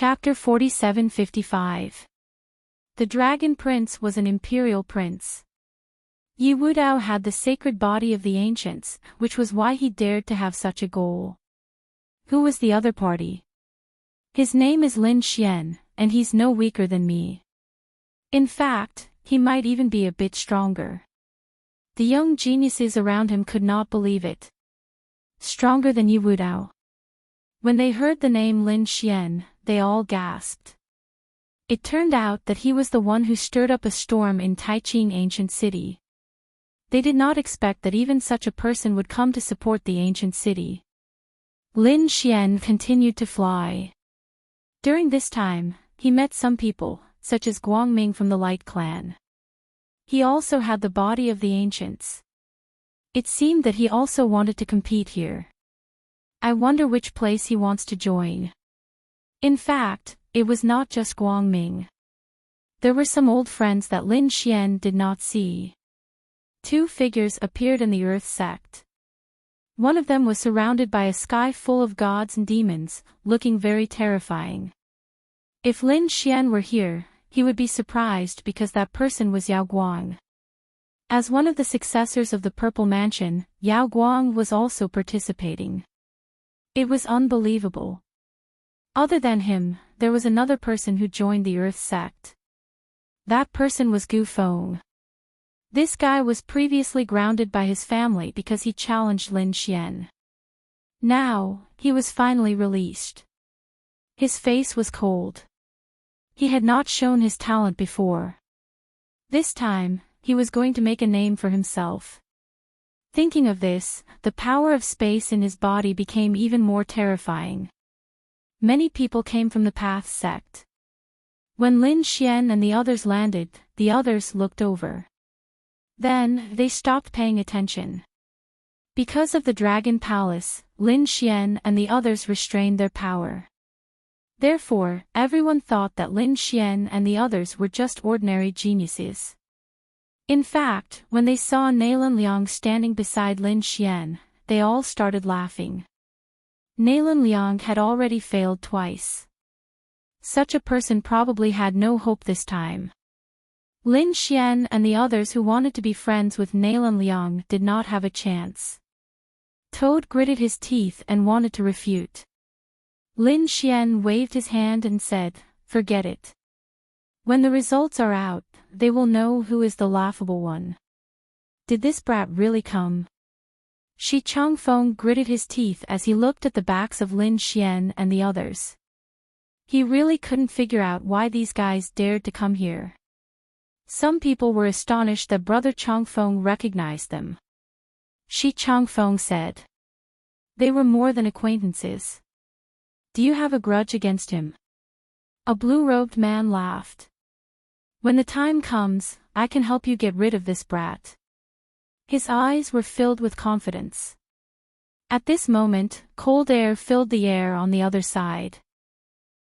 Chapter 4755. The Dragon Prince was an imperial prince. Yi Wudao had the sacred body of the ancients, which was why he dared to have such a goal. Who was the other party? His name is Lin Xian, and he's no weaker than me. In fact, he might even be a bit stronger. The young geniuses around him could not believe it. Stronger than Yi Wudao. When they heard the name Lin Xian, they all gasped. It turned out that he was the one who stirred up a storm in Taiqing ancient city. They did not expect that even such a person would come to support the ancient city. Lin Xian continued to fly. During this time, he met some people, such as Guangming from the Light Clan. He also had the body of the ancients. It seemed that he also wanted to compete here. I wonder which place he wants to join. In fact, it was not just Guangming. There were some old friends that Lin Xian did not see. Two figures appeared in the Earth sect. One of them was surrounded by a sky full of gods and demons, looking very terrifying. If Lin Xian were here, he would be surprised because that person was Yao Guang. As one of the successors of the Purple Mansion, Yao Guang was also participating. It was unbelievable. Other than him, there was another person who joined the Earth sect. That person was Gu Feng. This guy was previously grounded by his family because he challenged Lin Xian. Now, he was finally released. His face was cold. He had not shown his talent before. This time, he was going to make a name for himself. Thinking of this, the power of space in his body became even more terrifying. Many people came from the Path sect. When Lin Xian and the others landed, the others looked over. Then, they stopped paying attention. Because of the Dragon Palace, Lin Xian and the others restrained their power. Therefore, everyone thought that Lin Xian and the others were just ordinary geniuses. In fact, when they saw Nalan Liang standing beside Lin Xian, they all started laughing. Nalan Liang had already failed twice. Such a person probably had no hope this time. Lin Xian and the others who wanted to be friends with Nalan Liang did not have a chance. Toad gritted his teeth and wanted to refute. Lin Xian waved his hand and said, "Forget it. When the results are out, they will know who is the laughable one." Did this brat really come? Shi Changfeng gritted his teeth as he looked at the backs of Lin Xian and the others. He really couldn't figure out why these guys dared to come here. Some people were astonished that Brother Changfeng recognized them. Shi Changfeng said. They were more than acquaintances. Do you have a grudge against him? A blue-robed man laughed. When the time comes, I can help you get rid of this brat. His eyes were filled with confidence. At this moment, cold air filled the air on the other side.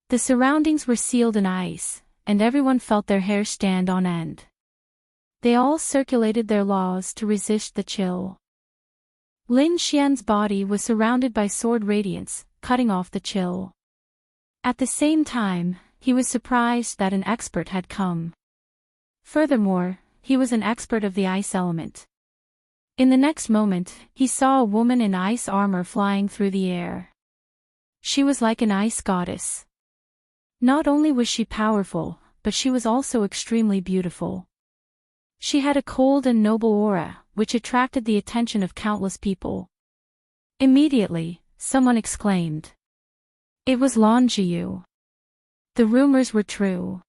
The surroundings were sealed in ice, and everyone felt their hair stand on end. They all circulated their laws to resist the chill. Lin Xian's body was surrounded by sword radiance, cutting off the chill. At the same time, he was surprised that an expert had come. Furthermore, he was an expert of the ice element. In the next moment, he saw a woman in ice armor flying through the air. She was like an ice goddess. Not only was she powerful, but she was also extremely beautiful. She had a cold and noble aura, which attracted the attention of countless people. Immediately, someone exclaimed. It was Lan Jiyu. The rumors were true.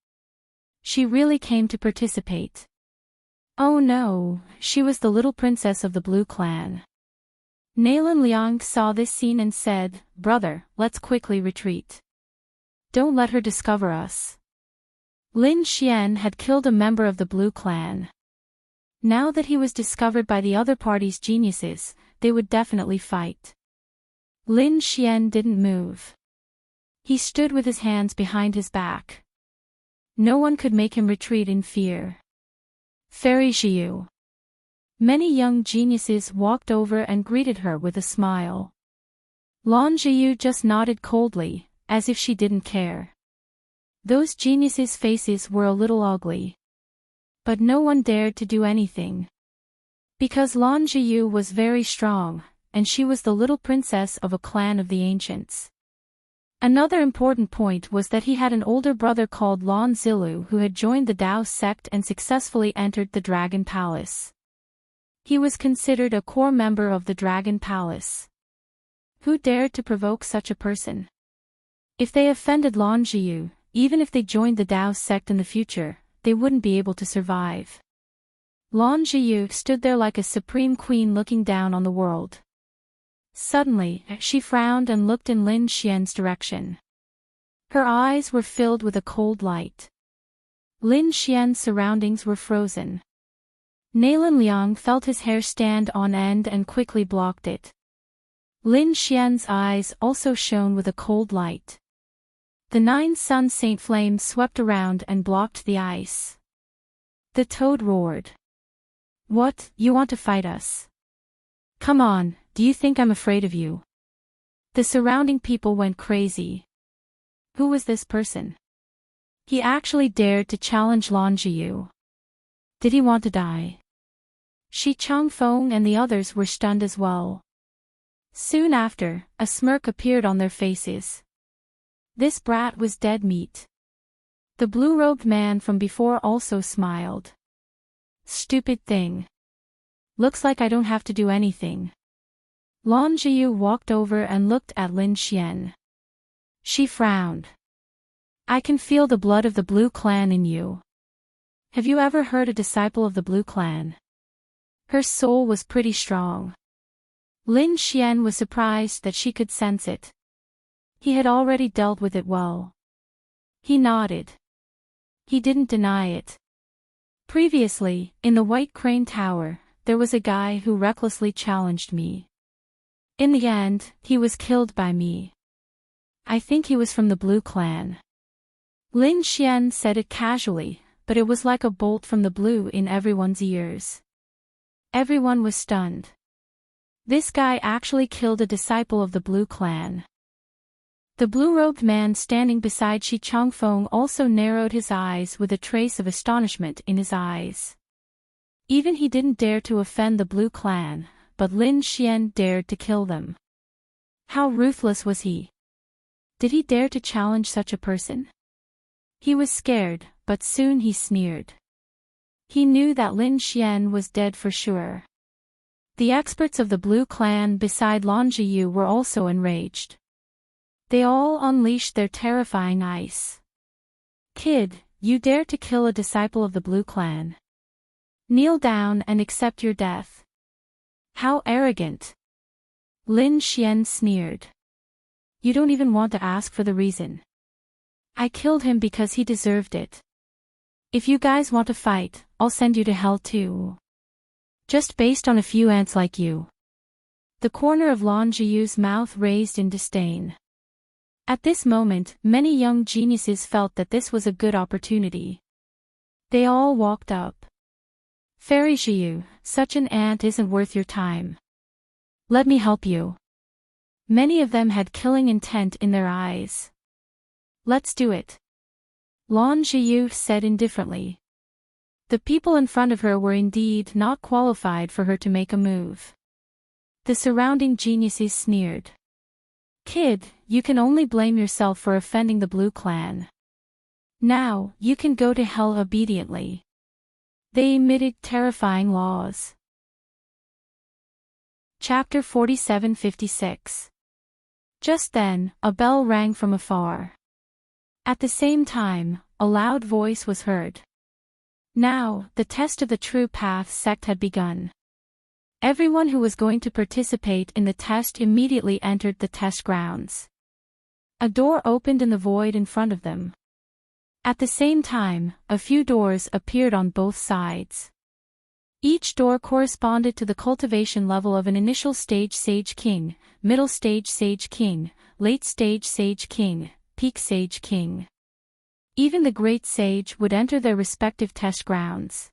She really came to participate. Oh no, she was the little princess of the Blue Clan. Nalan Liang saw this scene and said, "Brother, let's quickly retreat. Don't let her discover us." Lin Xian had killed a member of the Blue Clan. Now that he was discovered by the other party's geniuses, they would definitely fight. Lin Xian didn't move. He stood with his hands behind his back. No one could make him retreat in fear. Fairy Jiu. Many young geniuses walked over and greeted her with a smile. Lan Jiu just nodded coldly, as if she didn't care. Those geniuses' faces were a little ugly. But no one dared to do anything. Because Lan Ziyu was very strong, and she was the little princess of a clan of the ancients. Another important point was that he had an older brother called Lan Zilu who had joined the Dao sect and successfully entered the Dragon Palace. He was considered a core member of the Dragon Palace. Who dared to provoke such a person? If they offended Lan Ziyu, even if they joined the Dao sect in the future, they wouldn't be able to survive. Lan Ziyu stood there like a supreme queen looking down on the world. Suddenly, she frowned and looked in Lin Xian's direction. Her eyes were filled with a cold light. Lin Xian's surroundings were frozen. Nalan Liang felt his hair stand on end and quickly blocked it. Lin Xian's eyes also shone with a cold light. The 9 Sun Saint flames swept around and blocked the ice. The toad roared. What, you want to fight us? Come on, do you think I'm afraid of you? The surrounding people went crazy. Who was this person? He actually dared to challenge Lan Ziyu. Did he want to die? Shi Changfeng and the others were stunned as well. Soon after, a smirk appeared on their faces. This brat was dead meat. The blue-robed man from before also smiled. Stupid thing. Looks like I don't have to do anything. Lan Ziyu walked over and looked at Lin Xian. She frowned. I can feel the blood of the Blue Clan in you. Have you ever heard a disciple of the Blue Clan? Her soul was pretty strong. Lin Xian was surprised that she could sense it. He had already dealt with it well. He nodded. He didn't deny it. Previously, in the White Crane Tower, there was a guy who recklessly challenged me. In the end, he was killed by me. I think he was from the Blue Clan. Lin Xian said it casually, but it was like a bolt from the blue in everyone's ears. Everyone was stunned. This guy actually killed a disciple of the Blue Clan. The blue-robed man standing beside Shi Changfeng also narrowed his eyes with a trace of astonishment in his eyes. Even he didn't dare to offend the Blue Clan, but Lin Xian dared to kill them. How ruthless was he? Did he dare to challenge such a person? He was scared, but soon he sneered. He knew that Lin Xian was dead for sure. The experts of the Blue Clan beside Lan Ziyu were also enraged. They all unleashed their terrifying ice. Kid, you dare to kill a disciple of the Blue Clan. Kneel down and accept your death. How arrogant. Lin Xian sneered. You don't even want to ask for the reason. I killed him because he deserved it. If you guys want to fight, I'll send you to hell too. Just based on a few ants like you. The corner of Lan Ziyu's mouth raised in disdain. At this moment, many young geniuses felt that this was a good opportunity. They all walked up. Fairy Ziyu, such an ant isn't worth your time. Let me help you. Many of them had killing intent in their eyes. Let's do it. Lan Ziyu said indifferently. The people in front of her were indeed not qualified for her to make a move. The surrounding geniuses sneered. Kid, you can only blame yourself for offending the Blue Clan. Now, you can go to hell obediently. They emitted terrifying laws. Chapter 47-56. Just then, a bell rang from afar. At the same time, a loud voice was heard. Now, the test of the True Path sect had begun. Everyone who was going to participate in the test immediately entered the test grounds. A door opened in the void in front of them. At the same time, a few doors appeared on both sides. Each door corresponded to the cultivation level of an initial stage Sage King, middle stage Sage King, late stage Sage King, peak Sage King. Even the Great Sage would enter their respective test grounds.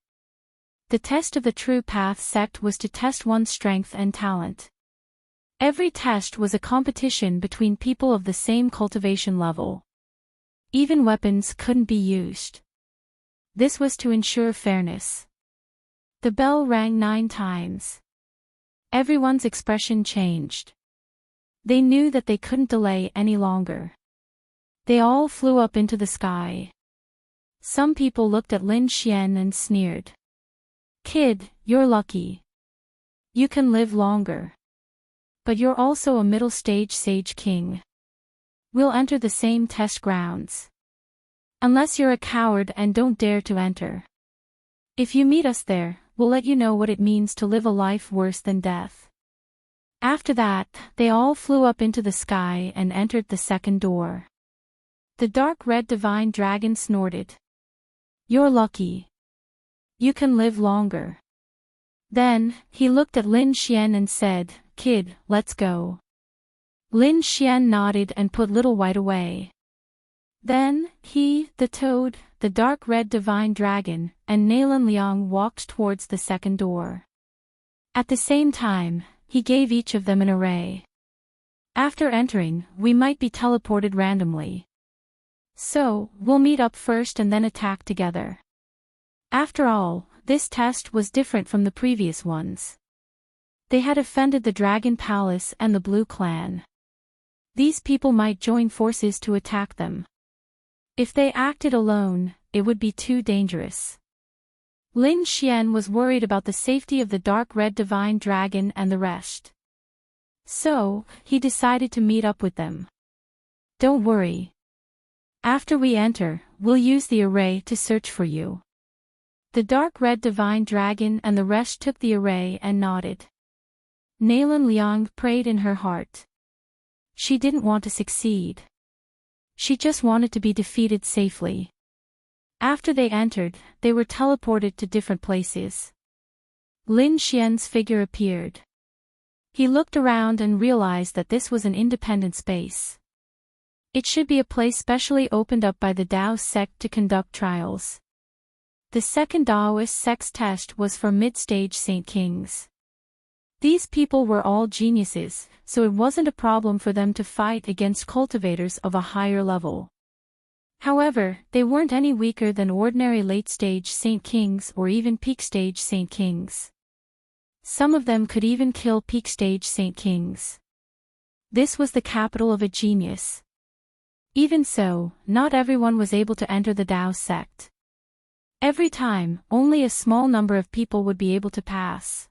The test of the True Path sect was to test one's strength and talent. Every test was a competition between people of the same cultivation level. Even weapons couldn't be used. This was to ensure fairness. The bell rang 9 times. Everyone's expression changed. They knew that they couldn't delay any longer. They all flew up into the sky. Some people looked at Lin Xian and sneered. "Kid, you're lucky. You can live longer. But you're also a middle-stage sage king. We'll enter the same test grounds. Unless you're a coward and don't dare to enter. If you meet us there, we'll let you know what it means to live a life worse than death." After that, they all flew up into the sky and entered the second door. The dark red divine dragon snorted. "You're lucky. You can live longer." Then, he looked at Lin Xian and said, "Kid, let's go." Lin Xian nodded and put Little White away. Then, he, the toad, the dark red divine dragon, and Nalan Liang walked towards the second door. At the same time, he gave each of them an array. "After entering, we might be teleported randomly. So, we'll meet up first and then attack together." After all, this test was different from the previous ones. They had offended the Dragon Palace and the Blue Clan. These people might join forces to attack them. If they acted alone, it would be too dangerous. Lin Xian was worried about the safety of the dark red divine dragon and the rest. So, he decided to meet up with them. "Don't worry. After we enter, we'll use the array to search for you." The dark red divine dragon and the rest took the array and nodded. Nalan Liang prayed in her heart. She didn't want to succeed. She just wanted to be defeated safely. After they entered, they were teleported to different places. Lin Xian's figure appeared. He looked around and realized that this was an independent space. It should be a place specially opened up by the Dao sect to conduct trials. The second Daoist sect's test was for mid-stage Saint Kings. These people were all geniuses, so it wasn't a problem for them to fight against cultivators of a higher level. However, they weren't any weaker than ordinary late-stage Saint Kings or even peak-stage Saint Kings. Some of them could even kill peak-stage Saint Kings. This was the capital of a genius. Even so, not everyone was able to enter the Dao sect. Every time, only a small number of people would be able to pass.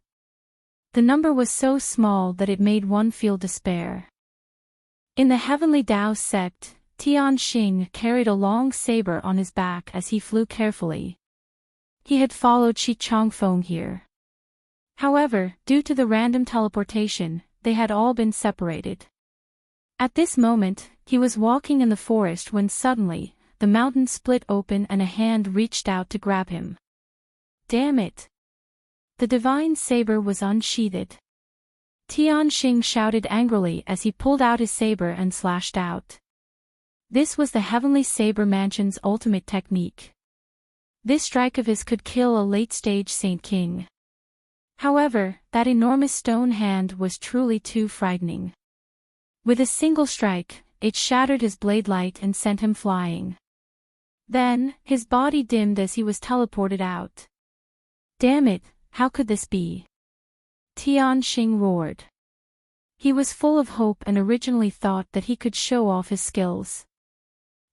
The number was so small that it made one feel despair. In the Heavenly Dao sect, Tian Xing carried a long saber on his back as he flew carefully. He had followed Shi Chongfeng here. However, due to the random teleportation, they had all been separated. At this moment, he was walking in the forest when suddenly, the mountain split open and a hand reached out to grab him. Damn it! The divine saber was unsheathed. Tian Xing shouted angrily as he pulled out his saber and slashed out. This was the Heavenly Saber Mansion's ultimate technique. This strike of his could kill a late-stage Saint King. However, that enormous stone hand was truly too frightening. With a single strike, it shattered his blade light and sent him flying. Then, his body dimmed as he was teleported out. Damn it, how could this be? Tian Xing roared. He was full of hope and originally thought that he could show off his skills.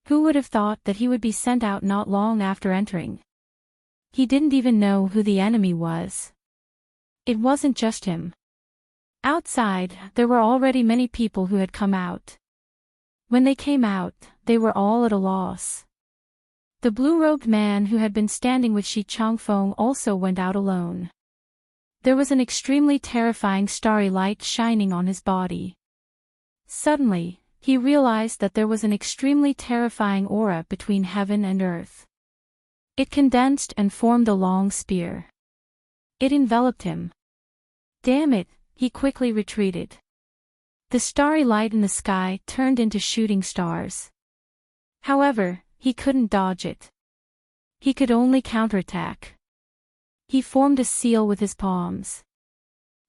Who would have thought that he would be sent out not long after entering? He didn't even know who the enemy was. It wasn't just him. Outside, there were already many people who had come out. When they came out, they were all at a loss. The blue-robed man who had been standing with Shi Chongfeng also went out alone. There was an extremely terrifying starry light shining on his body. Suddenly, he realized that there was an extremely terrifying aura between heaven and earth. It condensed and formed a long spear. It enveloped him. Damn it, he quickly retreated. The starry light in the sky turned into shooting stars. However, he couldn't dodge it. He could only counterattack. He formed a seal with his palms.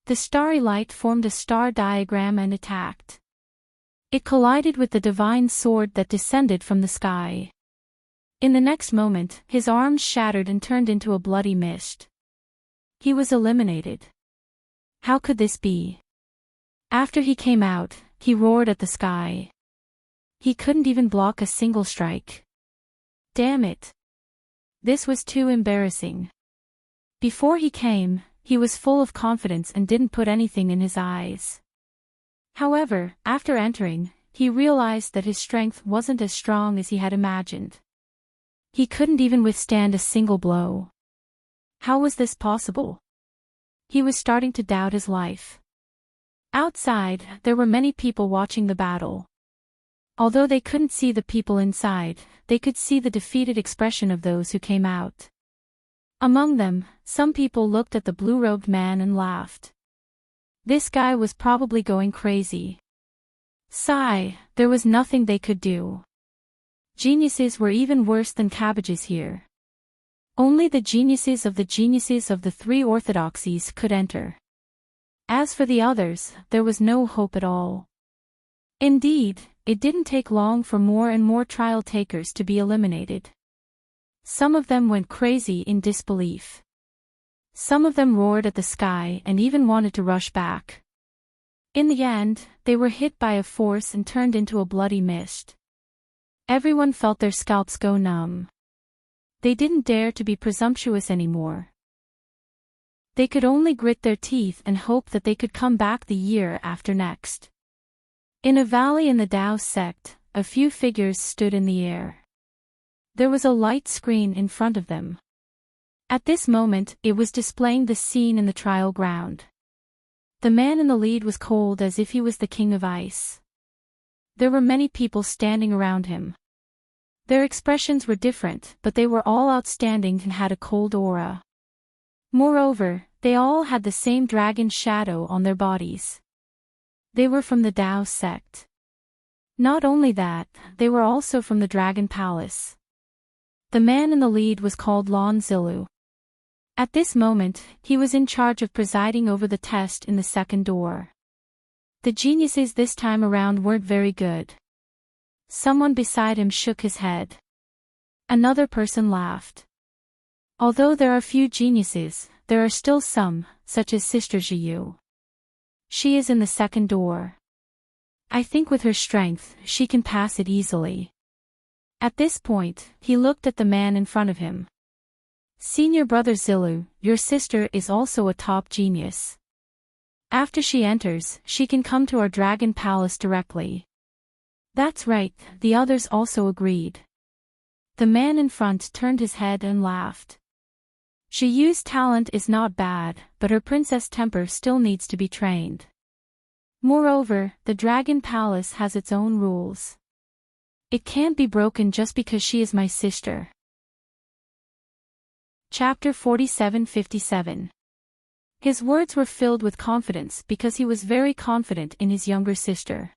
The starry light formed a star diagram and attacked. It collided with the divine sword that descended from the sky. In the next moment, his arms shattered and turned into a bloody mist. He was eliminated. How could this be? After he came out, he roared at the sky. He couldn't even block a single strike. Damn it. This was too embarrassing. Before he came, he was full of confidence and didn't put anything in his eyes. However, after entering, he realized that his strength wasn't as strong as he had imagined. He couldn't even withstand a single blow. How was this possible? He was starting to doubt his life. Outside, there were many people watching the battle. Although they couldn't see the people inside, they could see the defeated expression of those who came out. Among them, some people looked at the blue-robed man and laughed. This guy was probably going crazy. Sigh, there was nothing they could do. Geniuses were even worse than cabbages here. Only the geniuses of the three orthodoxies could enter. As for the others, there was no hope at all. Indeed, it didn't take long for more and more trial takers to be eliminated. Some of them went crazy in disbelief. Some of them roared at the sky and even wanted to rush back. In the end, they were hit by a force and turned into a bloody mist. Everyone felt their scalps go numb. They didn't dare to be presumptuous anymore. They could only grit their teeth and hope that they could come back the year after next. In a valley in the Tao sect, a few figures stood in the air. There was a light screen in front of them. At this moment, it was displaying the scene in the trial ground. The man in the lead was cold as if he was the king of ice. There were many people standing around him. Their expressions were different, but they were all outstanding and had a cold aura. Moreover, they all had the same dragon shadow on their bodies. They were from the Tao sect. Not only that, they were also from the Dragon Palace. The man in the lead was called Lon Zilu. At this moment, he was in charge of presiding over the test in the second door. The geniuses this time around weren't very good. Someone beside him shook his head. Another person laughed. Although there are few geniuses, there are still some, such as Sister Jiyu. She is in the second door. I think with her strength, she can pass it easily. At this point, he looked at the man in front of him. Senior brother Zilu, your sister is also a top genius. After she enters, she can come to our Dragon Palace directly. That's right, the others also agreed. The man in front turned his head and laughed. Jiyu's talent is not bad, but her princess temper still needs to be trained. Moreover, the Dragon Palace has its own rules. It can't be broken just because she is my sister. Chapter 47-57. His words were filled with confidence because he was very confident in his younger sister.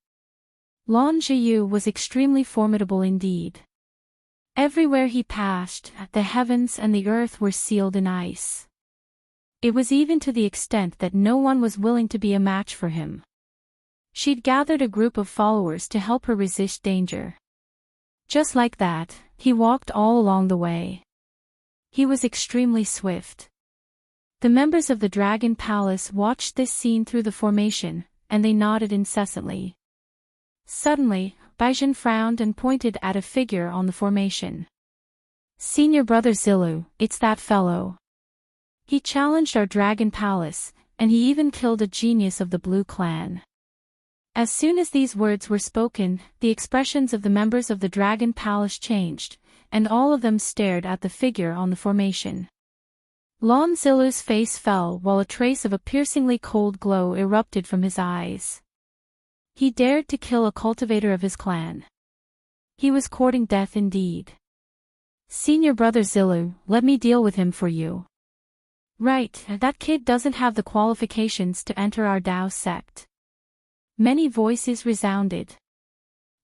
Lon Jiyu was extremely formidable indeed. Everywhere he passed, the heavens and the earth were sealed in ice. It was even to the extent that no one was willing to be a match for him. She'd gathered a group of followers to help her resist danger. Just like that, he walked all along the way. He was extremely swift. The members of the Dragon Palace watched this scene through the formation, and they nodded incessantly. Suddenly, Baizhen frowned and pointed at a figure on the formation. Senior brother Zilu, it's that fellow. He challenged our Dragon Palace, and he even killed a genius of the Blue Clan. As soon as these words were spoken, the expressions of the members of the Dragon Palace changed, and all of them stared at the figure on the formation. Lon Zilu's face fell while a trace of a piercingly cold glow erupted from his eyes. He dared to kill a cultivator of his clan. He was courting death indeed. Senior brother Zilu, let me deal with him for you. Right, that kid doesn't have the qualifications to enter our Tao sect. Many voices resounded.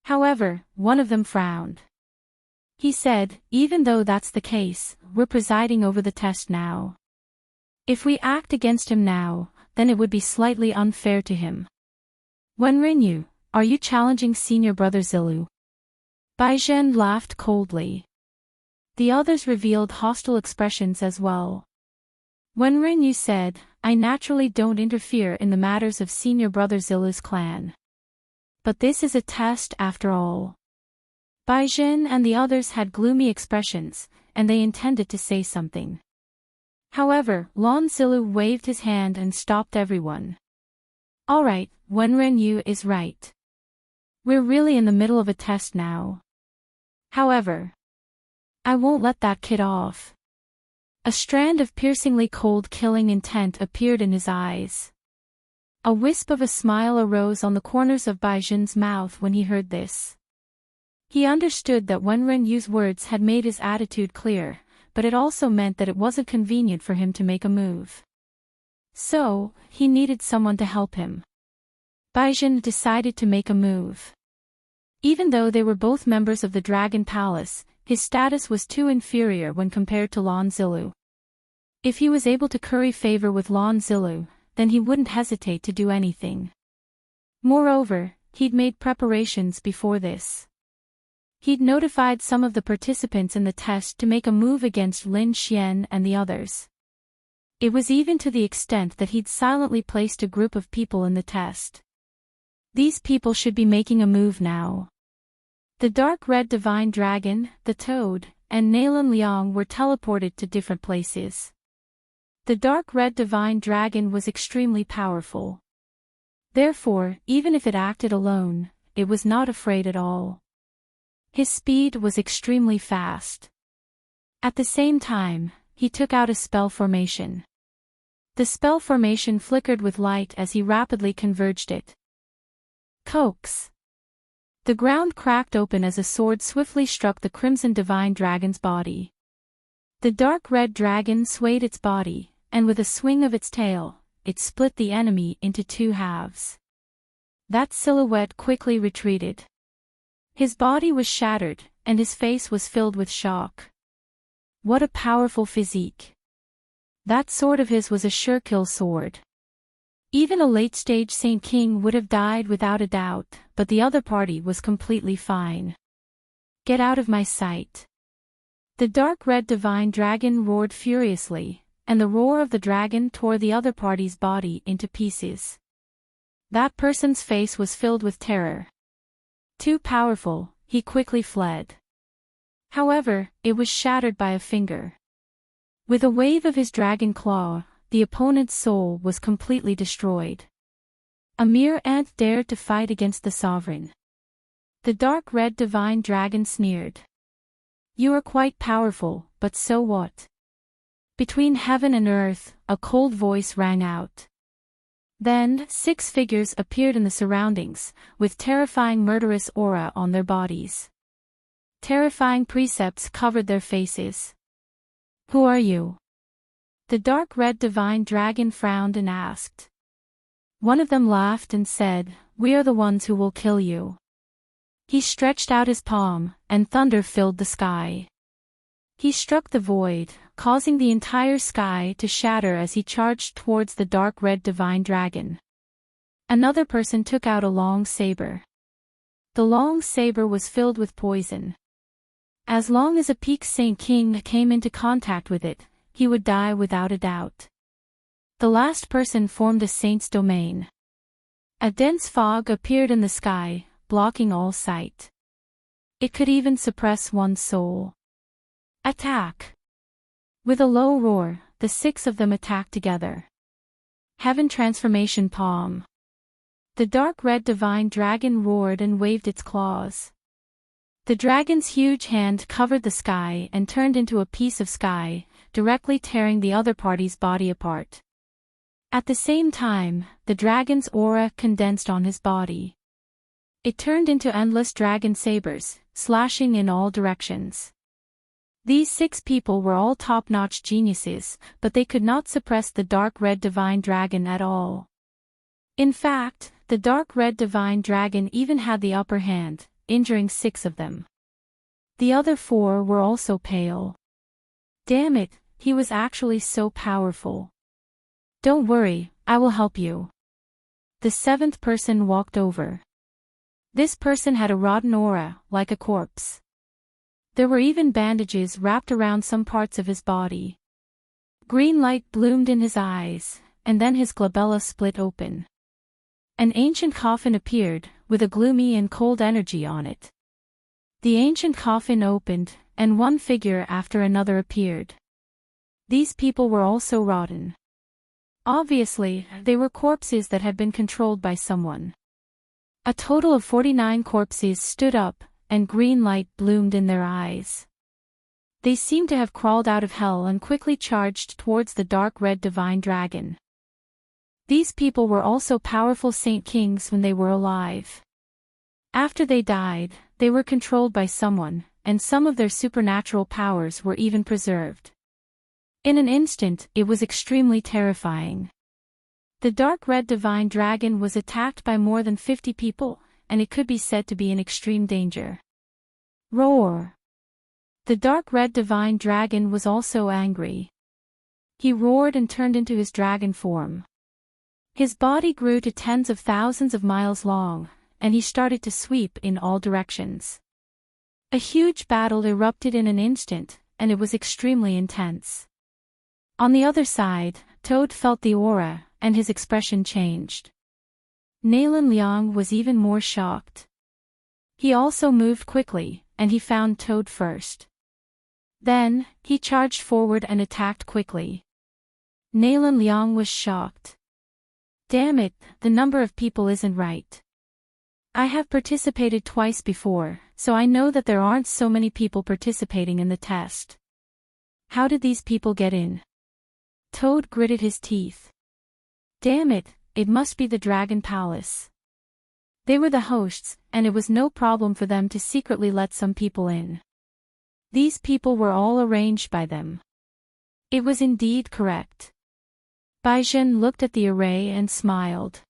However, one of them frowned. He said, even though that's the case, we're presiding over the test now. If we act against him now, then it would be slightly unfair to him. When Rinyu, are you challenging senior brother Zilu? Baizhen laughed coldly. The others revealed hostile expressions as well. When Renyu said, I naturally don't interfere in the matters of senior brother Zilu's clan. But this is a test after all. Baizhen and the others had gloomy expressions, and they intended to say something. However, Lon Zilu waved his hand and stopped everyone. Alright, Wenren is right. We're really in the middle of a test now. However, I won't let that kid off. A strand of piercingly cold killing intent appeared in his eyes. A wisp of a smile arose on the corners of Baizhen's mouth when he heard this. He understood that Wenrenyu's words had made his attitude clear, but it also meant that it wasn't convenient for him to make a move. So, he needed someone to help him. Baizhen decided to make a move. Even though they were both members of the Dragon Palace, his status was too inferior when compared to Lon Zilu. If he was able to curry favor with Lon Zilu, then he wouldn't hesitate to do anything. Moreover, he'd made preparations before this. He'd notified some of the participants in the test to make a move against Lin Xian and the others. It was even to the extent that he'd silently placed a group of people in the test. These people should be making a move now. The dark red divine dragon, the toad, and Nalan Liang were teleported to different places. The dark red divine dragon was extremely powerful. Therefore, even if it acted alone, it was not afraid at all. His speed was extremely fast. At the same time, he took out a spell formation. The spell formation flickered with light as he rapidly converged it. Coax! The ground cracked open as a sword swiftly struck the crimson divine dragon's body. The dark red dragon swayed its body, and with a swing of its tail, it split the enemy into two halves. That silhouette quickly retreated. His body was shattered, and his face was filled with shock. What a powerful physique. That sword of his was a sure-kill sword. Even a late-stage Saint King would have died without a doubt, but the other party was completely fine. Get out of my sight. The dark red divine dragon roared furiously, and the roar of the dragon tore the other party's body into pieces. That person's face was filled with terror. Too powerful, he quickly fled. However, it was shattered by a finger. With a wave of his dragon claw, the opponent's soul was completely destroyed. A mere ant dared to fight against the sovereign. The dark red divine dragon sneered. You are quite powerful, but so what? Between heaven and earth, a cold voice rang out. Then, 6 figures appeared in the surroundings, with terrifying murderous aura on their bodies. Terrifying precepts covered their faces. Who are you? The dark red divine dragon frowned and asked. One of them laughed and said, We are the ones who will kill you. He stretched out his palm, and thunder filled the sky. He struck the void, causing the entire sky to shatter as he charged towards the dark red divine dragon. Another person took out a long saber. The long saber was filled with poison. As long as a peak Saint King came into contact with it, he would die without a doubt. The last person formed a saint's domain. A dense fog appeared in the sky, blocking all sight. It could even suppress one's soul. Attack! With a low roar, the 6 of them attacked together. Heaven Transformation Palm. The dark red divine dragon roared and waved its claws. The dragon's huge hand covered the sky and turned into a piece of sky, directly tearing the other party's body apart. At the same time, the dragon's aura condensed on his body. It turned into endless dragon sabers, slashing in all directions. These 6 people were all top-notch geniuses, but they could not suppress the dark red divine dragon at all. In fact, the dark red divine dragon even had the upper hand, injuring 6 of them. The other 4 were also pale. Damn it, he was actually so powerful. Don't worry, I will help you. The 7th person walked over. This person had a rotten aura, like a corpse. There were even bandages wrapped around some parts of his body. Green light bloomed in his eyes, and then his glabella split open. An ancient coffin appeared, with a gloomy and cold energy on it. The ancient coffin opened, and one figure after another appeared. These people were also rotten. Obviously, they were corpses that had been controlled by someone. A total of 49 corpses stood up, and green light bloomed in their eyes. They seemed to have crawled out of hell and quickly charged towards the dark red divine dragon. These people were also powerful saint kings when they were alive. After they died, they were controlled by someone, and some of their supernatural powers were even preserved. In an instant, it was extremely terrifying. The dark red divine dragon was attacked by more than 50 people, and it could be said to be in extreme danger. Roar! The dark red divine dragon was also angry. He roared and turned into his dragon form. His body grew to tens of thousands of miles long, and he started to sweep in all directions. A huge battle erupted in an instant, and it was extremely intense. On the other side, Toad felt the aura, and his expression changed. Nalan Liang was even more shocked. He also moved quickly, and he found Toad first. Then, he charged forward and attacked quickly. Nalan Liang was shocked. Damn it, the number of people isn't right. I have participated twice before, so I know that there aren't so many people participating in the test. How did these people get in? Toad gritted his teeth. Damn it, it must be the Dragon Palace. They were the hosts, and it was no problem for them to secretly let some people in. These people were all arranged by them. It was indeed correct. Baizhen looked at the array and smiled.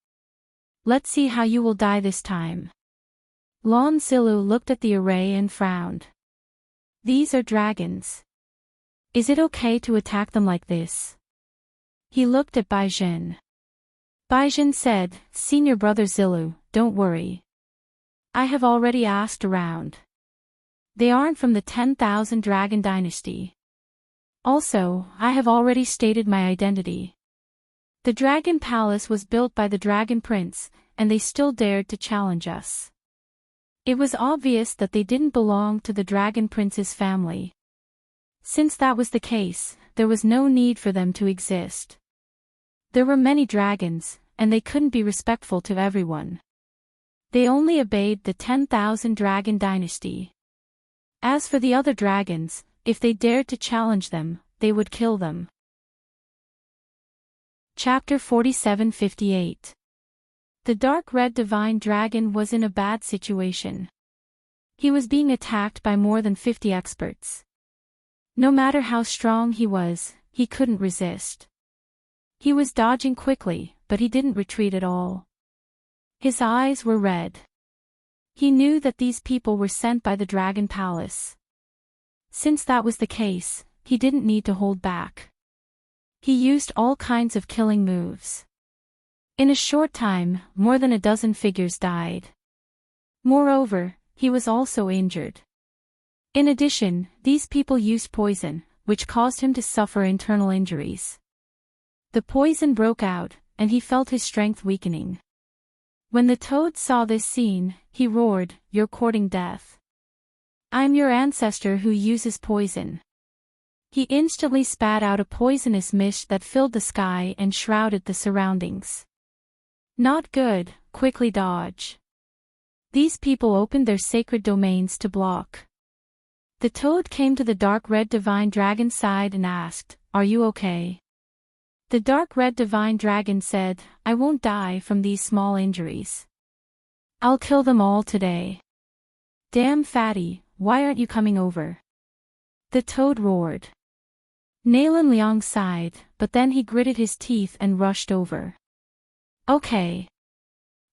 Let's see how you will die this time. Lon Zilu looked at the array and frowned. These are dragons. Is it okay to attack them like this? He looked at Baizhen. Baizhen said, Senior brother Zilu, don't worry. I have already asked around. They aren't from the 10,000 Dragon Dynasty. Also, I have already stated my identity. The Dragon Palace was built by the Dragon Prince, and they still dared to challenge us. It was obvious that they didn't belong to the Dragon Prince's family. Since that was the case, there was no need for them to exist. There were many dragons, and they couldn't be respectful to everyone. They only obeyed the 10,000 Dragon Dynasty. As for the other dragons, if they dared to challenge them, they would kill them. Chapter 4758. The dark red divine dragon was in a bad situation. He was being attacked by more than 50 experts. No matter how strong he was, he couldn't resist. He was dodging quickly, but he didn't retreat at all. His eyes were red. He knew that these people were sent by the Dragon Palace. Since that was the case, he didn't need to hold back. He used all kinds of killing moves. In a short time, more than a dozen figures died. Moreover, he was also injured. In addition, these people used poison, which caused him to suffer internal injuries. The poison broke out, and he felt his strength weakening. When the Toad saw this scene, he roared, You're courting death. I'm your ancestor who uses poison. He instantly spat out a poisonous mist that filled the sky and shrouded the surroundings. Not good, quickly dodge. These people opened their sacred domains to block. The Toad came to the dark red divine dragon's side and asked, Are you okay? The dark red divine dragon said, I won't die from these small injuries. I'll kill them all today. Damn fatty, why aren't you coming over? The Toad roared. Nalan Liang sighed, but then he gritted his teeth and rushed over. Okay.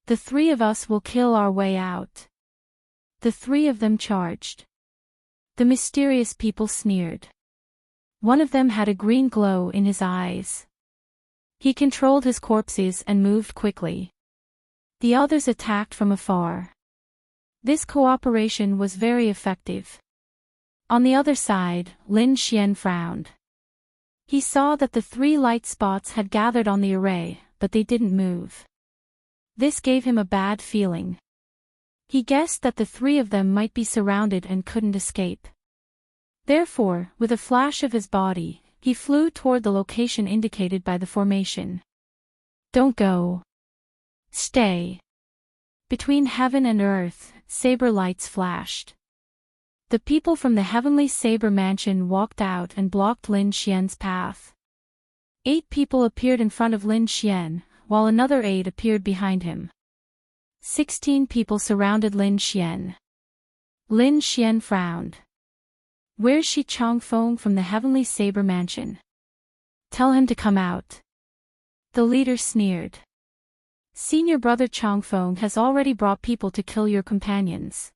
The three of us will kill our way out. The three of them charged. The mysterious people sneered. One of them had a green glow in his eyes. He controlled his corpses and moved quickly. The others attacked from afar. This cooperation was very effective. On the other side, Lin Xian frowned. He saw that the 3 light spots had gathered on the array, but they didn't move. This gave him a bad feeling. He guessed that the 3 of them might be surrounded and couldn't escape. Therefore, with a flash of his body, he flew toward the location indicated by the formation. Don't go. Stay. Between heaven and earth, saber lights flashed. The people from the heavenly saber mansion walked out and blocked Lin Xian's path. 8 people appeared in front of Lin Xian, while another 8 appeared behind him. 16 people surrounded Lin Xian. Lin Xian frowned. Where's Shi Chongfeng from the heavenly saber mansion? Tell him to come out. The leader sneered. Senior brother Chongfeng has already brought people to kill your companions.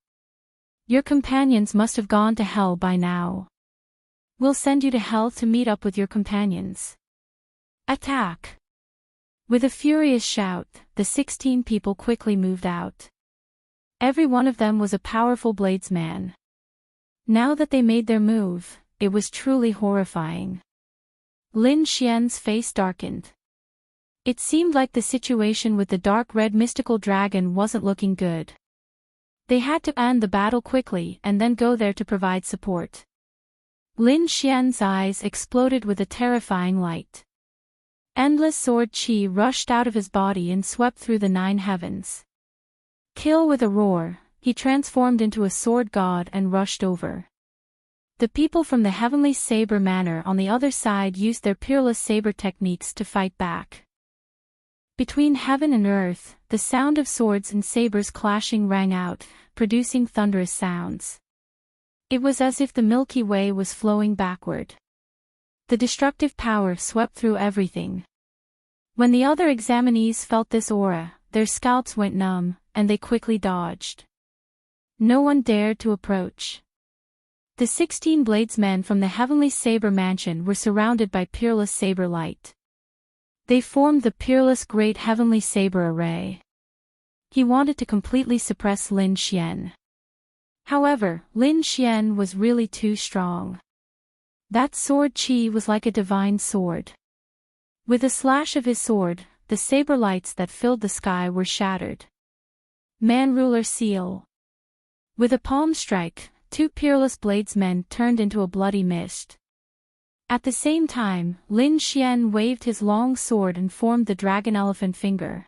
Your companions must have gone to hell by now. We'll send you to hell to meet up with your companions. Attack! With a furious shout, the 16 people quickly moved out. Every one of them was a powerful bladesman. Now that they made their move, it was truly horrifying. Lin Xian's face darkened. It seemed like the situation with the dark red mystical dragon wasn't looking good. They had to end the battle quickly and then go there to provide support. Lin Xian's eyes exploded with a terrifying light. Endless sword chi rushed out of his body and swept through the 9 heavens. Kill with a roar, he transformed into a sword god and rushed over. The people from the heavenly saber manor on the other side used their peerless saber techniques to fight back. Between heaven and earth, the sound of swords and sabers clashing rang out, producing thunderous sounds. It was as if the Milky Way was flowing backward. The destructive power swept through everything. When the other examinees felt this aura, their scalps went numb, and they quickly dodged. No one dared to approach. The 16 bladesmen from the heavenly saber mansion were surrounded by peerless saber light. They formed the peerless great heavenly saber array. He wanted to completely suppress Lin Xian. However, Lin Xian was really too strong. That sword chi was like a divine sword. With a slash of his sword, the saber lights that filled the sky were shattered. Man ruler seal. With a palm strike, 2 peerless bladesmen turned into a bloody mist. At the same time, Lin Xian waved his long sword and formed the dragon elephant finger.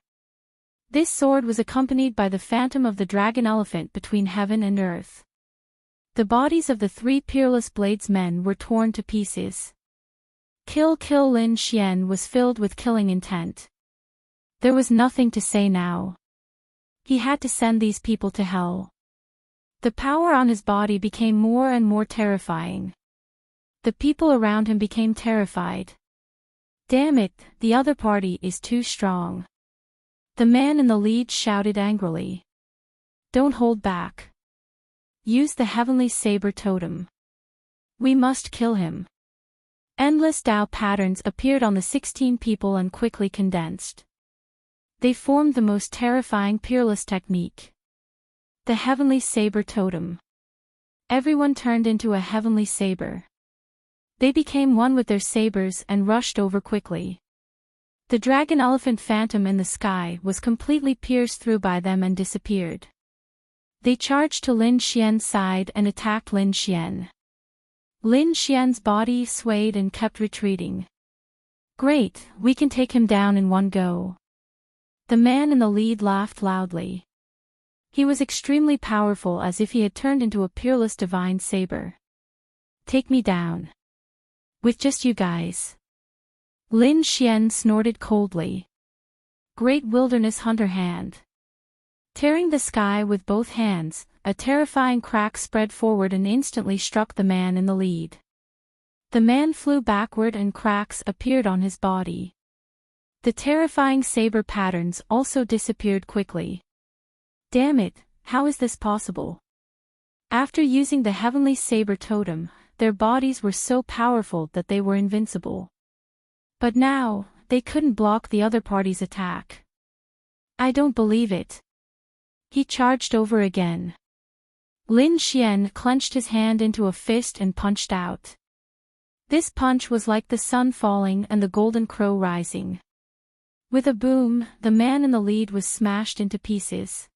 This sword was accompanied by the phantom of the dragon elephant between heaven and earth. The bodies of the 3 peerless bladesmen were torn to pieces. Kill Lin Xian was filled with killing intent. There was nothing to say now. He had to send these people to hell. The power on his body became more and more terrifying. The people around him became terrified. Damn it, the other party is too strong. The man in the lead shouted angrily. Don't hold back. Use the heavenly saber totem. We must kill him. Endless Tao patterns appeared on the 16 people and quickly condensed. They formed the most terrifying peerless technique. The heavenly saber totem. Everyone turned into a heavenly saber. They became one with their sabers and rushed over quickly. The dragon elephant phantom in the sky was completely pierced through by them and disappeared. They charged to Lin Xian's side and attacked Lin Xian. Lin Xian's body swayed and kept retreating. Great, we can take him down in one go. The man in the lead laughed loudly. He was extremely powerful, as if he had turned into a peerless divine saber. Take me down. With just you guys. Lin Xian snorted coldly. Great wilderness hunter hand. Tearing the sky with both hands, a terrifying crack spread forward and instantly struck the man in the lead. The man flew backward and cracks appeared on his body. The terrifying saber patterns also disappeared quickly. Damn it, how is this possible? After using the heavenly saber totem, their bodies were so powerful that they were invincible. But now, they couldn't block the other party's attack. I don't believe it. He charged over again. Lin Xian clenched his hand into a fist and punched out. This punch was like the sun falling and the golden crow rising. With a boom, the man in the lead was smashed into pieces.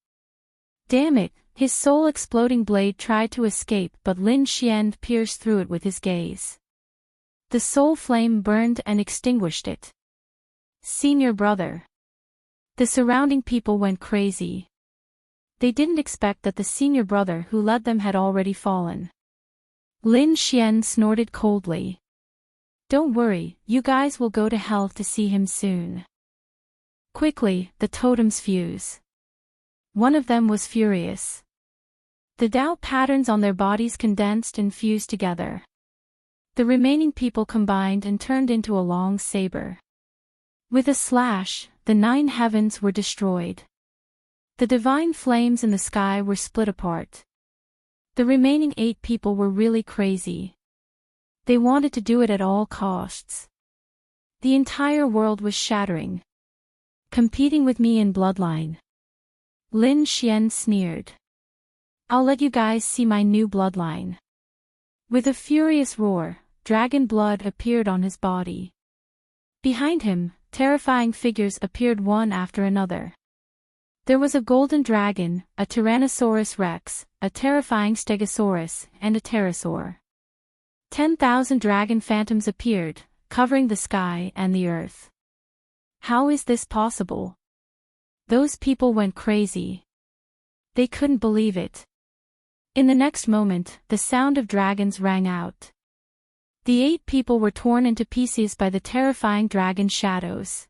Damn it, his soul-exploding blade tried to escape, but Lin Xian pierced through it with his gaze. The soul flame burned and extinguished it. Senior brother. The surrounding people went crazy. They didn't expect that the senior brother who led them had already fallen. Lin Xian snorted coldly. Don't worry, you guys will go to hell to see him soon. Quickly, the totems fuse. One of them was furious. The Dao patterns on their bodies condensed and fused together. The remaining people combined and turned into a long saber. With a slash, the 9 heavens were destroyed. The divine flames in the sky were split apart. The remaining 8 people were really crazy. They wanted to do it at all costs. The entire world was shattering. Competing with me in bloodline. Lin Xian sneered. I'll let you guys see my new bloodline. With a furious roar, dragon blood appeared on his body. Behind him, terrifying figures appeared one after another. There was a golden dragon, a Tyrannosaurus rex, a terrifying stegosaurus, and a pterosaur. 10,000 dragon phantoms appeared, covering the sky and the earth. How is this possible? Those people went crazy. They couldn't believe it. In the next moment, the sound of dragons rang out. The 8 people were torn into pieces by the terrifying dragon shadows.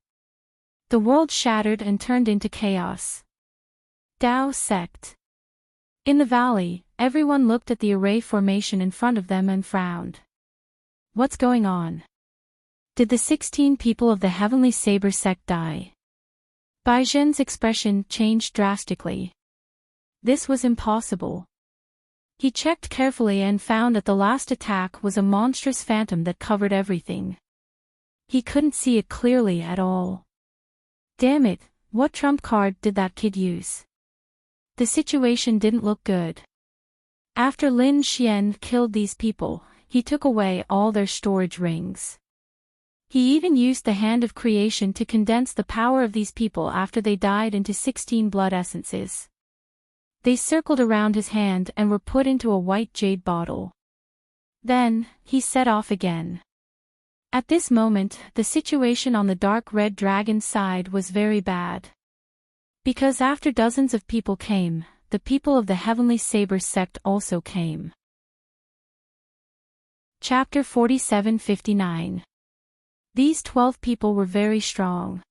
The world shattered and turned into chaos. Dao sect. In the valley, everyone looked at the array formation in front of them and frowned. What's going on? Did the 16 people of the Heavenly Saber sect die? Bai Zhen's expression changed drastically. This was impossible. He checked carefully and found that the last attack was a monstrous phantom that covered everything. He couldn't see it clearly at all. Damn it, what trump card did that kid use? The situation didn't look good. After Lin Xian killed these people, he took away all their storage rings. He even used the Hand of Creation to condense the power of these people after they died into 16 blood essences. They circled around his hand and were put into a white jade bottle. Then, he set off again. At this moment, the situation on the dark red dragon's side was very bad. Because after dozens of people came, the people of the Heavenly Saber sect also came. Chapter 47-59. These 12 people were very strong.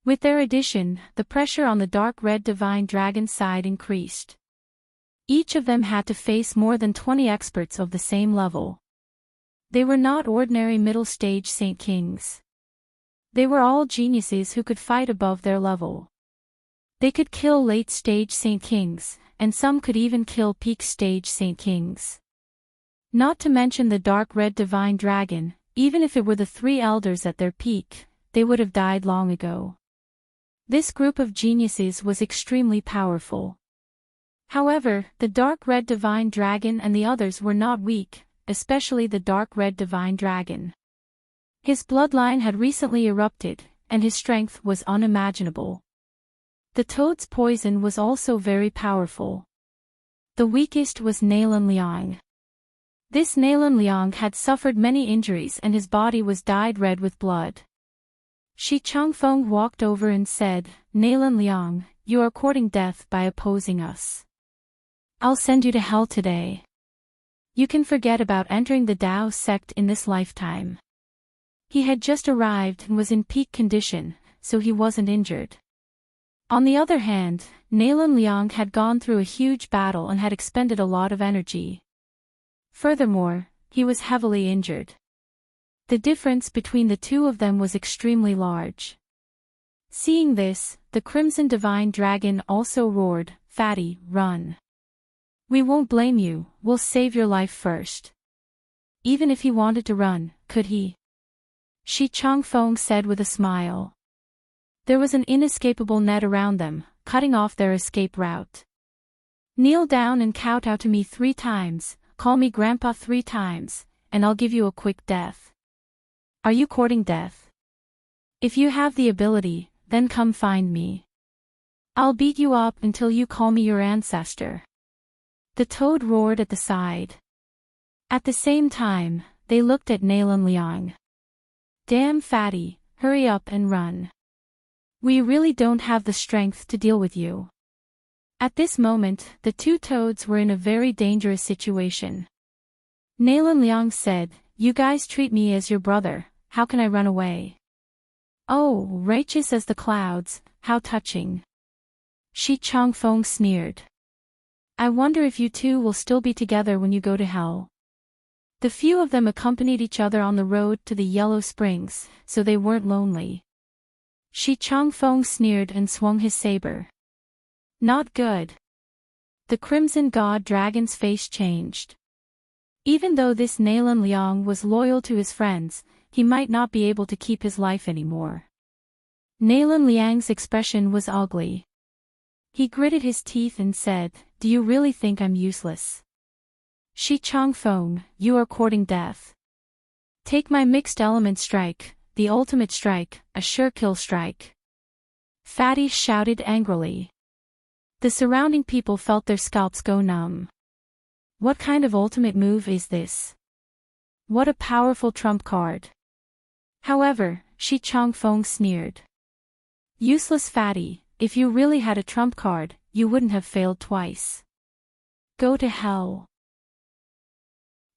With their addition, the pressure on the dark red divine dragon's side increased. Each of them had to face more than 20 experts of the same level. They were not ordinary middle-stage Saint Kings. They were all geniuses who could fight above their level. They could kill late-stage Saint Kings, and some could even kill peak-stage Saint Kings. Not to mention the dark red divine dragon, even if it were the 3 elders at their peak, they would have died long ago. This group of geniuses was extremely powerful. However, the dark red divine dragon and the others were not weak, especially the dark red divine dragon. His bloodline had recently erupted, and his strength was unimaginable. The toad's poison was also very powerful. The weakest was Nalan Liang. This Nalan Liang had suffered many injuries and his body was dyed red with blood. Shi Changfeng walked over and said, Nalan Liang, you are courting death by opposing us. I'll send you to hell today. You can forget about entering the Dao sect in this lifetime. He had just arrived and was in peak condition, so he wasn't injured. On the other hand, Nalan Liang had gone through a huge battle and had expended a lot of energy. Furthermore, he was heavily injured. The difference between the two of them was extremely large. Seeing this, the Crimson Divine Dragon also roared, Fatty, run. We won't blame you, we'll save your life first. Even if he wanted to run, could he? Shi Changfeng said with a smile. There was an inescapable net around them, cutting off their escape route. Kneel down and kowtow to me 3 times, call me grandpa 3 times, and I'll give you a quick death. Are you courting death? If you have the ability, then come find me. I'll beat you up until you call me your ancestor. The toad roared at the side. At the same time, they looked at Nalan Liang. Damn fatty, hurry up and run. We really don't have the strength to deal with you. At this moment, the 2 toads were in a very dangerous situation. Nalan Liang said, you guys treat me as your brother, how can I run away? Oh, righteous as the clouds, how touching. Shi Changfeng sneered. I wonder if you 2 will still be together when you go to hell. The few of them accompanied each other on the road to the Yellow Springs, so they weren't lonely. Shi Changfeng sneered and swung his saber. Not good. The Crimson God Dragon's face changed. Even though this Nalan Liang was loyal to his friends, he might not be able to keep his life anymore. Nalan Liang's expression was ugly. He gritted his teeth and said, do you really think I'm useless? Shi Changfeng, you are courting death. Take my mixed element strike, the ultimate strike, a sure kill strike. Fatty shouted angrily. The surrounding people felt their scalps go numb. What kind of ultimate move is this? What a powerful trump card. However, Shi Changfeng sneered. Useless fatty, if you really had a trump card, you wouldn't have failed twice. Go to hell.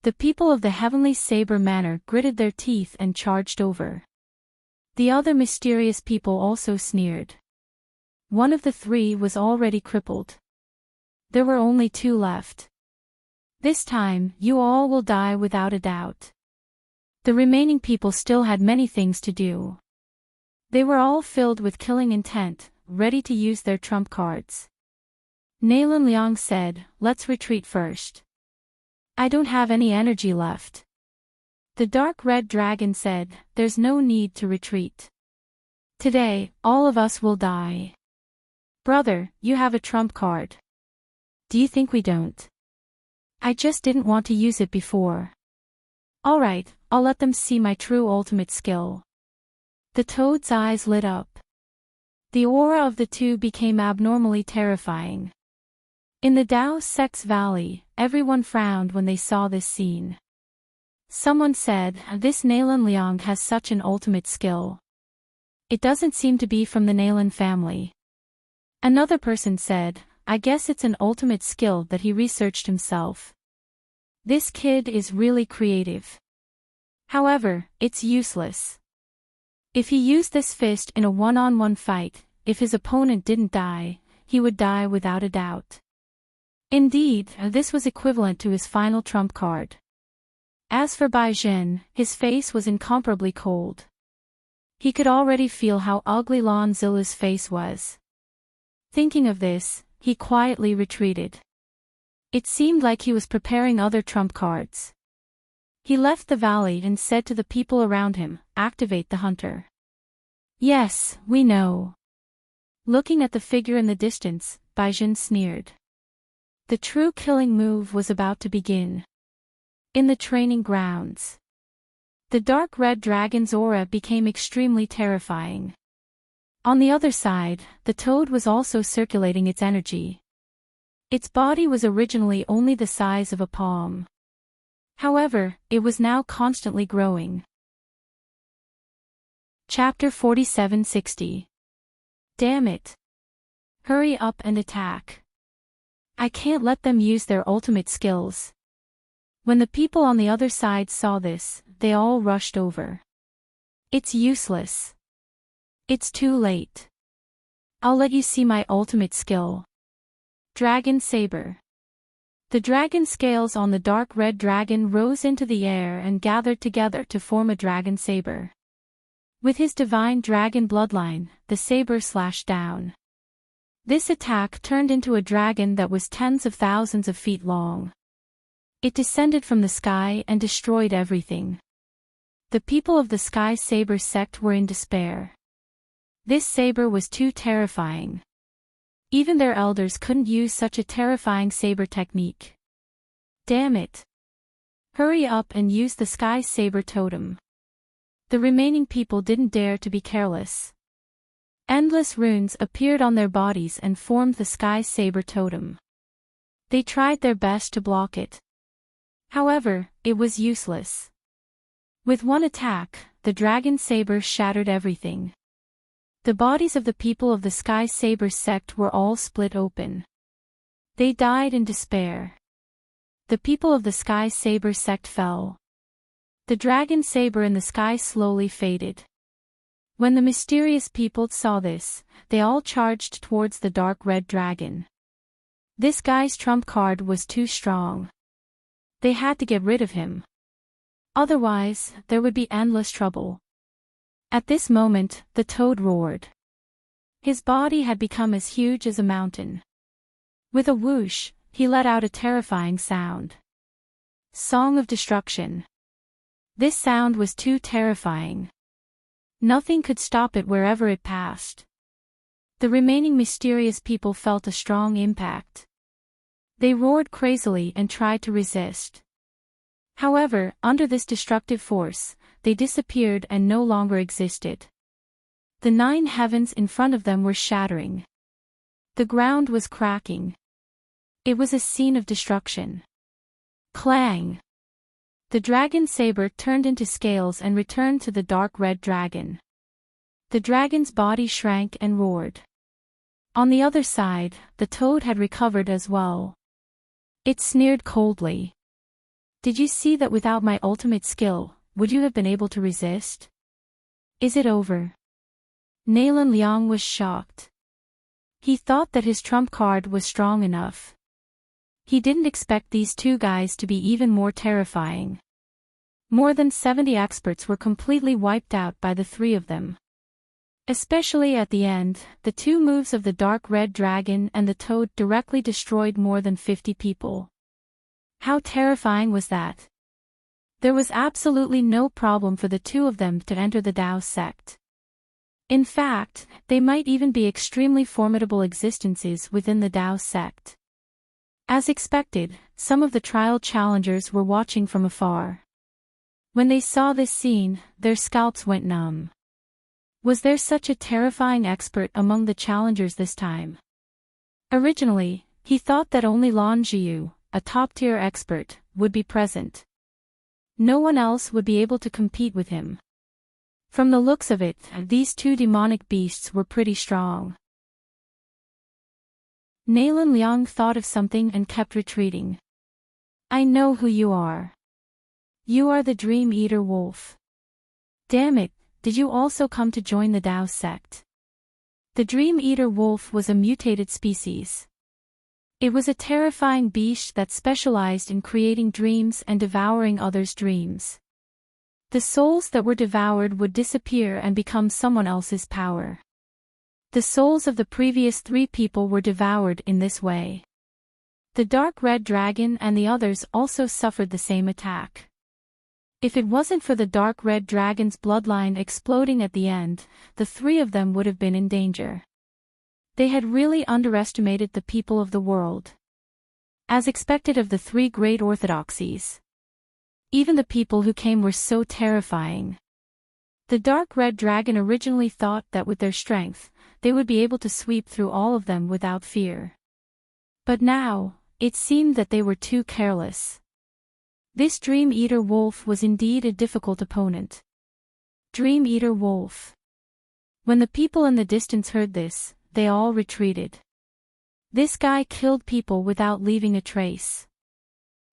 The people of the Heavenly Saber Manor gritted their teeth and charged over. The other mysterious people also sneered. One of the 3 was already crippled. There were only 2 left. This time, you all will die without a doubt. The remaining people still had many things to do. They were all filled with killing intent, ready to use their trump cards. Nalan Liang said, let's retreat first. I don't have any energy left. The dark red dragon said, there's no need to retreat. Today, all of us will die. Brother, you have a trump card. Do you think we don't? I just didn't want to use it before. Alright, I'll let them see my true ultimate skill. The toad's eyes lit up. The aura of the 2 became abnormally terrifying. In the Dao Sex Valley, everyone frowned when they saw this scene. Someone said, this Nalan Liang has such an ultimate skill. It doesn't seem to be from the Nalan family. Another person said, I guess it's an ultimate skill that he researched himself. This kid is really creative. However, it's useless. If he used this fist in a one-on-one fight, if his opponent didn't die, he would die without a doubt. Indeed, this was equivalent to his final trump card. As for Bai Zhen, his face was incomparably cold. He could already feel how ugly Lon Zilla's face was. Thinking of this, he quietly retreated. It seemed like he was preparing other trump cards. He left the valley and said to the people around him, activate the hunter. Yes, we know. Looking at the figure in the distance, Bai Zhen sneered. The true killing move was about to begin. In the training grounds. The dark red dragon's aura became extremely terrifying. On the other side, the toad was also circulating its energy. Its body was originally only the size of a palm. However, it was now constantly growing. Chapter 4760. Damn it. Hurry up and attack. I can't let them use their ultimate skills. When the people on the other side saw this, they all rushed over. It's useless. It's too late. I'll let you see my ultimate skill. Dragon Saber. The dragon scales on the dark red dragon rose into the air and gathered together to form a dragon saber. With his divine dragon bloodline, the saber slashed down. This attack turned into a dragon that was tens of thousands of feet long. It descended from the sky and destroyed everything. The people of the Sky Saber sect were in despair. This saber was too terrifying. Even their elders couldn't use such a terrifying saber technique. Damn it. Hurry up and use the sky saber totem. The remaining people didn't dare to be careless. Endless runes appeared on their bodies and formed the sky saber totem. They tried their best to block it. However, it was useless. With one attack, the dragon saber shattered everything. The bodies of the people of the Sky Saber sect were all split open. They died in despair. The people of the Sky Saber sect fell. The dragon saber in the sky slowly faded. When the mysterious people saw this, they all charged towards the dark red dragon. This guy's trump card was too strong. They had to get rid of him. Otherwise, there would be endless trouble. At this moment, the toad roared. His body had become as huge as a mountain. With a whoosh, he let out a terrifying sound. Song of Destruction. This sound was too terrifying. Nothing could stop it wherever it passed. The remaining mysterious people felt a strong impact. They roared crazily and tried to resist. However, under this destructive force, they disappeared and no longer existed. The 9 heavens in front of them were shattering. The ground was cracking. It was a scene of destruction. Clang! The dragon saber turned into scales and returned to the dark red dragon. The dragon's body shrank and roared. On the other side, the toad had recovered as well. It sneered coldly. Did you see that without my ultimate skill, would you have been able to resist? Is it over? Nalan Liang was shocked. He thought that his trump card was strong enough. He didn't expect these 2 guys to be even more terrifying. More than 70 experts were completely wiped out by the 3 of them. Especially at the end, the 2 moves of the dark red dragon and the toad directly destroyed more than 50 people. How terrifying was that? There was absolutely no problem for the 2 of them to enter the Dao sect. In fact, they might even be extremely formidable existences within the Dao sect. As expected, some of the trial challengers were watching from afar. When they saw this scene, their scalps went numb. Was there such a terrifying expert among the challengers this time? Originally, he thought that only Lan Jiu, a top-tier expert, would be present. No one else would be able to compete with him. From the looks of it, these 2 demonic beasts were pretty strong. Nalan Liang thought of something and kept retreating. I know who you are. You are the Dream Eater Wolf. Damn it, did you also come to join the Dao sect? The Dream Eater Wolf was a mutated species. It was a terrifying beast that specialized in creating dreams and devouring others' dreams. The souls that were devoured would disappear and become someone else's power. The souls of the previous 3 people were devoured in this way. The dark red dragon and the others also suffered the same attack. If it wasn't for the dark red dragon's bloodline exploding at the end, the 3 of them would have been in danger. They had really underestimated the people of the world. As expected of the 3 great orthodoxies. Even the people who came were so terrifying. The dark red dragon originally thought that with their strength, they would be able to sweep through all of them without fear. But now, it seemed that they were too careless. This Dream Eater Wolf was indeed a difficult opponent. Dream Eater Wolf. When the people in the distance heard this, they all retreated. This guy killed people without leaving a trace.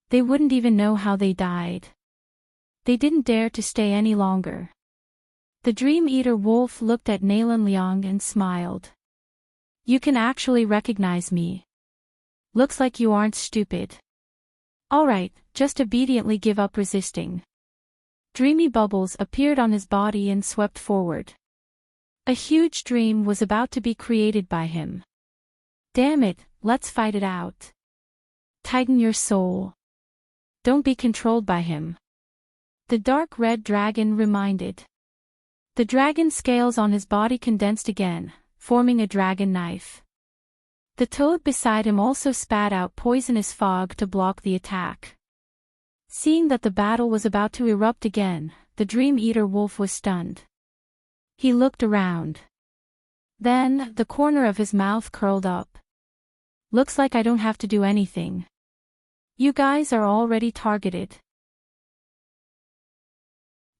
They wouldn't even know how they died. They didn't dare to stay any longer. The Dream Eater Wolf looked at Nalan Liang and smiled. You can actually recognize me. Looks like you aren't stupid. Alright, just obediently give up resisting. Dreamy bubbles appeared on his body and swept forward. A huge dream was about to be created by him. Damn it, let's fight it out. Tighten your soul. Don't be controlled by him. The dark red dragon reminded. The dragon scales on his body condensed again, forming a dragon knife. The toad beside him also spat out poisonous fog to block the attack. Seeing that the battle was about to erupt again, the Dream Eater wolf was stunned. He looked around. Then, the corner of his mouth curled up. Looks like I don't have to do anything. You guys are already targeted.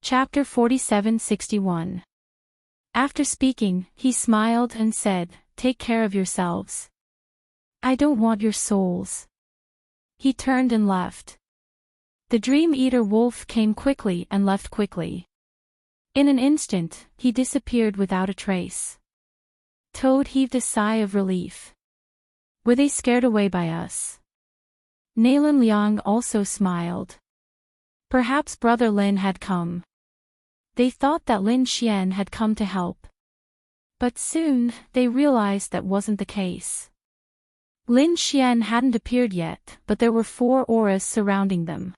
Chapter 4761. After speaking, he smiled and said, "Take care of yourselves. I don't want your souls." He turned and left. The Dream Eater wolf came quickly and left quickly. In an instant, he disappeared without a trace. Toad heaved a sigh of relief. Were they scared away by us? Nalan Liang also smiled. Perhaps Brother Lin had come. They thought that Lin Xian had come to help. But soon, they realized that wasn't the case. Lin Xian hadn't appeared yet, but there were 4 auras surrounding them.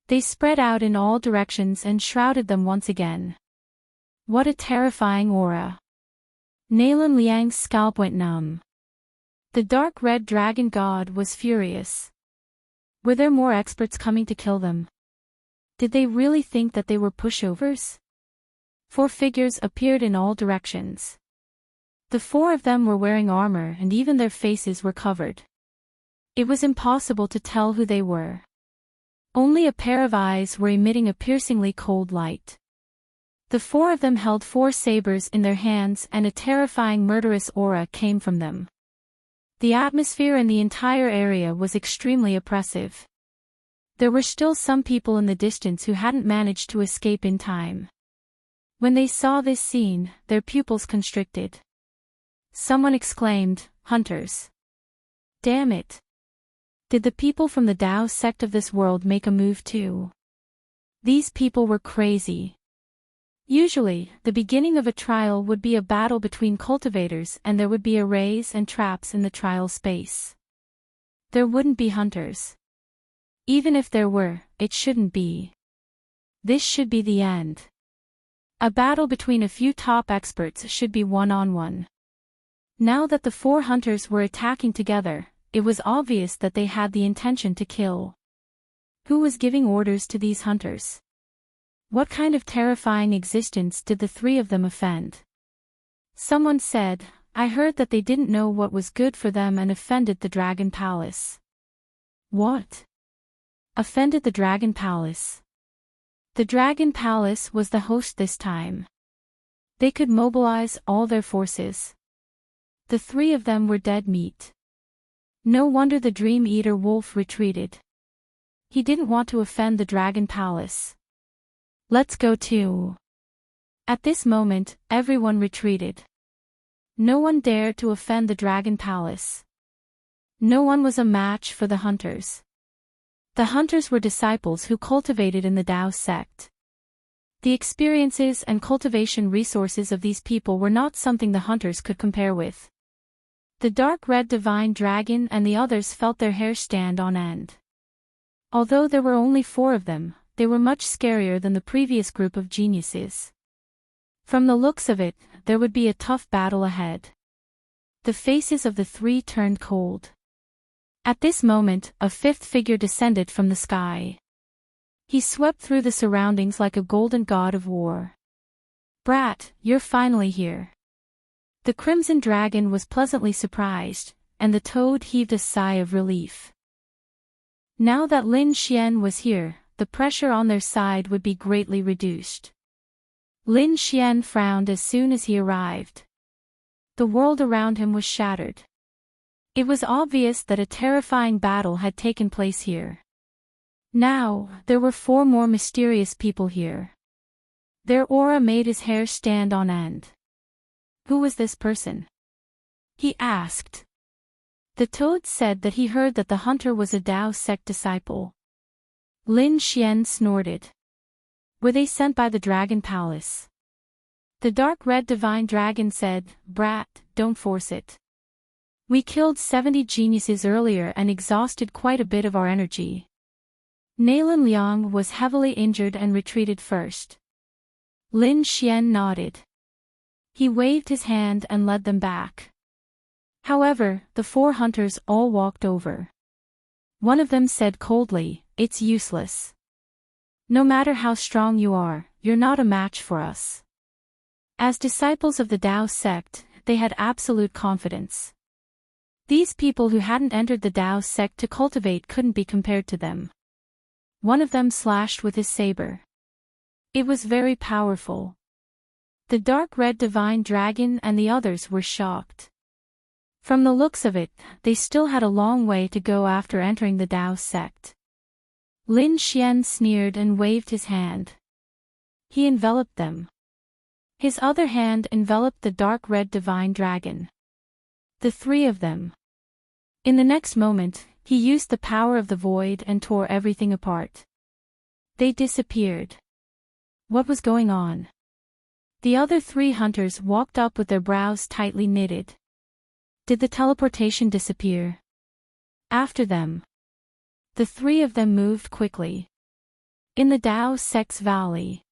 They spread out in all directions and shrouded them once again. What a terrifying aura. Nalan Liang's scalp went numb. The dark red dragon god was furious. Were there more experts coming to kill them? Did they really think that they were pushovers? 4 figures appeared in all directions. The 4 of them were wearing armor and even their faces were covered. It was impossible to tell who they were. Only a pair of eyes were emitting a piercingly cold light. The 4 of them held 4 sabers in their hands and a terrifying murderous aura came from them. The atmosphere in the entire area was extremely oppressive. There were still some people in the distance who hadn't managed to escape in time. When they saw this scene, their pupils constricted. Someone exclaimed, "Hunters! Damn it! Did the people from the Tao sect of this world make a move too? These people were crazy." Usually, the beginning of a trial would be a battle between cultivators and there would be arrays and traps in the trial space. There wouldn't be hunters. Even if there were, it shouldn't be. This should be the end. A battle between a few top experts should be one-on-one. Now that the 4 hunters were attacking together, it was obvious that they had the intention to kill. Who was giving orders to these hunters? What kind of terrifying existence did the 3 of them offend? Someone said, "I heard that they didn't know what was good for them and offended the Dragon Palace." What? Offended the Dragon Palace? The Dragon Palace was the host this time. They could mobilize all their forces. The 3 of them were dead meat. No wonder the Dream Eater wolf retreated. He didn't want to offend the Dragon Palace. Let's go too. At this moment, everyone retreated. No one dared to offend the Dragon Palace. No one was a match for the hunters. The hunters were disciples who cultivated in the Tao sect. The experiences and cultivation resources of these people were not something the hunters could compare with. The dark red divine dragon and the others felt their hair stand on end. Although there were only 4 of them, they were much scarier than the previous group of geniuses. From the looks of it, there would be a tough battle ahead. The faces of the 3 turned cold. At this moment, a 5th figure descended from the sky. He swept through the surroundings like a golden god of war. "Brat, you're finally here." The Crimson Dragon was pleasantly surprised, and the toad heaved a sigh of relief. Now that Lin Xian was here, the pressure on their side would be greatly reduced. Lin Xian frowned as soon as he arrived. The world around him was shattered. It was obvious that a terrifying battle had taken place here. Now, there were 4 more mysterious people here. Their aura made his hair stand on end. Who was this person? He asked. The toad said that he heard that the hunter was a Tao sect disciple. Lin Xian snorted. Were they sent by the Dragon Palace? The dark red divine dragon said, "Brat, don't force it. We killed 70 geniuses earlier and exhausted quite a bit of our energy." Nalan Liang was heavily injured and retreated first. Lin Xian nodded. He waved his hand and led them back. However, the 4 hunters all walked over. One of them said coldly, "It's useless. No matter how strong you are, you're not a match for us." As disciples of the Tao sect, they had absolute confidence. These people who hadn't entered the Tao sect to cultivate couldn't be compared to them. One of them slashed with his saber. It was very powerful. The dark red divine dragon and the others were shocked. From the looks of it, they still had a long way to go after entering the Tao sect. Lin Xian sneered and waved his hand. He enveloped them. His other hand enveloped the dark red divine dragon. The 3 of them. In the next moment, he used the power of the void and tore everything apart. They disappeared. What was going on? The other 3 hunters walked up with their brows tightly knitted. Did the teleportation disappear? After them. The 3 of them moved quickly. In the Tao sect's valley.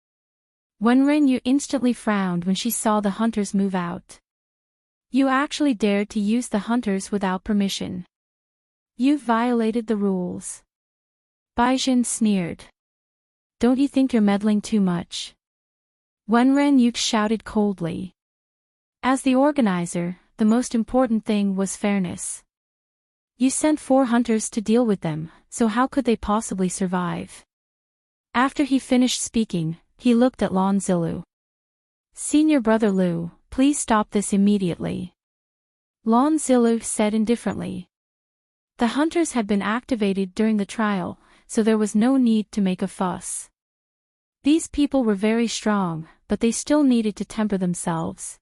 Wenren Yu instantly frowned when she saw the hunters move out. You actually dared to use the hunters without permission. You've violated the rules. Baizhen sneered. Don't you think you're meddling too much? Wenren Yu shouted coldly. As the organizer, the most important thing was fairness. You sent 4 hunters to deal with them, so how could they possibly survive? After he finished speaking, he looked at Lan Zilu. Senior brother Lu, please stop this immediately. Lan Zilu said indifferently. The hunters had been activated during the trial, so there was no need to make a fuss. These people were very strong, but they still needed to temper themselves.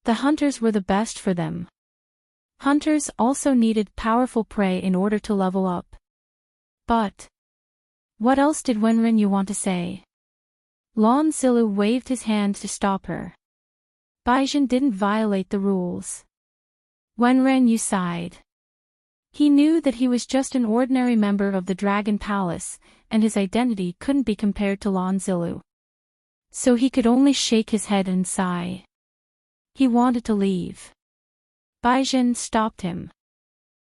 The hunters were the best for them. Hunters also needed powerful prey in order to level up. But what else did Wenren Yu want to say? Lan Zilu waved his hand to stop her. Baizhen didn't violate the rules. Wenren Yu sighed. He knew that he was just an ordinary member of the Dragon Palace, and his identity couldn't be compared to Lan Zilu. So he could only shake his head and sigh. He wanted to leave. Baizhen stopped him.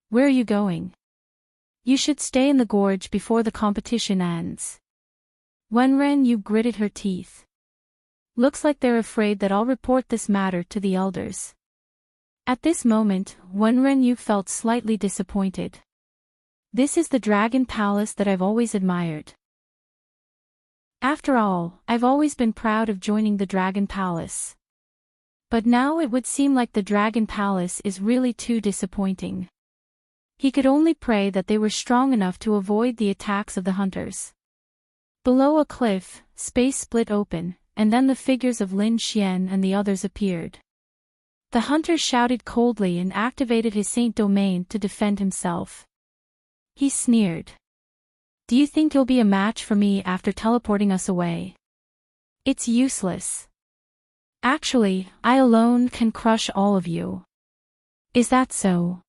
Where are you going? You should stay in the gorge before the competition ends. Wenren Yu gritted her teeth. Looks like they're afraid that I'll report this matter to the elders. At this moment, Wenren Yu felt slightly disappointed. This is the Dragon Palace that I've always admired. After all, I've always been proud of joining the Dragon Palace. But now it would seem like the Dragon Palace is really too disappointing. He could only pray that they were strong enough to avoid the attacks of the hunters. Below a cliff, space split open, and then the figures of Lin Xian and the others appeared. The hunter shouted coldly and activated his Saint Domain to defend himself. He sneered. Do you think you'll be a match for me after teleporting us away? It's useless. Actually, I alone can crush all of you. Is that so?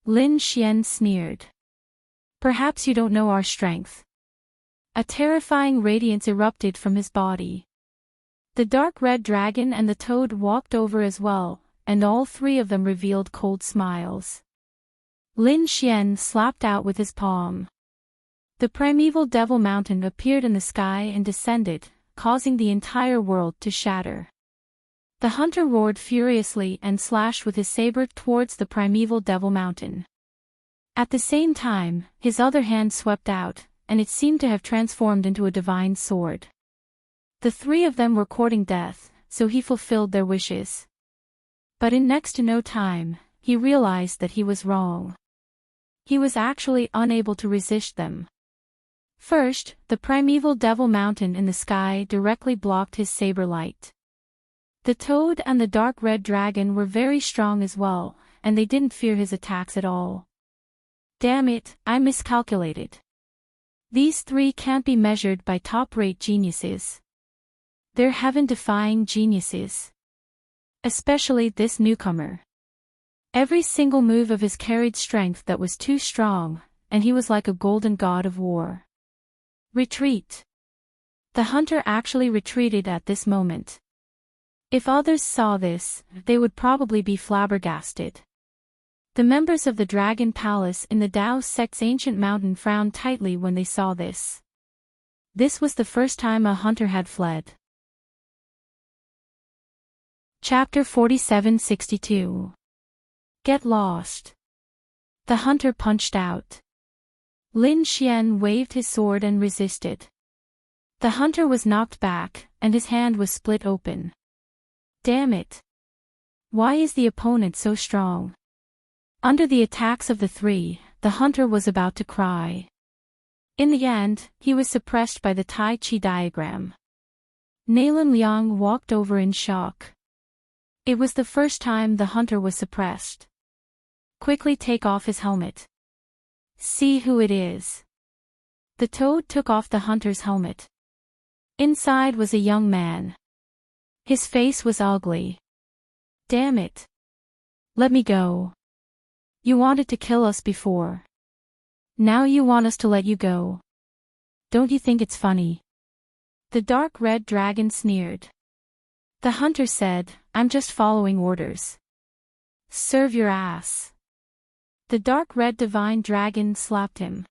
Lin Xian sneered. Perhaps you don't know our strength. A terrifying radiance erupted from his body. The dark red dragon and the toad walked over as well, and all 3 of them revealed cold smiles. Lin Xian slapped out with his palm. The primeval devil mountain appeared in the sky and descended, causing the entire world to shatter. The hunter roared furiously and slashed with his saber towards the primeval devil mountain. At the same time, his other hand swept out, and it seemed to have transformed into a divine sword. The 3 of them were courting death, so he fulfilled their wishes. But in next to no time, he realized that he was wrong. He was actually unable to resist them. First, the primeval devil mountain in the sky directly blocked his saber light. The toad and the dark red dragon were very strong as well, and they didn't fear his attacks at all. Damn it, I miscalculated. These 3 can't be measured by top-rate geniuses. They're heaven-defying geniuses. Especially this newcomer. Every single move of his carried strength that was too strong, and he was like a golden god of war. Retreat. The hunter actually retreated at this moment. If others saw this, they would probably be flabbergasted. The members of the Dragon Palace in the Dao sect's ancient mountain frowned tightly when they saw this. This was the first time a hunter had fled. Chapter 4762. Get lost. The hunter punched out. Lin Xian waved his sword and resisted. The hunter was knocked back, and his hand was split open. Damn it. Why is the opponent so strong? Under the attacks of the three, the hunter was about to cry. In the end, he was suppressed by the Tai Chi diagram. Nalan Liang walked over in shock. It was the first time the hunter was suppressed. Quickly take off his helmet. See who it is. The toad took off the hunter's helmet. Inside was a young man. His face was ugly. Damn it. Let me go. You wanted to kill us before. Now you want us to let you go. Don't you think it's funny? The dark red dragon sneered. The hunter said, I'm just following orders. Serve your ass. The dark red divine dragon slapped him.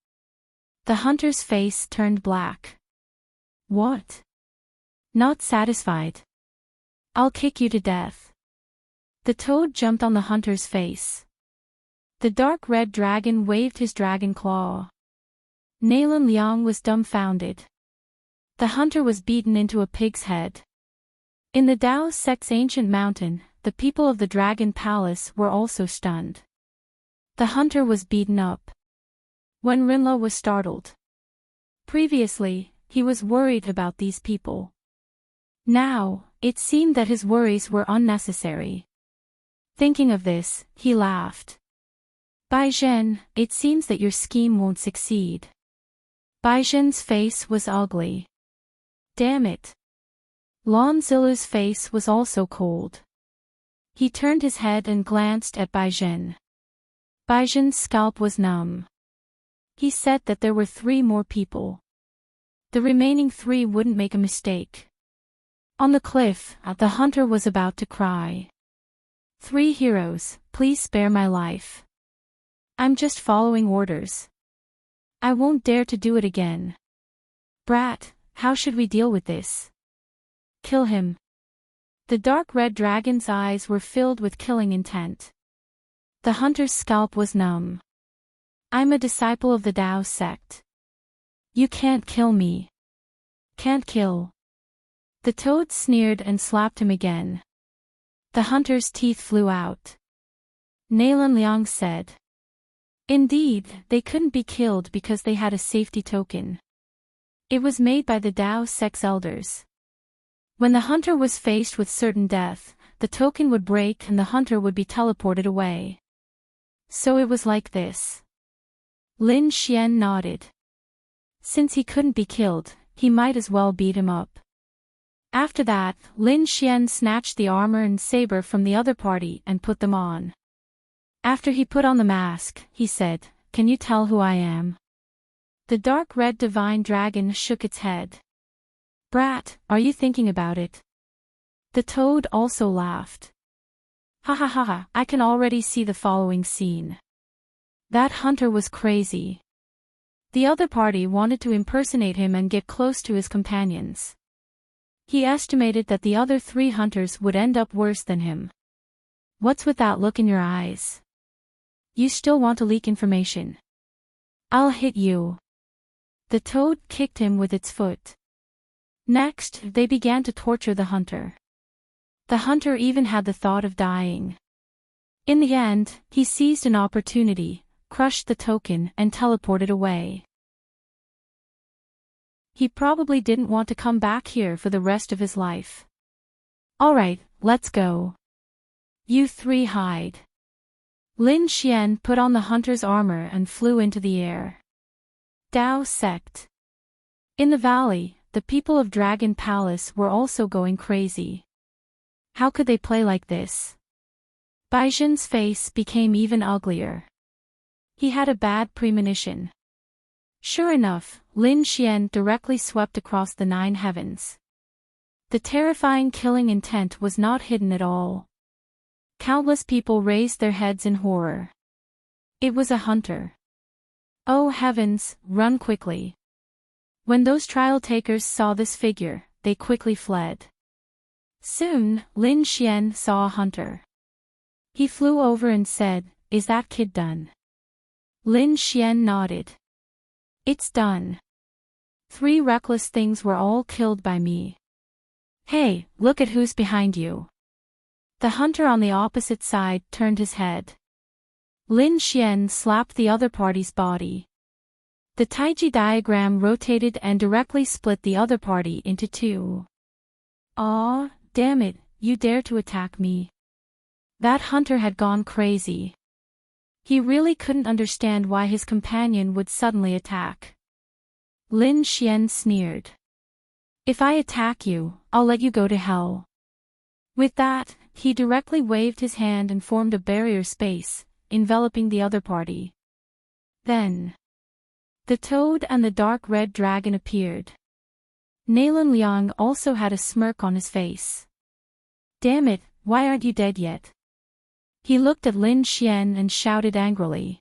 The hunter's face turned black. What? Not satisfied? I'll kick you to death. The toad jumped on the hunter's face. The dark red dragon waved his dragon claw. Nalan Liang was dumbfounded. The hunter was beaten into a pig's head. In the Dao sect's ancient mountain, the people of the Dragon Palace were also stunned. The hunter was beaten up. When Rinla was startled. Previously, he was worried about these people. Now, it seemed that his worries were unnecessary. Thinking of this, he laughed. Bai Zhen, it seems that your scheme won't succeed. Bai Zhen's face was ugly. Damn it. Lon Zilu's face was also cold. He turned his head and glanced at Bai Zhen. Bai Zhen's scalp was numb. He said that there were 3 more people. The remaining 3 wouldn't make a mistake. On the cliff, the hunter was about to cry. 3 heroes, please spare my life. I'm just following orders. I won't dare to do it again. Brat, how should we deal with this? Kill him. The dark red dragon's eyes were filled with killing intent. The hunter's scalp was numb. I'm a disciple of the Dao sect. You can't kill me. Can't kill. The toad sneered and slapped him again. The hunter's teeth flew out. Nalan Liang said. Indeed, they couldn't be killed because they had a safety token. It was made by the Dao sect's elders. When the hunter was faced with certain death, the token would break and the hunter would be teleported away. So it was like this. Lin Xian nodded. Since he couldn't be killed, he might as well beat him up. After that, Lin Xian snatched the armor and saber from the other party and put them on. After he put on the mask, he said, Can you tell who I am? The dark red divine dragon shook its head. Brat, are you thinking about it? The toad also laughed. Ha ha ha ha, I can already see the following scene. That hunter was crazy. The other party wanted to impersonate him and get close to his companions. He estimated that the other 3 hunters would end up worse than him. What's with that look in your eyes? You still want to leak information? I'll hit you. The toad kicked him with its foot. Next, they began to torture the hunter. The hunter even had the thought of dying. In the end, he seized an opportunity, crushed the token and teleported away. He probably didn't want to come back here for the rest of his life. Alright, let's go. You 3 hide. Lin Xian put on the hunter's armor and flew into the air. Dao sect. In the valley, the people of Dragon Palace were also going crazy. How could they play like this? Bai Zhen's face became even uglier. He had a bad premonition. Sure enough, Lin Xian directly swept across the 9 heavens. The terrifying killing intent was not hidden at all. Countless people raised their heads in horror. It was a hunter. Oh heavens, run quickly. When those trial takers saw this figure, they quickly fled. Soon, Lin Xian saw a hunter. He flew over and said, "Is that kid done?" Lin Xian nodded. "It's done. 3 reckless things were all killed by me. Hey, look at who's behind you." The hunter on the opposite side turned his head. Lin Xian slapped the other party's body. The Taiji diagram rotated and directly split the other party into 2. Aw, damn it, you dare to attack me. That hunter had gone crazy. He really couldn't understand why his companion would suddenly attack. Lin Xian sneered. "If I attack you, I'll let you go to hell." With that, he directly waved his hand and formed a barrier space, enveloping the other party. Then, the toad and the dark red dragon appeared. Nalan Liang also had a smirk on his face. "Damn it, why aren't you dead yet?" He looked at Lin Xian and shouted angrily.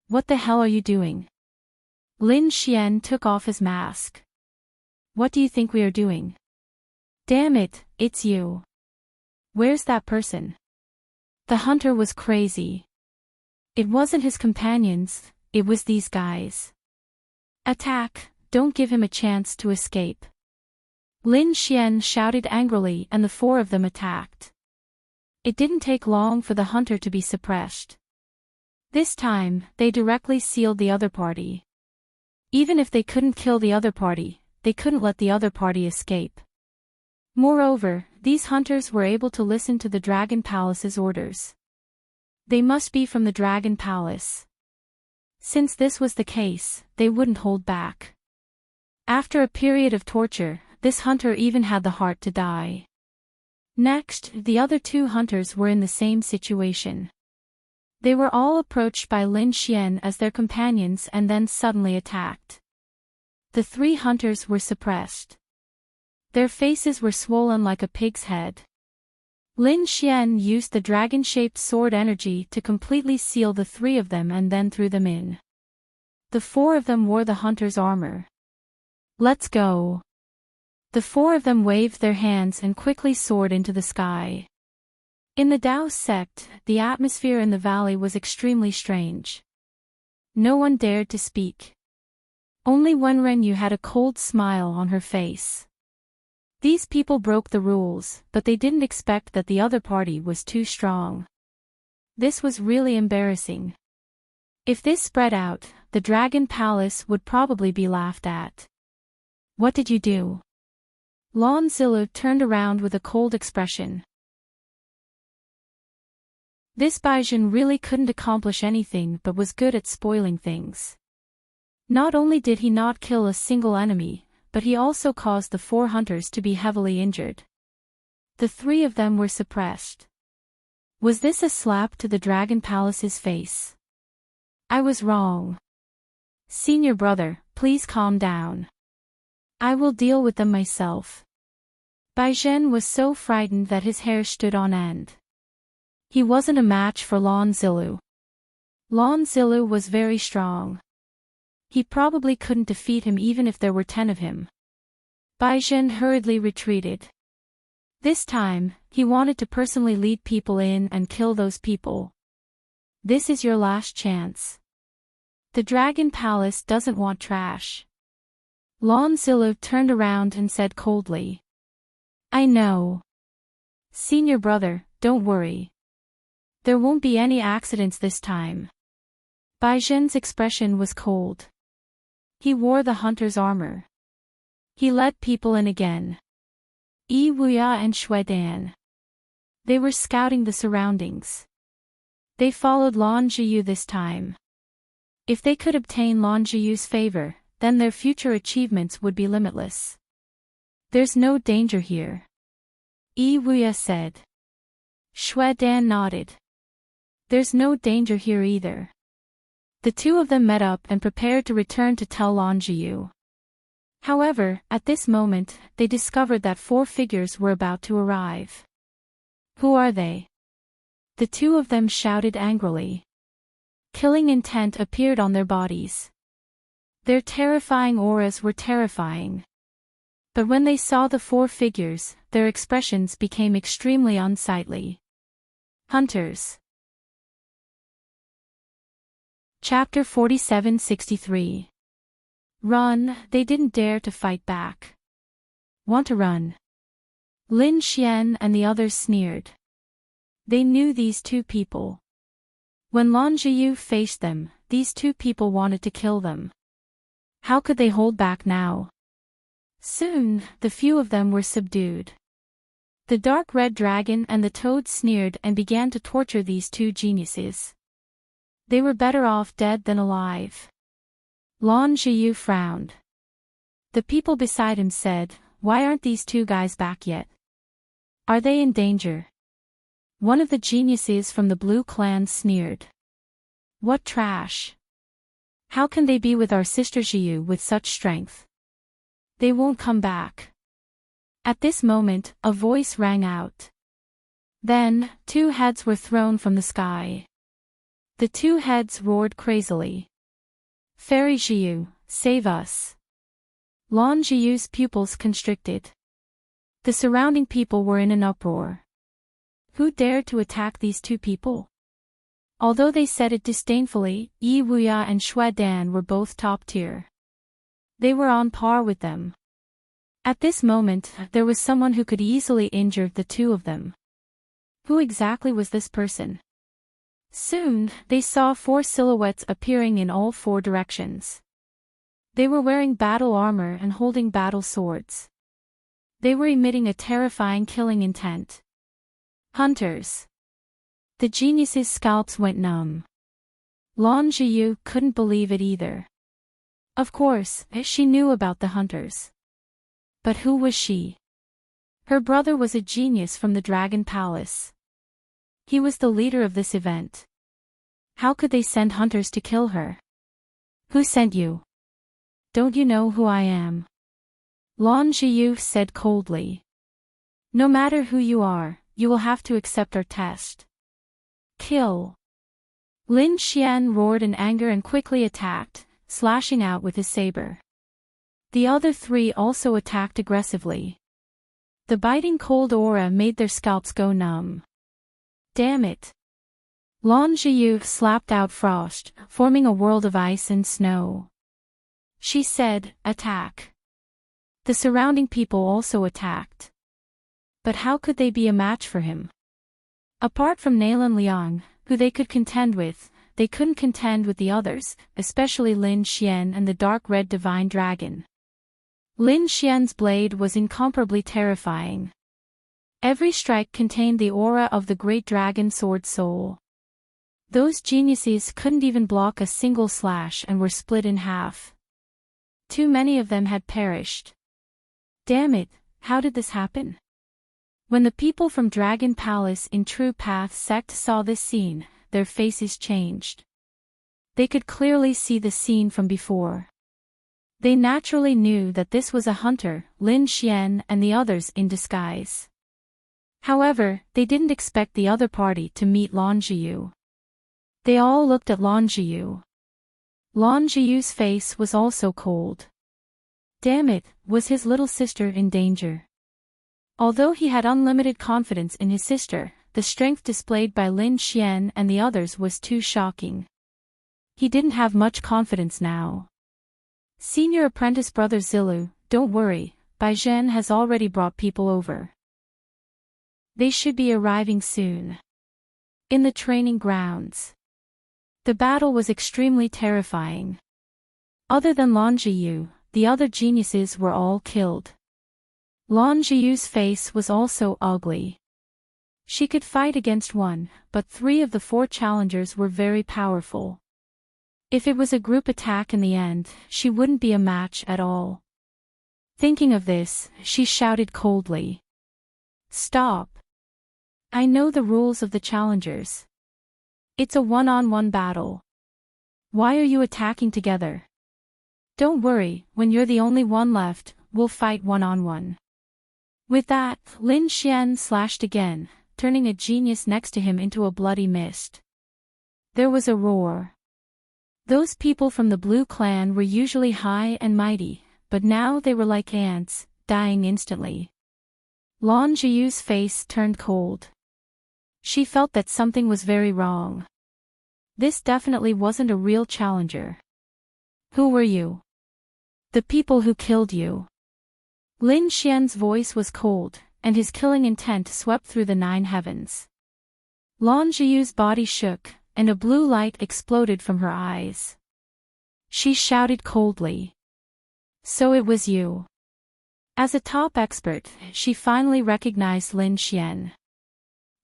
"What the hell are you doing?" Lin Xian took off his mask. "What do you think we are doing?" "Damn it, it's you. Where's that person?" The hunter was crazy. It wasn't his companions, it was these guys. "Attack, don't give him a chance to escape." Lin Xian shouted angrily and the 4 of them attacked. It didn't take long for the hunter to be suppressed. This time, they directly sealed the other party. Even if they couldn't kill the other party, they couldn't let the other party escape. Moreover, these hunters were able to listen to the Dragon Palace's orders. They must be from the Dragon Palace. Since this was the case, they wouldn't hold back. After a period of torture, this hunter even had the heart to die. Next, the other 2 hunters were in the same situation. They were all approached by Lin Xian as their companions and then suddenly attacked. The 3 hunters were suppressed. Their faces were swollen like a pig's head. Lin Xian used the dragon-shaped sword energy to completely seal the 3 of them and then threw them in. The 4 of them wore the hunter's armor. "Let's go." The 4 of them waved their hands and quickly soared into the sky. In the Dao sect, the atmosphere in the valley was extremely strange. No one dared to speak. Only Wenren Yu had a cold smile on her face. These people broke the rules, but they didn't expect that the other party was too strong. This was really embarrassing. If this spread out, the Dragon Palace would probably be laughed at. "What did you do?" Lon Zilu turned around with a cold expression. This Baizhen really couldn't accomplish anything but was good at spoiling things. Not only did he not kill a single enemy, but he also caused the 4 hunters to be heavily injured. The 3 of them were suppressed. Was this a slap to the Dragon Palace's face? I was wrong. Senior brother, please calm down. I will deal with them myself. Baizhen was so frightened that his hair stood on end. He wasn't a match for Lon Zilu. Lon Zilu was very strong. He probably couldn't defeat him even if there were 10 of him. Baizhen hurriedly retreated. This time, he wanted to personally lead people in and kill those people. This is your last chance. The Dragon Palace doesn't want trash. Lon Zilu turned around and said coldly. I know. Senior brother, don't worry. There won't be any accidents this time. Baizhen's expression was cold. He wore the hunter's armor. He let people in again. Yi Wuya and Shui Dan. They were scouting the surroundings. They followed Lan Zhiyu this time. If they could obtain Lan Zhiyu's favor, then their future achievements would be limitless. There's no danger here. Yi Wuya said. Shui Dan nodded. There's no danger here either. The 2 of them met up and prepared to return to tell Lan Zhiyu. However, at this moment, they discovered that 4 figures were about to arrive. Who are they? The 2 of them shouted angrily. Killing intent appeared on their bodies. Their terrifying auras were terrifying. But when they saw the four figures, their expressions became extremely unsightly. Hunters. Chapter 4763. Run, they didn't dare to fight back. Want to run? Lin Xian and the others sneered. They knew these two people. When Lan Zhiyu faced them, these two people wanted to kill them. How could they hold back now? Soon, the few of them were subdued. The dark red dragon and the toad sneered and began to torture these two geniuses. They were better off dead than alive. Lan Zhiyu frowned. The people beside him said, "Why aren't these two guys back yet? Are they in danger?" One of the geniuses from the Blue Clan sneered. "What trash! How can they be with our sister Zhiyu with such strength? They won't come back." At this moment, a voice rang out. Then, two heads were thrown from the sky. The two heads roared crazily. "Fairy Zhiyu, save us!" Lan Zhiyu's pupils constricted. The surrounding people were in an uproar. Who dared to attack these two people? Although they said it disdainfully, Yi Wuya and Xue Dan were both top tier. They were on par with them. At this moment, there was someone who could easily injure the two of them. Who exactly was this person? Soon, they saw four silhouettes appearing in all four directions. They were wearing battle armor and holding battle swords. They were emitting a terrifying killing intent. Hunters. The geniuses' scalps went numb. Lan Zhiyu couldn't believe it either. Of course, she knew about the hunters. But who was she? Her brother was a genius from the Dragon Palace. He was the leader of this event. How could they send hunters to kill her? Who sent you? Don't you know who I am? Lan Zhiyu said coldly. No matter who you are, you will have to accept our test. Kill. Lin Xian roared in anger and quickly attacked, slashing out with his saber. The other three also attacked aggressively. The biting cold aura made their scalps go numb. Damn it! Lan Zhiyu slapped out frost, forming a world of ice and snow. She said, "Attack." The surrounding people also attacked. But how could they be a match for him? Apart from Nalan Liang, who they could contend with, they couldn't contend with the others, especially Lin Xian and the dark red divine dragon. Lin Xian's blade was incomparably terrifying. Every strike contained the aura of the great dragon sword soul. Those geniuses couldn't even block a single slash and were split in half. Too many of them had perished. Damn it, how did this happen? When the people from Dragon Palace in True Path sect saw this scene, their faces changed. They could clearly see the scene from before. They naturally knew that this was a hunter, Lin Xian and the others in disguise. However, they didn't expect the other party to meet Lan Zhiyu. They all looked at Lan Zhiyu. Lan Zhiyu's face was also cold. Damn it, was his little sister in danger? Although he had unlimited confidence in his sister, the strength displayed by Lin Xian and the others was too shocking. He didn't have much confidence now. Senior apprentice brother Zilu, don't worry, Bai Zhen has already brought people over. They should be arriving soon. In the training grounds. The battle was extremely terrifying. Other than Lan Zhiyu, the other geniuses were all killed. Lan Zhiyu's face was also ugly. She could fight against one, but 3 of the 4 challengers were very powerful. If it was a group attack in the end, she wouldn't be a match at all. Thinking of this, she shouted coldly. Stop. I know the rules of the challengers. It's a one-on-one battle. Why are you attacking together? Don't worry, when you're the only one left, we'll fight one-on-one. With that, Lin Xian slashed again, turning a genius next to him into a bloody mist. There was a roar. Those people from the Blue Clan were usually high and mighty, but now they were like ants, dying instantly. Lan Zhiyu's face turned cold. She felt that something was very wrong. This definitely wasn't a real challenger. Who were you? The people who killed you. Lin Xian's voice was cold, and his killing intent swept through the 9 heavens. Lan Zhiyu's body shook, and a blue light exploded from her eyes. She shouted coldly. So it was you. As a top expert, she finally recognized Lin Xian.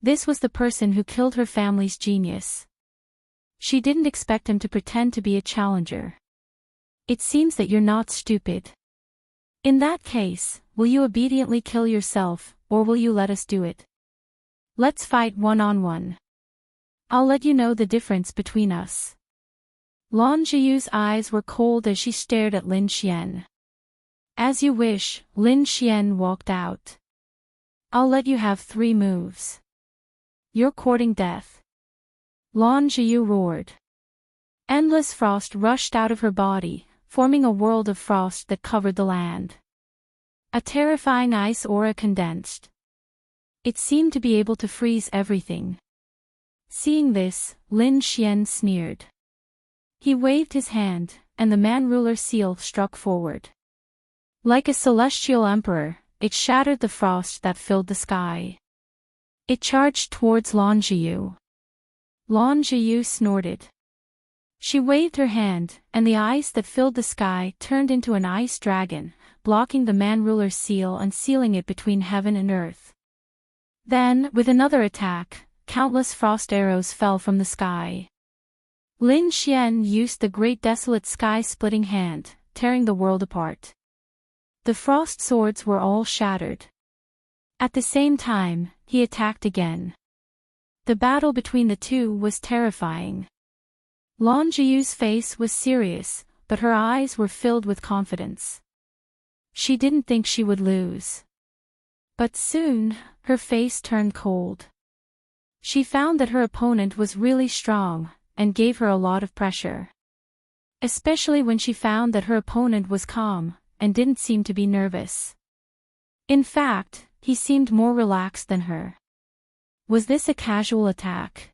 This was the person who killed her family's genius. She didn't expect him to pretend to be a challenger. It seems that you're not stupid. In that case, will you obediently kill yourself, or will you let us do it? Let's fight one-on-one. I'll let you know the difference between us. Lan Zhiyu's eyes were cold as she stared at Lin Xian. As you wish, Lin Xian walked out. I'll let you have 3 moves. You're courting death. Lan Zhiyu roared. Endless frost rushed out of her body, forming a world of frost that covered the land. A terrifying ice aura condensed. It seemed to be able to freeze everything. Seeing this, Lin Xian sneered. He waved his hand, and the man-ruler seal struck forward. Like a celestial emperor, it shattered the frost that filled the sky. It charged towards Lan Zhiyu. Lan Zhiyu snorted. She waved her hand, and the ice that filled the sky turned into an ice dragon, blocking the man-ruler's seal and sealing it between heaven and earth. Then, with another attack, countless frost arrows fell from the sky. Lin Xian used the great desolate sky-splitting hand, tearing the world apart. The frost swords were all shattered. At the same time, he attacked again. The battle between the two was terrifying. Lan Zhiyu's face was serious, but her eyes were filled with confidence. She didn't think she would lose. But soon, her face turned cold. She found that her opponent was really strong, and gave her a lot of pressure. Especially when she found that her opponent was calm, and didn't seem to be nervous. In fact, he seemed more relaxed than her. Was this a casual attack?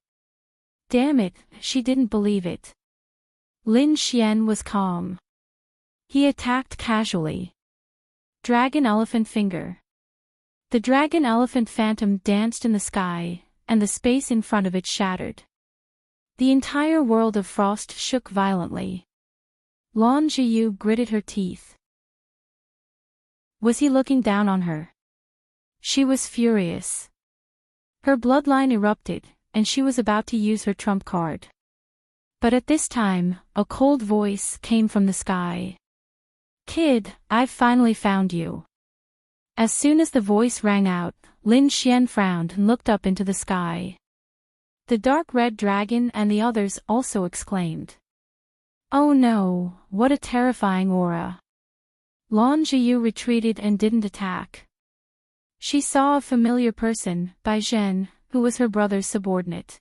Damn it, she didn't believe it. Lin Xian was calm. He attacked casually. Dragon Elephant Finger. The Dragon Elephant Phantom danced in the sky, and the space in front of it shattered. The entire world of frost shook violently. Lan Zhiyu gritted her teeth. Was he looking down on her? She was furious. Her bloodline erupted, and she was about to use her trump card. But at this time, a cold voice came from the sky. Kid, I've finally found you. As soon as the voice rang out, Lin Xian frowned and looked up into the sky. The dark red dragon and the others also exclaimed. Oh no, what a terrifying aura. Lan Zhiyu retreated and didn't attack. She saw a familiar person, Bai Zhen, who was her brother's subordinate.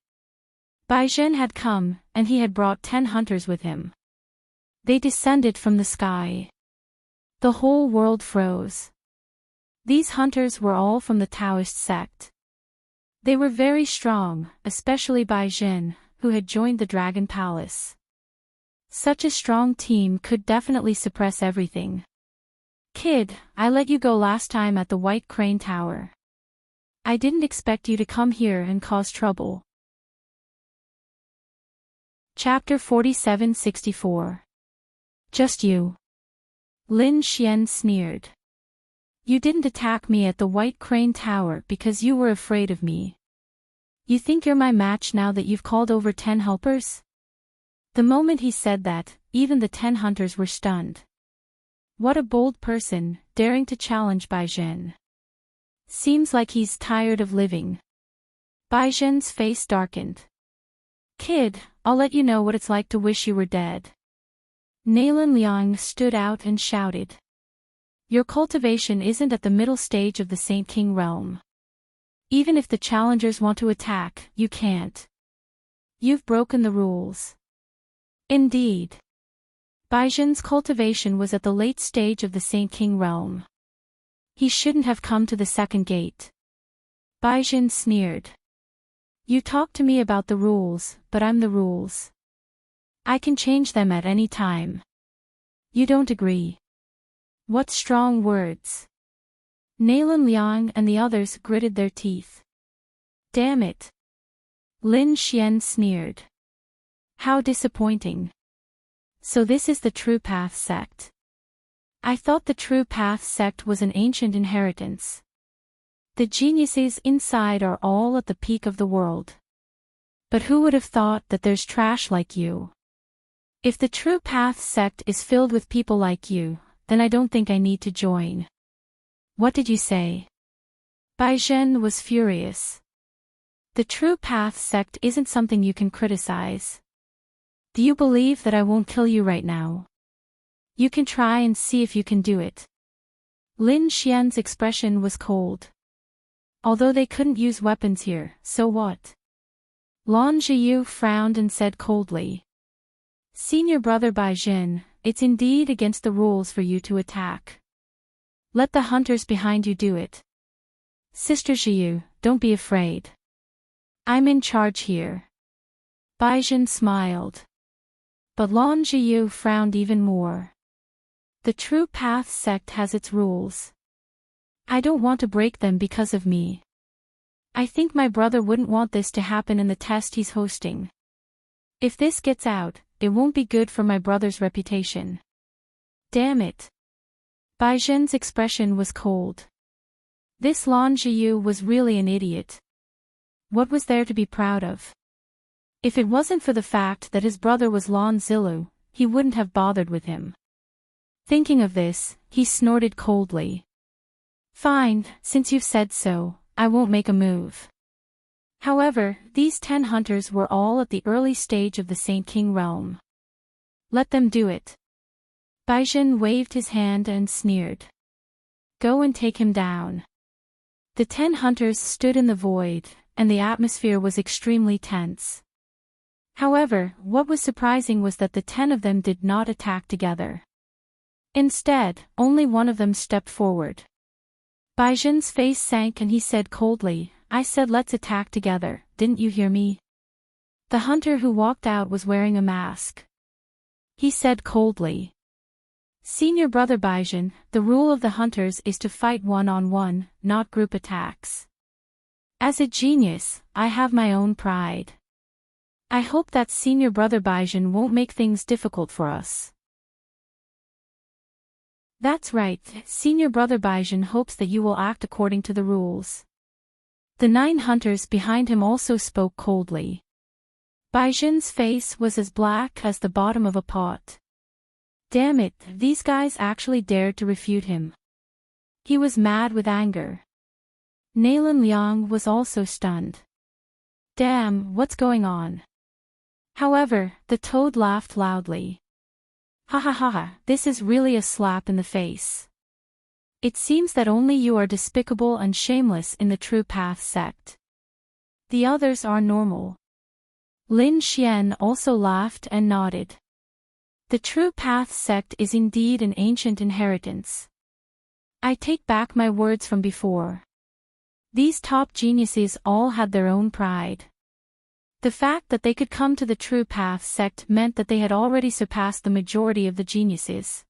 Bai Zhen had come, and he had brought 10 hunters with him. They descended from the sky. The whole world froze. These hunters were all from the Taoist sect. They were very strong, especially Bai Zhen, who had joined the Dragon Palace. Such a strong team could definitely suppress everything. Kid, I let you go last time at the White Crane Tower. I didn't expect you to come here and cause trouble. Chapter 4764. Just you. Lin Xian sneered. You didn't attack me at the White Crane Tower because you were afraid of me. You think you're my match now that you've called over 10 helpers? The moment he said that, even the 10 hunters were stunned. What a bold person, daring to challenge Bai Zhen. Seems like he's tired of living. Bai Zhen's face darkened. Kid, I'll let you know what it's like to wish you were dead. Nalan Liang stood out and shouted. Your cultivation isn't at the middle stage of the Saint King realm. Even if the challengers want to attack, you can't. You've broken the rules. Indeed. Baizhen's cultivation was at the late stage of the Saint King realm. He shouldn't have come to the second gate. Baizhen sneered. You talk to me about the rules, but I'm the rules. I can change them at any time. You don't agree. What strong words. Nalan Liang and the others gritted their teeth. Damn it. Lin Xian sneered. How disappointing. So this is the True Path sect. I thought the True Path sect was an ancient inheritance. The geniuses inside are all at the peak of the world. But who would have thought that there's trash like you? If the True Path sect is filled with people like you, then I don't think I need to join. What did you say? Baizhen was furious. The True Path sect isn't something you can criticize. Do you believe that I won't kill you right now? You can try and see if you can do it. Lin Xian's expression was cold. Although they couldn't use weapons here, so what? Lan Zhiyu frowned and said coldly. Senior brother Baizhen, it's indeed against the rules for you to attack. Let the hunters behind you do it. Sister Zhiyu, don't be afraid. I'm in charge here. Baizhen smiled. But Lan Zhiyu frowned even more. The True Path sect has its rules. I don't want to break them because of me. I think my brother wouldn't want this to happen in the test he's hosting. If this gets out, it won't be good for my brother's reputation. Damn it. Baizhen's expression was cold. This Lan Zhiyu was really an idiot. What was there to be proud of? If it wasn't for the fact that his brother was Lan Zilu, he wouldn't have bothered with him. Thinking of this, he snorted coldly. Fine, since you've said so, I won't make a move. However, these 10 hunters were all at the early stage of the Saint King realm. Let them do it. Baizhen waved his hand and sneered. Go and take him down. The 10 hunters stood in the void, and the atmosphere was extremely tense. However, what was surprising was that the 10 of them did not attack together. Instead, only one of them stepped forward. Baizhen's face sank and he said coldly, I said let's attack together, didn't you hear me? The hunter who walked out was wearing a mask. He said coldly. Senior brother Baizhen, the rule of the hunters is to fight one-on-one, not group attacks. As a genius, I have my own pride. I hope that senior brother Baizhen won't make things difficult for us. That's right, senior brother Baizhen hopes that you will act according to the rules. The 9 hunters behind him also spoke coldly. Baizhen's face was as black as the bottom of a pot. Damn it, these guys actually dared to refute him. He was mad with anger. Nalan Liang was also stunned. Damn, what's going on? However, the toad laughed loudly. Ha ha ha ha, this is really a slap in the face. It seems that only you are despicable and shameless in the True Path sect. The others are normal. Lin Xian also laughed and nodded. The True Path sect is indeed an ancient inheritance. I take back my words from before. These top geniuses all had their own pride. The fact that they could come to the True Path sect meant that they had already surpassed the majority of the geniuses.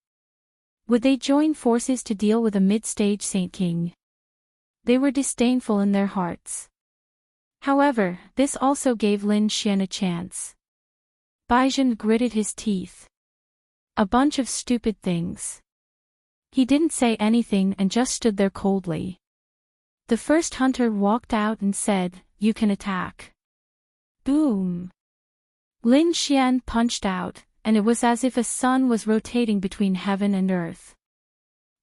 Would they join forces to deal with a mid-stage Saint King? They were disdainful in their hearts. However, this also gave Lin Xian a chance. Baizhen gritted his teeth. A bunch of stupid things. He didn't say anything and just stood there coldly. The first hunter walked out and said, "You can attack." Boom! Lin Xian punched out, and it was as if a sun was rotating between heaven and earth.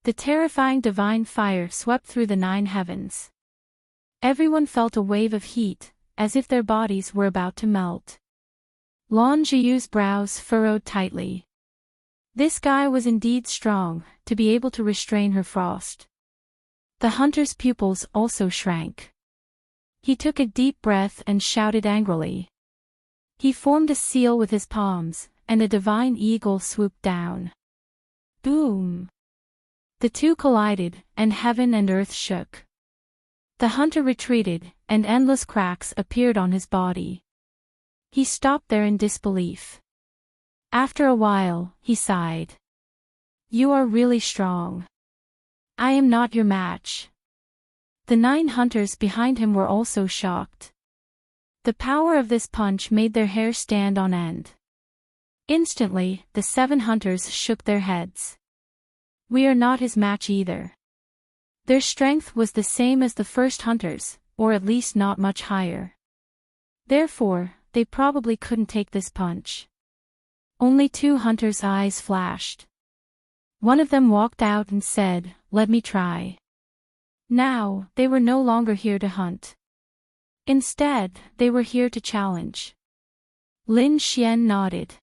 The terrifying divine fire swept through the 9 heavens. Everyone felt a wave of heat, as if their bodies were about to melt. Lan Zhiyu's brows furrowed tightly. This guy was indeed strong, to be able to restrain her frost. The hunter's pupils also shrank. He took a deep breath and shouted angrily. He formed a seal with his palms, and a divine eagle swooped down. Boom! The two collided, and heaven and earth shook. The hunter retreated, and endless cracks appeared on his body. He stopped there in disbelief. After a while, he sighed. "You are really strong. I am not your match." The 9 hunters behind him were also shocked. The power of this punch made their hair stand on end. Instantly, the 7 hunters shook their heads. "We are not his match either." Their strength was the same as the first hunters, or at least not much higher. Therefore, they probably couldn't take this punch. Only 2 hunters' eyes flashed. One of them walked out and said, "Let me try." Now, they were no longer here to hunt. Instead, they were here to challenge. Lin Xian nodded.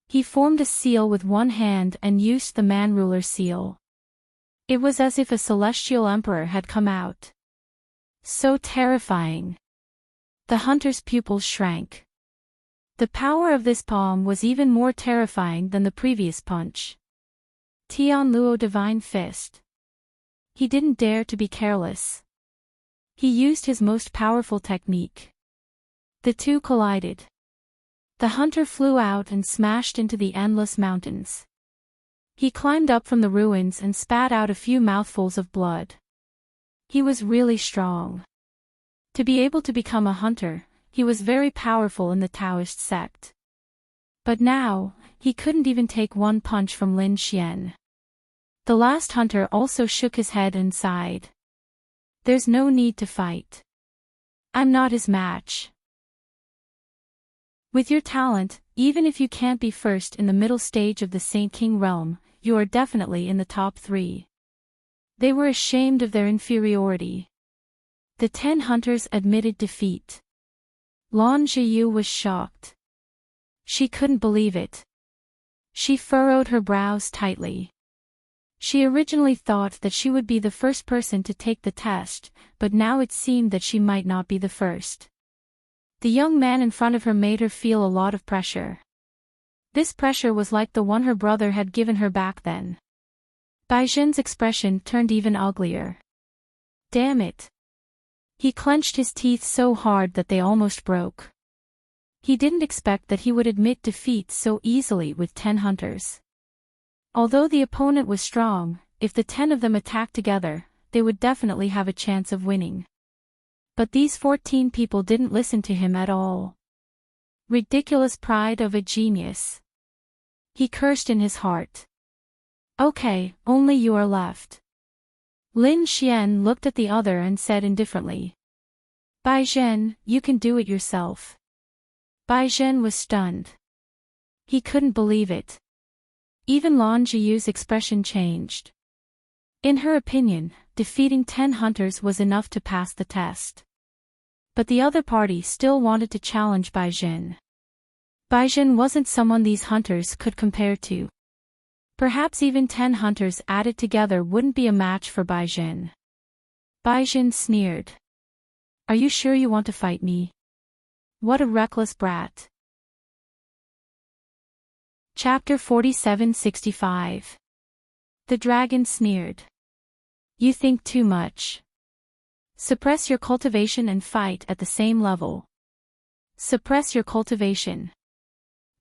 He formed a seal with one hand and used the man-ruler seal. It was as if a celestial emperor had come out. So terrifying. The hunter's pupils shrank. The power of this palm was even more terrifying than the previous punch. Tian Luo Divine Fist. He didn't dare to be careless. He used his most powerful technique. The two collided. The hunter flew out and smashed into the endless mountains. He climbed up from the ruins and spat out a few mouthfuls of blood. He was really strong. To be able to become a hunter, he was very powerful in the Taoist sect. But now, he couldn't even take one punch from Lin Xian. The last hunter also shook his head and sighed. "There's no need to fight. I'm not his match." With your talent, even if you can't be first in the middle stage of the Saint King realm, you are definitely in the top 3. They were ashamed of their inferiority. The 10 hunters admitted defeat. Lan Zhiyu was shocked. She couldn't believe it. She furrowed her brows tightly. She originally thought that she would be the first person to take the test, but now it seemed that she might not be the first. The young man in front of her made her feel a lot of pressure. This pressure was like the one her brother had given her back then. Bai Zhen's expression turned even uglier. Damn it. He clenched his teeth so hard that they almost broke. He didn't expect that he would admit defeat so easily with 10 hunters. Although the opponent was strong, if the 10 of them attacked together, they would definitely have a chance of winning. But these 14 people didn't listen to him at all. Ridiculous pride of a genius. He cursed in his heart. Okay, only you are left. Lin Xian looked at the other and said indifferently. Bai Zhen, you can do it yourself. Bai Zhen was stunned. He couldn't believe it. Even Lan Zhiyu's expression changed. In her opinion, defeating 10 hunters was enough to pass the test. But the other party still wanted to challenge Bai Zhen. Bai Zhen wasn't someone these hunters could compare to. Perhaps even 10 hunters added together wouldn't be a match for Bai Zhen. Bai Zhen sneered. Are you sure you want to fight me? What a reckless brat. Chapter 4765. The dragon sneered. You think too much. Suppress your cultivation and fight at the same level. Suppress your cultivation.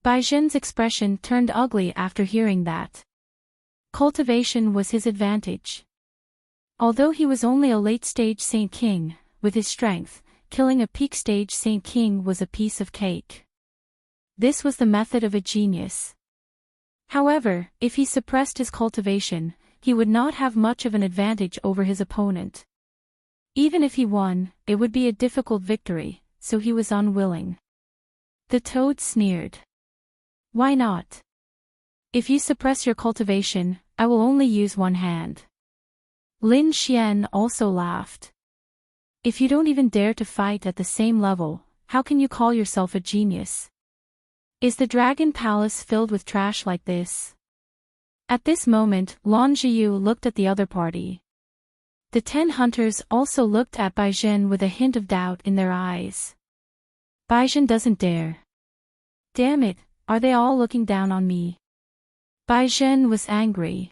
Bai Zhen's expression turned ugly after hearing that. Cultivation was his advantage. Although he was only a late-stage Saint King, with his strength, killing a peak-stage Saint King was a piece of cake. This was the method of a genius. However, if he suppressed his cultivation, he would not have much of an advantage over his opponent. Even if he won, it would be a difficult victory, so he was unwilling. The toad sneered. Why not? If you suppress your cultivation, I will only use one hand. Lin Xian also laughed. If you don't even dare to fight at the same level, how can you call yourself a genius? Is the Dragon Palace filled with trash like this? At this moment, Lan Zhiyu looked at the other party. The 10 hunters also looked at Bai Zhen with a hint of doubt in their eyes. Bai Zhen doesn't dare. Damn it, are they all looking down on me? Baizhen was angry.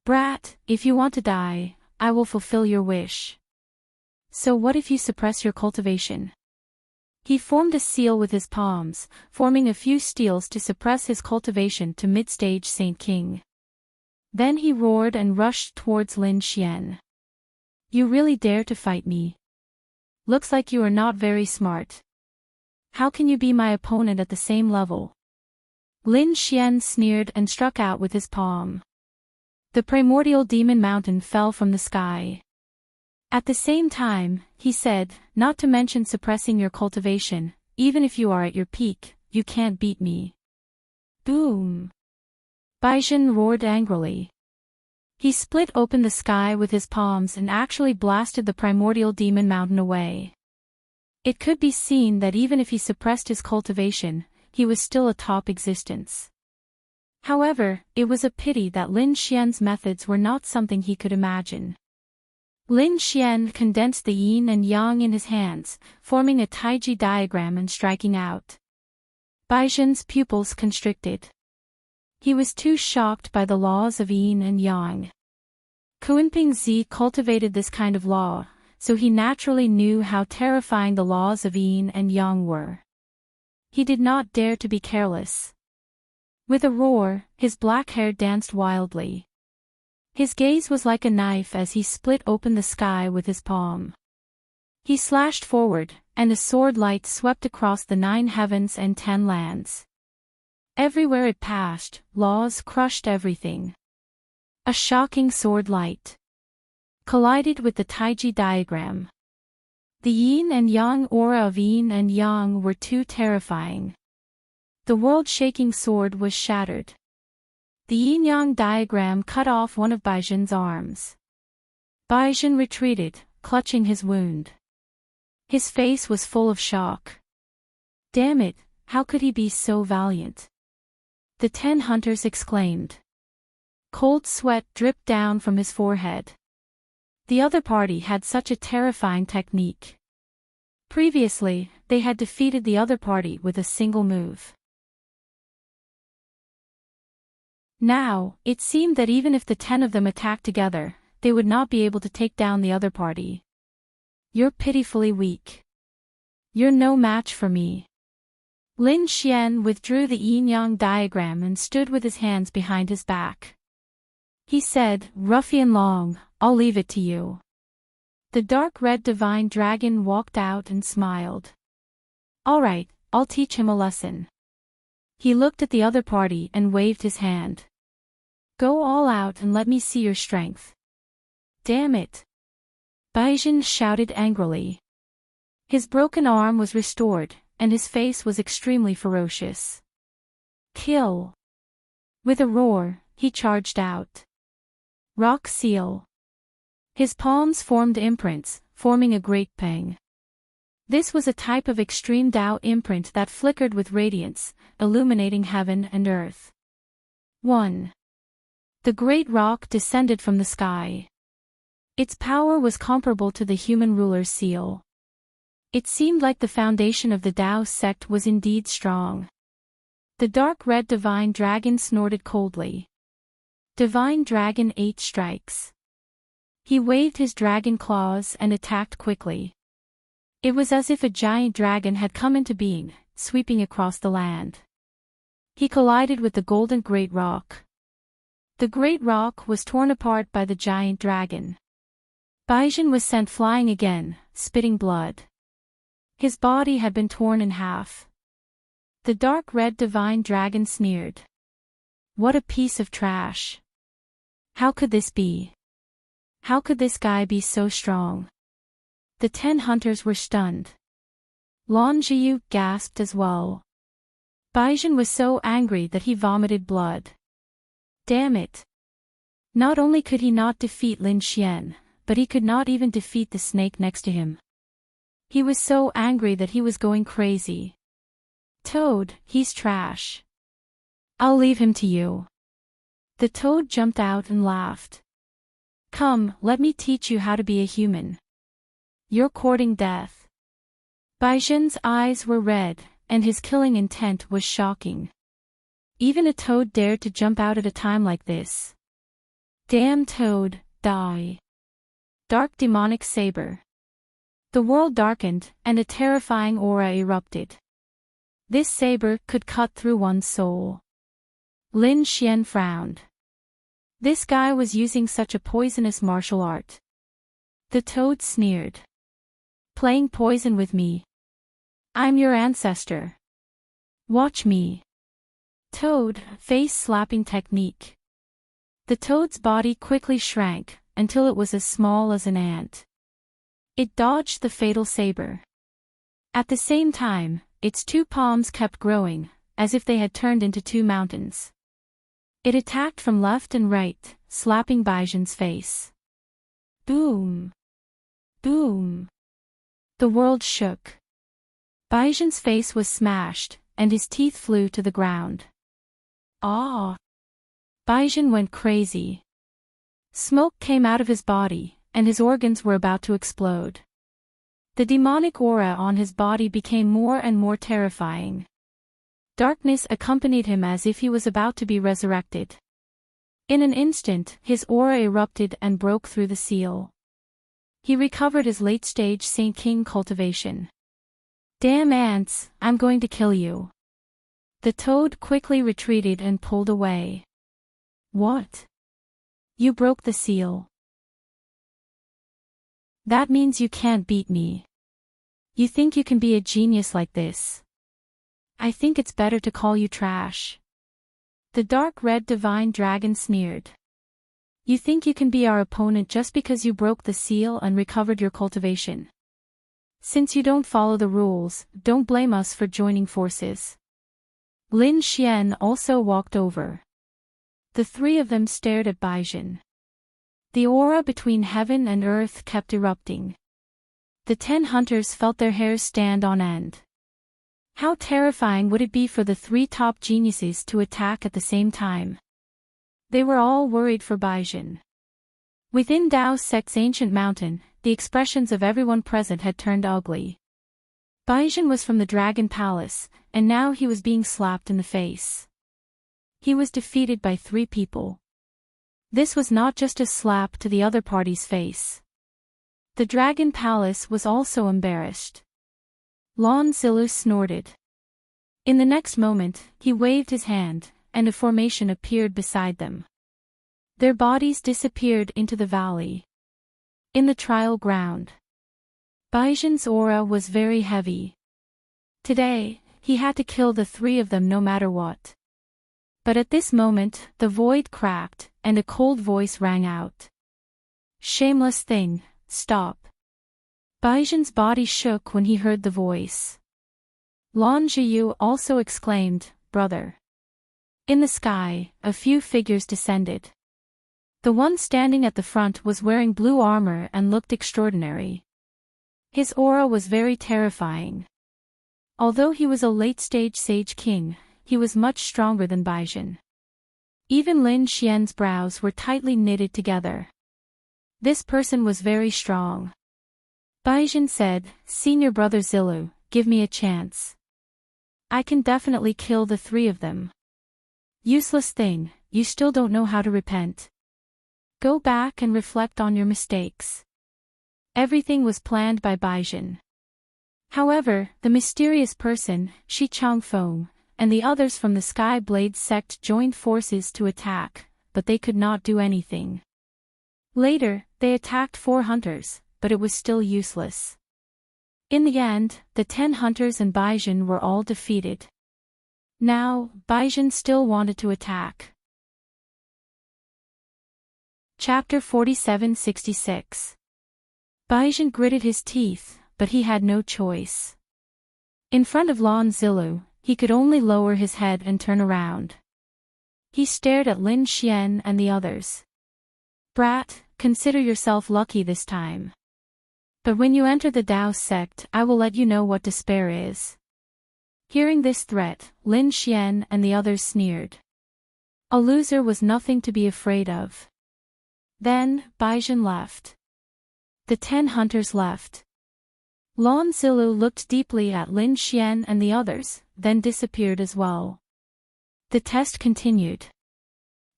Brat, if you want to die, I will fulfill your wish. So what if you suppress your cultivation? He formed a seal with his palms, forming a few steels to suppress his cultivation to mid-stage Saint King. Then he roared and rushed towards Lin Xian. You really dare to fight me? Looks like you are not very smart. How can you be my opponent at the same level? Lin Xian sneered and struck out with his palm. The primordial demon mountain fell from the sky. At the same time, he said, not to mention suppressing your cultivation, even if you are at your peak, you can't beat me. Boom! Baizhen roared angrily. He split open the sky with his palms and actually blasted the primordial demon mountain away. It could be seen that even if he suppressed his cultivation, he was still a top existence. However, it was a pity that Lin Xian's methods were not something he could imagine. Lin Xian condensed the yin and yang in his hands, forming a taiji diagram and striking out. Baizhen's pupils constricted. He was too shocked by the laws of yin and yang. Kunping Zi cultivated this kind of law, so he naturally knew how terrifying the laws of yin and yang were. He did not dare to be careless. With a roar, his black hair danced wildly. His gaze was like a knife as he split open the sky with his palm. He slashed forward, and a sword light swept across the 9 heavens and 10 lands. Everywhere it passed, laws crushed everything. A shocking sword light collided with the taiji diagram. The yin and yang aura of yin and yang were too terrifying. The world-shaking sword was shattered. The yin-yang diagram cut off one of Baizhen's arms. Baizhen retreated, clutching his wound. His face was full of shock. Damn it, how could he be so valiant? The 10 hunters exclaimed. Cold sweat dripped down from his forehead. The other party had such a terrifying technique. Previously, they had defeated the other party with a single move. Now, it seemed that even if the 10 of them attacked together, they would not be able to take down the other party. You're pitifully weak. You're no match for me. Lin Xian withdrew the yin-yang diagram and stood with his hands behind his back. He said, Ruffian Long, I'll leave it to you. The dark red divine dragon walked out and smiled. All right, I'll teach him a lesson. He looked at the other party and waved his hand. Go all out and let me see your strength. Damn it! Baizhen shouted angrily. His broken arm was restored, and his face was extremely ferocious. Kill! With a roar, he charged out. Rock seal. His palms formed imprints, forming a great pang. This was a type of extreme Tao imprint that flickered with radiance, illuminating heaven and earth. 1. The great rock descended from the sky. Its power was comparable to the human ruler's seal. It seemed like the foundation of the Tao sect was indeed strong. The dark red divine dragon snorted coldly. Divine dragon 8 strikes. He waved his dragon claws and attacked quickly. It was as if a giant dragon had come into being, sweeping across the land. He collided with the golden great rock. The great rock was torn apart by the giant dragon. Baizhen was sent flying again, spitting blood. His body had been torn in half. The dark red divine dragon sneered. What a piece of trash. How could this be? How could this guy be so strong? The 10 hunters were stunned. Lan Jiyu gasped as well. Baizhen was so angry that he vomited blood. Damn it! Not only could he not defeat Lin Xian, but he could not even defeat the snake next to him. He was so angry that he was going crazy. Toad, he's trash. I'll leave him to you. The toad jumped out and laughed. Come, let me teach you how to be a human. You're courting death. Baizhen's eyes were red, and his killing intent was shocking. Even a toad dared to jump out at a time like this. Damn toad, die. Dark demonic saber. The world darkened, and a terrifying aura erupted. This saber could cut through one's soul. Lin Xian frowned. This guy was using such a poisonous martial art. The toad sneered. Playing poison with me. I'm your ancestor. Watch me. Toad, face slapping technique. The toad's body quickly shrank, until it was as small as an ant. It dodged the fatal saber. At the same time, its two palms kept growing, as if they had turned into two mountains. It attacked from left and right, slapping Baizhen's face. Boom! Boom! The world shook. Baizhen's face was smashed, and his teeth flew to the ground. Ah! Baizhen went crazy. Smoke came out of his body, and his organs were about to explode. The demonic aura on his body became more and more terrifying. Darkness accompanied him as if he was about to be resurrected. In an instant, his aura erupted and broke through the seal. He recovered his late-stage Saint King cultivation. Damn ants, I'm going to kill you. The toad quickly retreated and pulled away. What? You broke the seal. That means you can't beat me. You think you can be a genius like this? I think it's better to call you trash. The dark red divine dragon sneered. You think you can be our opponent just because you broke the seal and recovered your cultivation? Since you don't follow the rules, don't blame us for joining forces. Lin Xian also walked over. The three of them stared at Baizhen. The aura between heaven and earth kept erupting. The 10 hunters felt their hairs stand on end. How terrifying would it be for the three top geniuses to attack at the same time? They were all worried for Baizhen. Within Dao Sect's ancient mountain, the expressions of everyone present had turned ugly. Baizhen was from the Dragon Palace, and now he was being slapped in the face. He was defeated by 3 people. This was not just a slap to the other party's face. The Dragon Palace was also embarrassed. Lon Zilu snorted. In the next moment, he waved his hand, and a formation appeared beside them. Their bodies disappeared into the valley. In the trial ground, Baizhen's aura was very heavy. Today, he had to kill the 3 of them no matter what. But at this moment, the void cracked, and a cold voice rang out. Shameless thing, stop. Baizhen's body shook when he heard the voice. Lan Zhiyu also exclaimed, brother. In the sky, a few figures descended. The one standing at the front was wearing blue armor and looked extraordinary. His aura was very terrifying. Although he was a late-stage Sage King, he was much stronger than Baizhen. Even Lin Xian's brows were tightly knitted together. This person was very strong. Baizhen said, Senior Brother Zilu, give me a chance. I can definitely kill the 3 of them. Useless thing, you still don't know how to repent. Go back and reflect on your mistakes. Everything was planned by Baizhen. However, the mysterious person, Shi Changfeng, and the others from the Sky Blade sect joined forces to attack, but they could not do anything. Later, they attacked 4 hunters, but it was still useless. In the end, the 10 hunters and Baizhen were all defeated. Now, Baizhen still wanted to attack. Chapter 4766. Baizhen gritted his teeth, but he had no choice. In front of Lan Zilu, he could only lower his head and turn around. He stared at Lin Xian and the others. Brat, consider yourself lucky this time. But when you enter the Dao sect, I will let you know what despair is. Hearing this threat, Lin Xian and the others sneered. A loser was nothing to be afraid of. Then, Baizhen left. The 10 hunters left. Lan Zilu looked deeply at Lin Xian and the others, then disappeared as well. The test continued.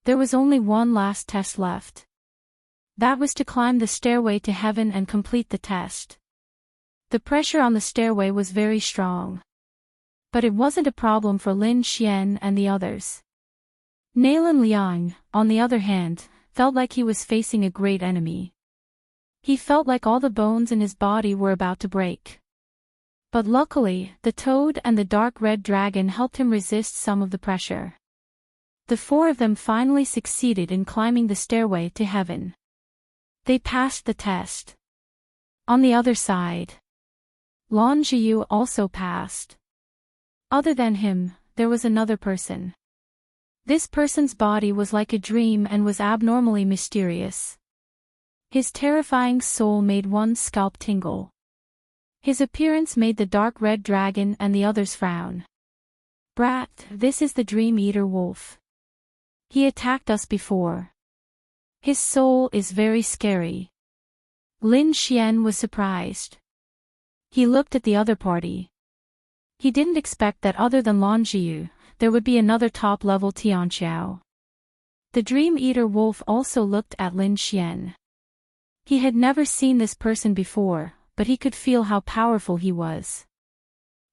There was only one last test left. That was to climb the stairway to heaven and complete the test. The pressure on the stairway was very strong. But it wasn't a problem for Lin Xian and the others. Nalan Liang, on the other hand, felt like he was facing a great enemy. He felt like all the bones in his body were about to break. But luckily, the toad and the dark red dragon helped him resist some of the pressure. The four of them finally succeeded in climbing the stairway to heaven. They passed the test. On the other side, Lan Zhiyu also passed. Other than him, there was another person. This person's body was like a dream and was abnormally mysterious. His terrifying soul made one's scalp tingle. His appearance made the dark red dragon and the others frown. Brat, this is the Dream Eater Wolf. He attacked us before. His soul is very scary. Lin Xian was surprised. He looked at the other party. He didn't expect that other than Lan Zhiyu, there would be another top-level Tianqiao. The Dream Eater Wolf also looked at Lin Xian. He had never seen this person before, but he could feel how powerful he was.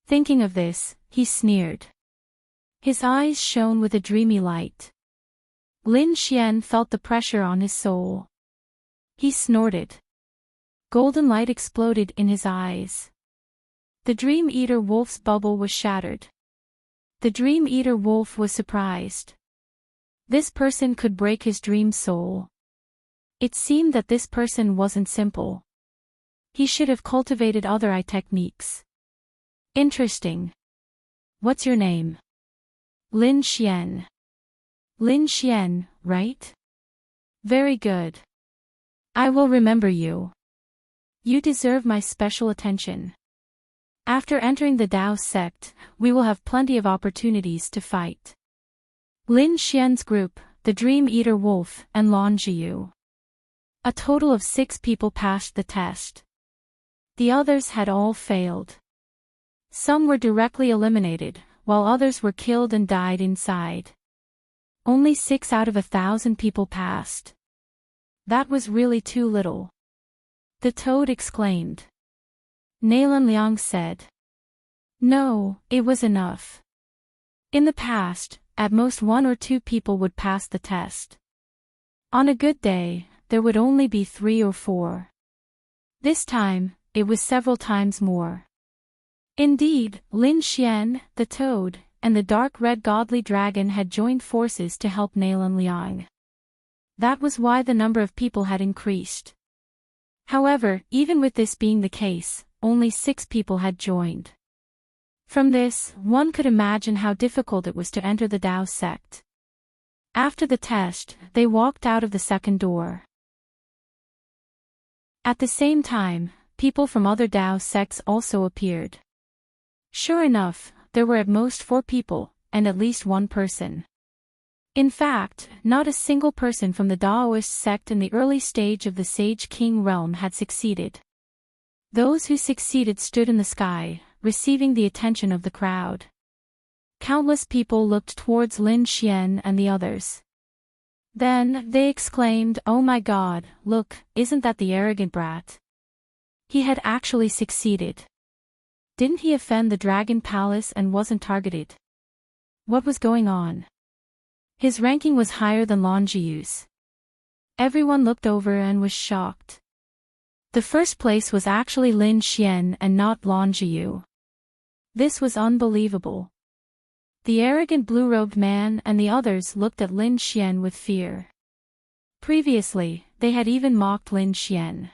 Thinking of this, he sneered. His eyes shone with a dreamy light. Lin Xian felt the pressure on his soul. He snorted. Golden light exploded in his eyes. The Dream Eater Wolf's bubble was shattered. The Dream Eater Wolf was surprised. This person could break his dream soul. It seemed that this person wasn't simple. He should have cultivated other eye techniques. Interesting. What's your name? Lin Xian. Lin Xian, right? Very good. I will remember you. You deserve my special attention. After entering the Dao sect, we will have plenty of opportunities to fight. Lin Xian's group, the Dream Eater Wolf, and Lan Zhiyu. A total of 6 people passed the test. The others had all failed. Some were directly eliminated, while others were killed and died inside. Only 6 out of 1,000 people passed. That was really too little. The toad exclaimed. Nalan Liang said. No, it was enough. In the past, at most 1 or 2 people would pass the test. On a good day, there would only be 3 or 4. This time, it was several times more. Indeed, Lin Xian, the toad, and the dark red godly dragon had joined forces to help Nalan Liang. That was why the number of people had increased. However, even with this being the case, only 6 people had joined. From this, one could imagine how difficult it was to enter the Dao sect. After the test, they walked out of the second door. At the same time, people from other Dao sects also appeared. Sure enough, there were at most 4 people, and at least 1 person. In fact, not a single person from the Daoist sect in the early stage of the Sage King realm had succeeded. Those who succeeded stood in the sky, receiving the attention of the crowd. Countless people looked towards Lin Xian and the others. Then, they exclaimed, "Oh my God, look, isn't that the arrogant brat? He had actually succeeded. Didn't he offend the Dragon Palace and wasn't targeted? What was going on? His ranking was higher than Lan Zhiyu's." Everyone looked over and was shocked. The first place was actually Lin Xian and not Lan Zhiyu. This was unbelievable. The arrogant blue-robed man and the others looked at Lin Xian with fear. Previously, they had even mocked Lin Xian.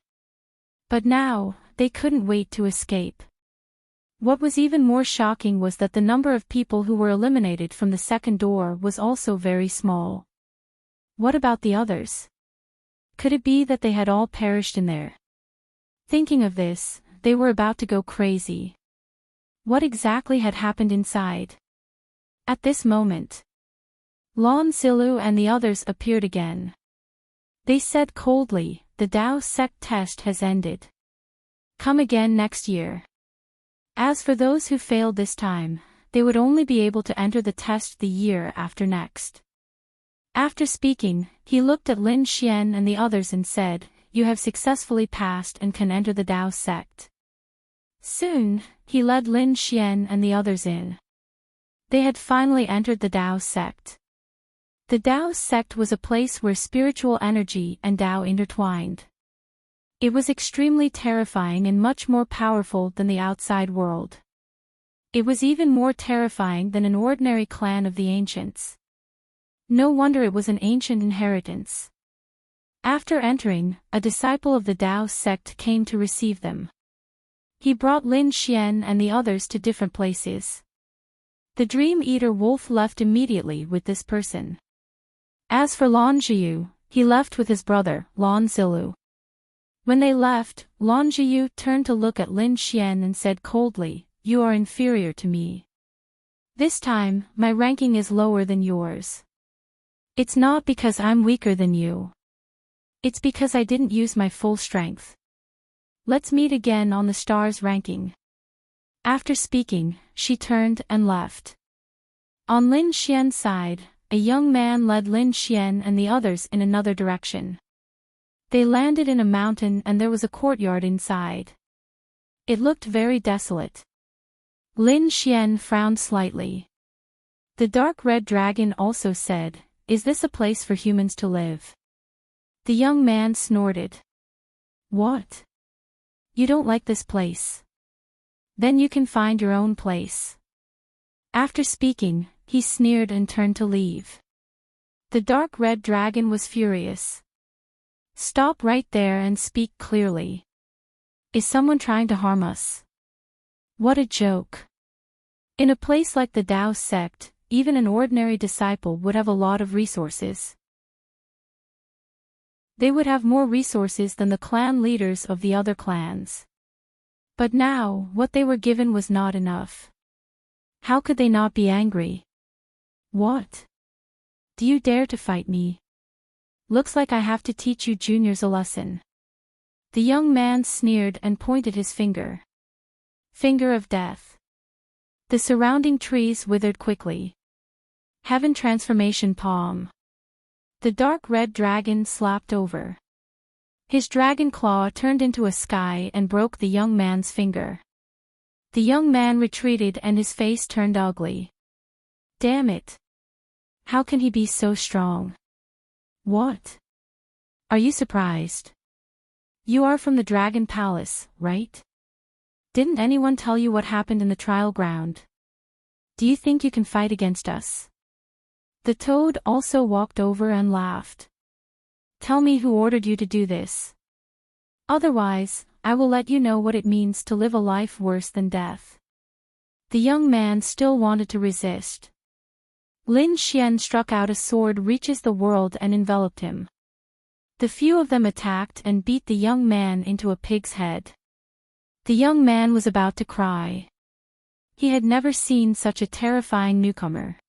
But now, they couldn't wait to escape. What was even more shocking was that the number of people who were eliminated from the second door was also very small. What about the others? Could it be that they had all perished in there? Thinking of this, they were about to go crazy. What exactly had happened inside? At this moment, Lan Zilu and the others appeared again. They said coldly, "The Dao sect test has ended. Come again next year." As for those who failed this time, they would only be able to enter the test the year after next. After speaking, he looked at Lin Xian and the others and said, "You have successfully passed and can enter the Dao sect." Soon, he led Lin Xian and the others in. They had finally entered the Dao sect. The Dao sect was a place where spiritual energy and Dao intertwined. It was extremely terrifying and much more powerful than the outside world. It was even more terrifying than an ordinary clan of the ancients. No wonder it was an ancient inheritance. After entering, a disciple of the Dao sect came to receive them. He brought Lin Xian and the others to different places. The Dream Eater Wolf left immediately with this person. As for Lan Jiu, he left with his brother, Lan Zilu. When they left, Lan Jiu turned to look at Lin Xian and said coldly, "You are inferior to me. This time, my ranking is lower than yours. It's not because I'm weaker than you. It's because I didn't use my full strength. Let's meet again on the stars ranking." After speaking, she turned and left. On Lin Xian's side, a young man led Lin Xian and the others in another direction. They landed in a mountain and there was a courtyard inside. It looked very desolate. Lin Xian frowned slightly. The dark red dragon also said, "Is this a place for humans to live?" The young man snorted. "What? You don't like this place? Then you can find your own place." After speaking, he sneered and turned to leave. The dark red dragon was furious. "Stop right there and speak clearly. Is someone trying to harm us? What a joke. In a place like the Dao sect, even an ordinary disciple would have a lot of resources. They would have more resources than the clan leaders of the other clans. But now, what they were given was not enough. How could they not be angry? What? Do you dare to fight me? Looks like I have to teach you juniors a lesson." The young man sneered and pointed his finger. Finger of death. The surrounding trees withered quickly. Heaven transformation palm. The dark red dragon slapped over. His dragon claw turned into a sky and broke the young man's finger. The young man retreated and his face turned ugly. Damn it. How can he be so strong? What? Are you surprised? You are from the Dragon Palace, right? Didn't anyone tell you what happened in the trial ground? Do you think you can fight against us? The toad also walked over and laughed. Tell me who ordered you to do this. Otherwise, I will let you know what it means to live a life worse than death. The young man still wanted to resist. Lin Xian struck out a sword reaches the world and enveloped him. The few of them attacked and beat the young man into a pig's head. The young man was about to cry. He had never seen such a terrifying newcomer.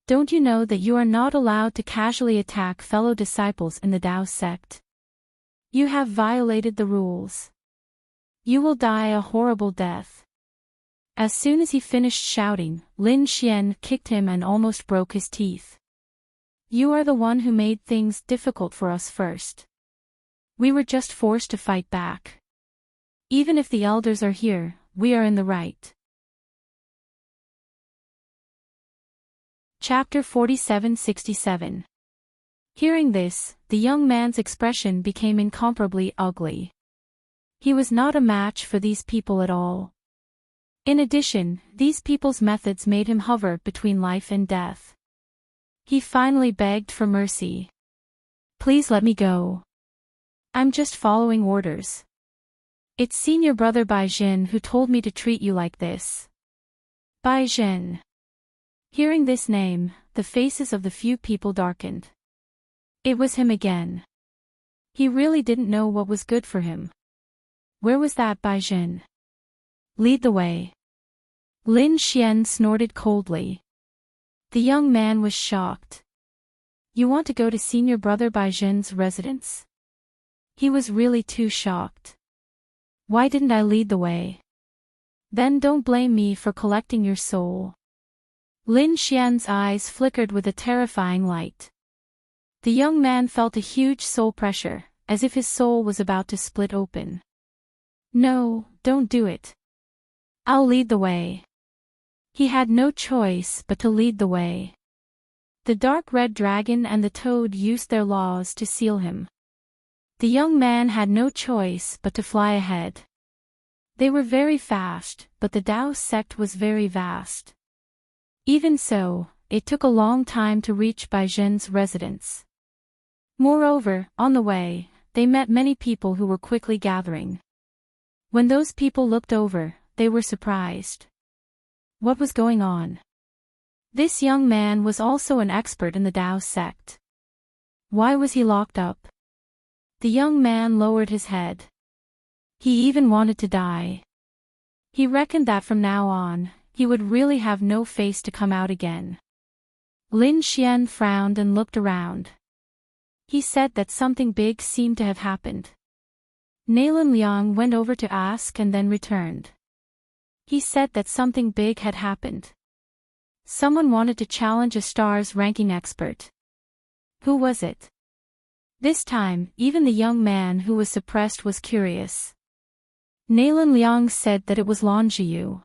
Don't you know that you are not allowed to casually attack fellow disciples in the Dao sect? You have violated the rules. You will die a horrible death. As soon as he finished shouting, Lin Xian kicked him and almost broke his teeth. You are the one who made things difficult for us first. We were just forced to fight back. Even if the elders are here, we are in the right. Chapter 47-67. Hearing this, the young man's expression became incomparably ugly. He was not a match for these people at all. In addition, these people's methods made him hover between life and death. He finally begged for mercy. Please let me go. I'm just following orders. It's senior brother Bai Jin who told me to treat you like this. Bai Jin. Hearing this name, the faces of the few people darkened. It was him again. He really didn't know what was good for him. Where was that Bai Jin? Lead the way. Lin Xian snorted coldly. The young man was shocked. You want to go to senior brother Bai Jin's residence? He was really too shocked. Why didn't I lead the way? Then don't blame me for collecting your soul. Lin Xian's eyes flickered with a terrifying light. The young man felt a huge soul pressure, as if his soul was about to split open. No, don't do it. I'll lead the way. He had no choice but to lead the way. The dark red dragon and the toad used their laws to seal him. The young man had no choice but to fly ahead. They were very fast, but the Tao sect was very vast. Even so, it took a long time to reach Bai Zhen's residence. Moreover, on the way, they met many people who were quickly gathering. When those people looked over, they were surprised. What was going on? This young man was also an expert in the Tao sect. Why was he locked up? The young man lowered his head. He even wanted to die. He reckoned that from now on, he would really have no face to come out again. Lin Xian frowned and looked around. He said that something big seemed to have happened. Nalan Liang went over to ask and then returned. He said that something big had happened. Someone wanted to challenge a star's ranking expert. Who was it? This time, even the young man who was suppressed was curious. Nalan Liang said that it was Lan Zhiyu.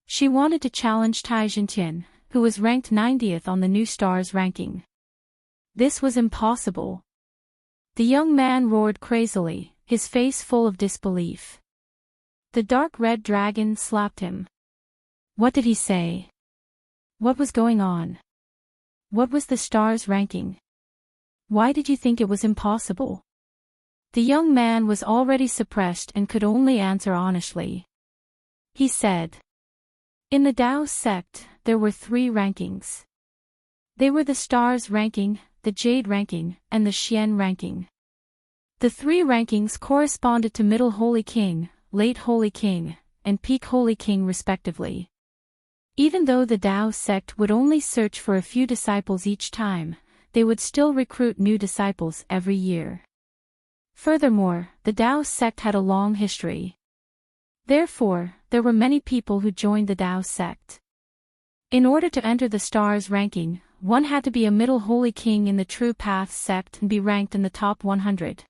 She wanted to challenge Tai Jintian, who was ranked 90th on the new stars ranking. This was impossible. The young man roared crazily, his face full of disbelief. The dark red dragon slapped him. What did he say? What was going on? What was the stars ranking? Why did you think it was impossible? The young man was already suppressed and could only answer honestly. He said. In the Tao sect, there were 3 rankings. They were the stars ranking, the jade ranking, and the Xian ranking. The 3 rankings corresponded to Middle Holy King, Late Holy King, and Peak Holy King respectively. Even though the Tao sect would only search for a few disciples each time, they would still recruit new disciples every year. Furthermore, the Tao sect had a long history. Therefore, there were many people who joined the Tao sect. In order to enter the stars ranking, one had to be a Middle Holy King in the True Path sect and be ranked in the top 100.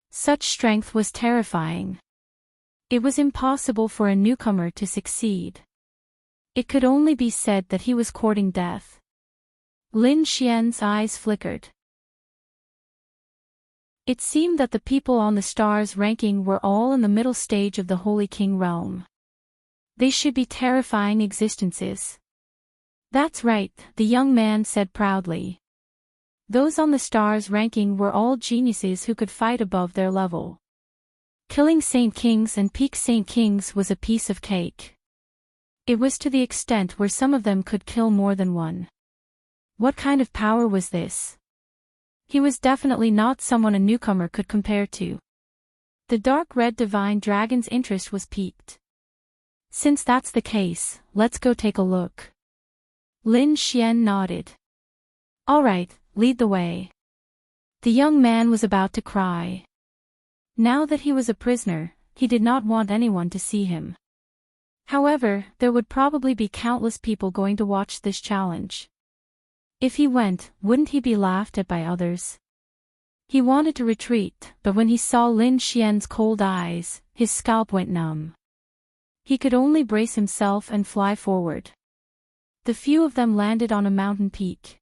Such strength was terrifying. It was impossible for a newcomer to succeed. It could only be said that he was courting death. Lin Xian's eyes flickered. It seemed that the people on the stars ranking were all in the middle stage of the Holy King realm. They should be terrifying existences. That's right, the young man said proudly. Those on the stars ranking were all geniuses who could fight above their level. Killing Saint Kings and Peak Saint Kings was a piece of cake. It was to the extent where some of them could kill more than one. What kind of power was this? He was definitely not someone a newcomer could compare to. The dark red divine dragon's interest was piqued. Since that's the case, let's go take a look. Lin Xian nodded. All right, lead the way. The young man was about to cry. Now that he was a prisoner, he did not want anyone to see him. However, there would probably be countless people going to watch this challenge. If he went, wouldn't he be laughed at by others? He wanted to retreat, but when he saw Lin Xian's cold eyes, his scalp went numb. He could only brace himself and fly forward. The few of them landed on a mountain peak.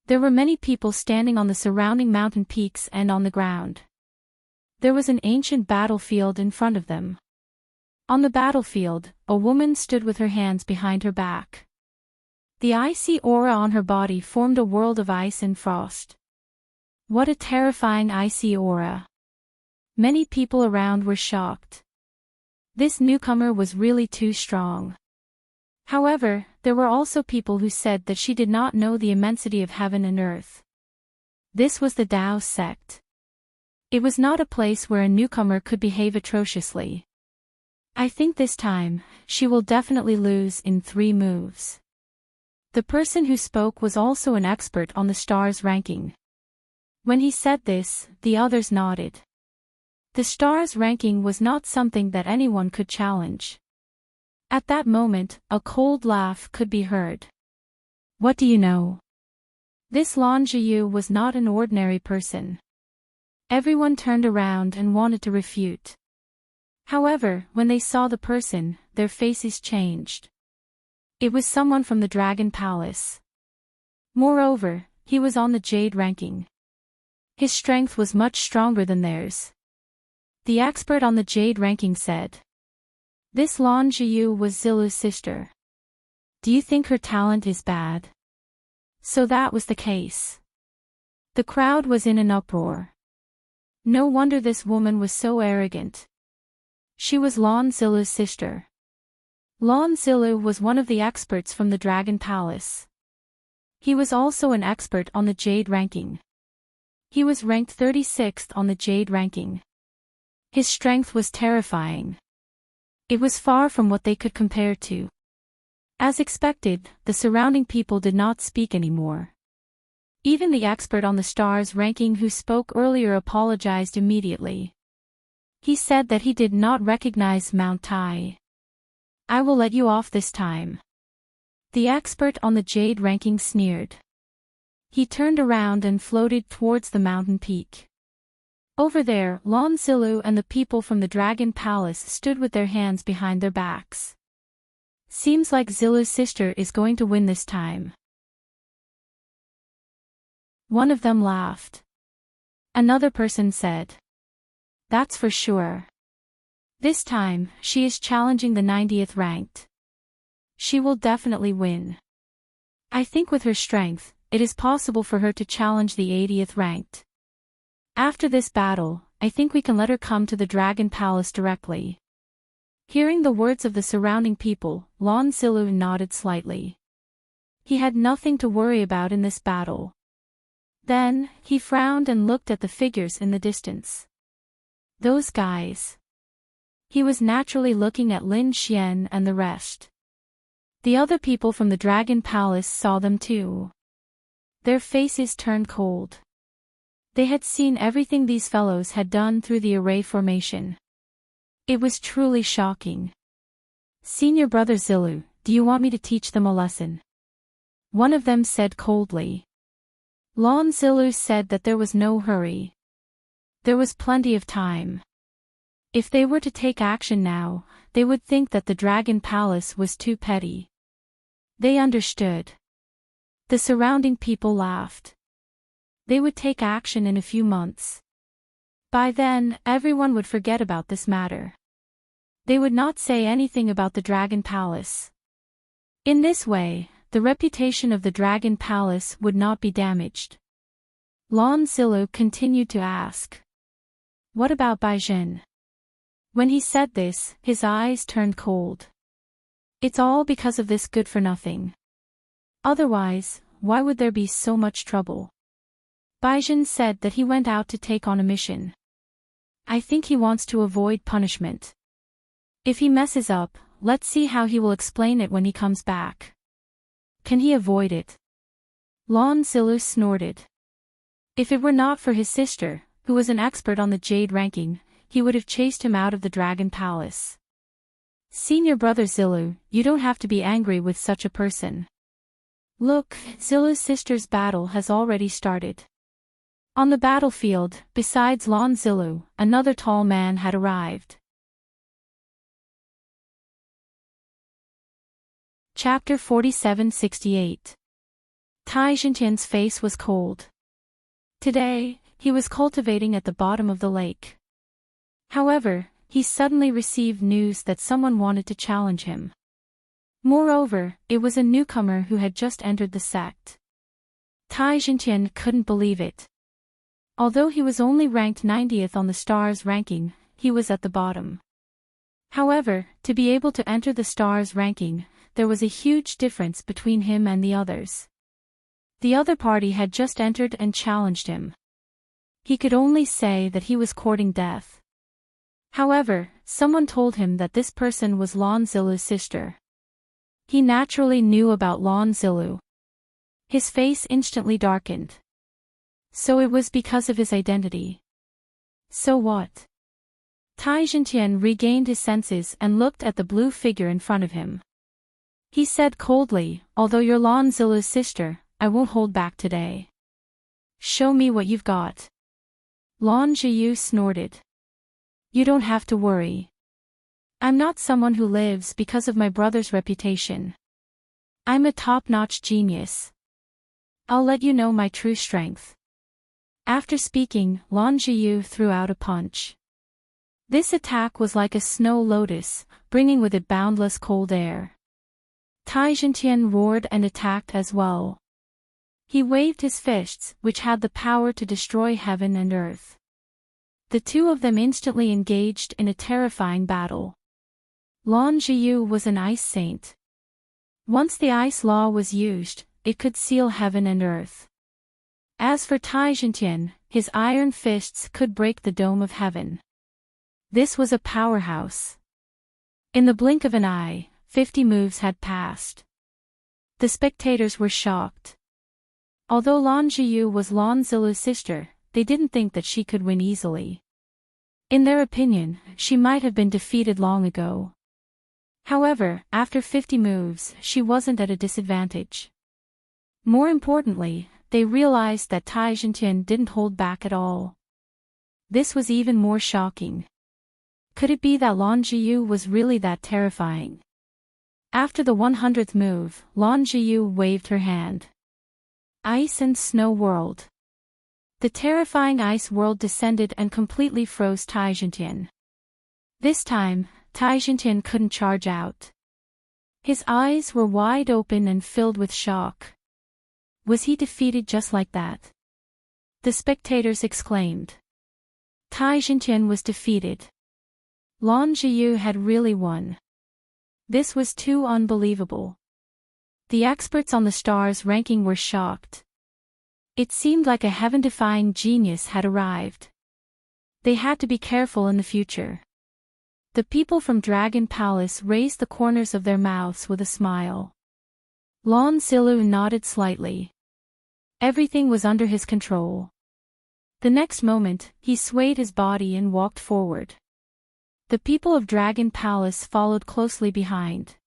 There were many people standing on the surrounding mountain peaks and on the ground. There was an ancient battlefield in front of them. On the battlefield, a woman stood with her hands behind her back. The icy aura on her body formed a world of ice and frost. What a terrifying icy aura. Many people around were shocked. This newcomer was really too strong. However, there were also people who said that she did not know the immensity of heaven and earth. This was the Tao sect. It was not a place where a newcomer could behave atrociously. I think this time, she will definitely lose in 3 moves. The person who spoke was also an expert on the stars ranking. When he said this, the others nodded. The stars ranking was not something that anyone could challenge. At that moment, a cold laugh could be heard. What do you know? This Lan Zhiyu was not an ordinary person. Everyone turned around and wanted to refute. However, when they saw the person, their faces changed. It was someone from the Dragon Palace. Moreover, he was on the Jade ranking. His strength was much stronger than theirs. The expert on the Jade ranking said. This Lan Zhiyu was Zilu's sister. Do you think her talent is bad? So that was the case. The crowd was in an uproar. No wonder this woman was so arrogant. She was Lan Zilu's sister. Lan Zilu was one of the experts from the Dragon Palace. He was also an expert on the Jade ranking. He was ranked 36th on the Jade ranking. His strength was terrifying. It was far from what they could compare to. As expected, the surrounding people did not speak anymore. Even the expert on the stars ranking who spoke earlier apologized immediately. He said that he did not recognize Mount Tai. I will let you off this time. The expert on the Jade ranking sneered. He turned around and floated towards the mountain peak. Over there, Lan Zilu and the people from the Dragon Palace stood with their hands behind their backs. Seems like Zilu's sister is going to win this time. One of them laughed. Another person said. That's for sure. This time, she is challenging the 90th ranked. She will definitely win. I think with her strength, it is possible for her to challenge the 80th ranked. After this battle, I think we can let her come to the Dragon Palace directly. Hearing the words of the surrounding people, Lan Zilu nodded slightly. He had nothing to worry about in this battle. Then, he frowned and looked at the figures in the distance. Those guys. He was naturally looking at Lin Xian and the rest. The other people from the Dragon Palace saw them too. Their faces turned cold. They had seen everything these fellows had done through the array formation. It was truly shocking. Senior brother Zilu, do you want me to teach them a lesson? One of them said coldly. Lan Zilu said that there was no hurry. There was plenty of time. If they were to take action now, they would think that the Dragon Palace was too petty. They understood. The surrounding people laughed. They would take action in a few months. By then, everyone would forget about this matter. They would not say anything about the Dragon Palace. In this way, the reputation of the Dragon Palace would not be damaged. Lan Zilu continued to ask. What about Baizhen? When he said this, his eyes turned cold. It's all because of this good-for-nothing. Otherwise, why would there be so much trouble? Baizhen said that he went out to take on a mission. I think he wants to avoid punishment. If he messes up, let's see how he will explain it when he comes back. Can he avoid it? Lan Zilu snorted. If it were not for his sister, who was an expert on the Jade ranking, he would have chased him out of the Dragon Palace. Senior brother Zilu, you don't have to be angry with such a person. Look, Zilu's sister's battle has already started. On the battlefield, besides Lan Zilu, another tall man had arrived. Chapter 4768. Tai Xintian's face was cold. Today, he was cultivating at the bottom of the lake. However, he suddenly received news that someone wanted to challenge him. Moreover, it was a newcomer who had just entered the sect. Tai Xintian couldn't believe it. Although he was only ranked 90th on the stars ranking, he was at the bottom. However, to be able to enter the stars ranking, there was a huge difference between him and the others. The other party had just entered and challenged him. He could only say that he was courting death. However, someone told him that this person was Lan Zilu's sister. He naturally knew about Lan Zilu. His face instantly darkened. So it was because of his identity. So what? Tai Jintian regained his senses and looked at the blue figure in front of him. He said coldly, although you're Lan Zilu's sister, I won't hold back today. Show me what you've got. Lan Ziyu snorted. You don't have to worry. I'm not someone who lives because of my brother's reputation. I'm a top-notch genius. I'll let you know my true strength. After speaking, Lan Ziyu threw out a punch. This attack was like a snow lotus, bringing with it boundless cold air. Tai Jintian roared and attacked as well. He waved his fists, which had the power to destroy heaven and earth. The two of them instantly engaged in a terrifying battle. Lan Ziyu was an ice saint. Once the ice law was used, it could seal heaven and earth. As for Tai Jintian, his iron fists could break the dome of heaven. This was a powerhouse. In the blink of an eye, 50 moves had passed. The spectators were shocked. Although Lan Ziyu was Lan Zilu's sister, they didn't think that she could win easily. In their opinion, she might have been defeated long ago. However, after 50 moves, she wasn't at a disadvantage. More importantly, they realized that Tai Jintian didn't hold back at all. This was even more shocking. Could it be that Lan Ziyu was really that terrifying? After the 100th move, Lan Ziyu waved her hand. Ice and Snow World. The terrifying ice world descended and completely froze Tai Jintian. This time, Tai Jintian couldn't charge out. His eyes were wide open and filled with shock. Was he defeated just like that? The spectators exclaimed. Tai Jintian was defeated. Lan Ziyu had really won. This was too unbelievable. The experts on the stars ranking were shocked. It seemed like a heaven-defying genius had arrived. They had to be careful in the future. The people from Dragon Palace raised the corners of their mouths with a smile. Lan Zilu nodded slightly. Everything was under his control. The next moment, he swayed his body and walked forward. The people of Dragon Palace followed closely behind.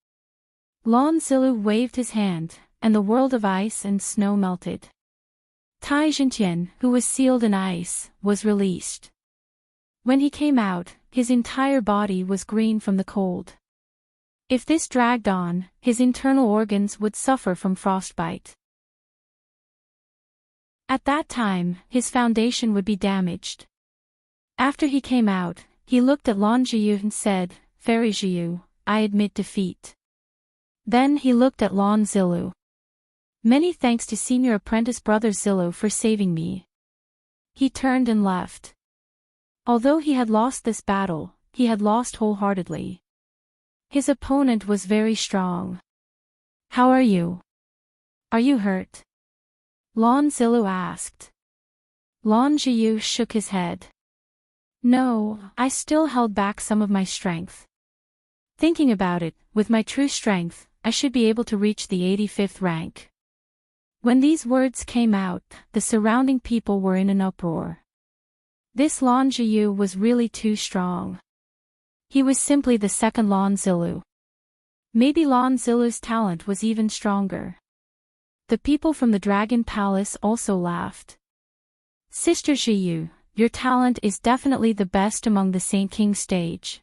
Lan Zilu waved his hand, and the world of ice and snow melted. Tai Jintian, who was sealed in ice, was released. When he came out, his entire body was green from the cold. If this dragged on, his internal organs would suffer from frostbite. At that time, his foundation would be damaged. After he came out, he looked at Lan Ziyu and said, Fairy Ziyu, I admit defeat. Then he looked at Lan Zilu. Many thanks to senior apprentice brother Zilu for saving me. He turned and left. Although he had lost this battle, he had lost wholeheartedly. His opponent was very strong. How are you? Are you hurt? Lan Zilu asked. Lan Ziyu shook his head. No, I still held back some of my strength. Thinking about it, with my true strength, I should be able to reach the 85th rank. When these words came out, the surrounding people were in an uproar. This Lan Ziyu was really too strong. He was simply the second Lan Zilu. Maybe Lan Zilu's talent was even stronger. The people from the Dragon Palace also laughed. Sister Ziyu, your talent is definitely the best among the Saint King stage.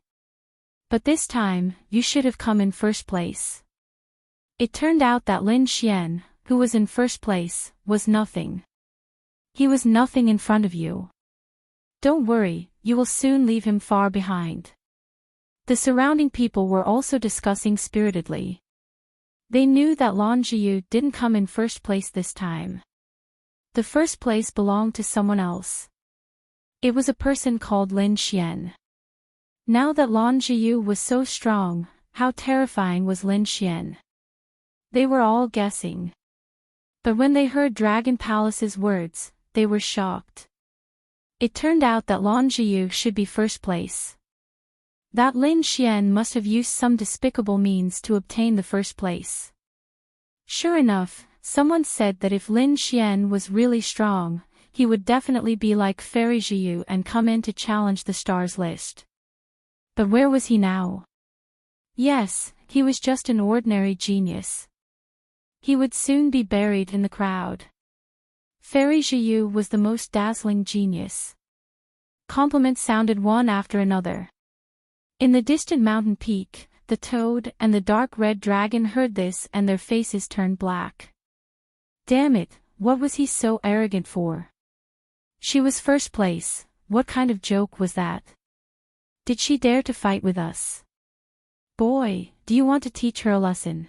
But this time, you should have come in first place. It turned out that Lin Xian, who was in first place, was nothing. He was nothing in front of you. Don't worry, you will soon leave him far behind. The surrounding people were also discussing spiritedly. They knew that Lan Ziyu didn't come in first place this time. The first place belonged to someone else. It was a person called Lin Xian. Now that Lan Ziyu was so strong, how terrifying was Lin Xian? They were all guessing. But when they heard Dragon Palace's words, they were shocked. It turned out that Lan Ziyu should be first place. That Lin Xian must have used some despicable means to obtain the first place. Sure enough, someone said that if Lin Xian was really strong, he would definitely be like Fairy Ziyu and come in to challenge the stars list. But where was he now? Yes, he was just an ordinary genius. He would soon be buried in the crowd. Fairy Jiyu was the most dazzling genius. Compliments sounded one after another. In the distant mountain peak, the toad and the dark red dragon heard this and their faces turned black. Damn it, what was he so arrogant for? She was first place, what kind of joke was that? Did she dare to fight with us? Boy, do you want to teach her a lesson?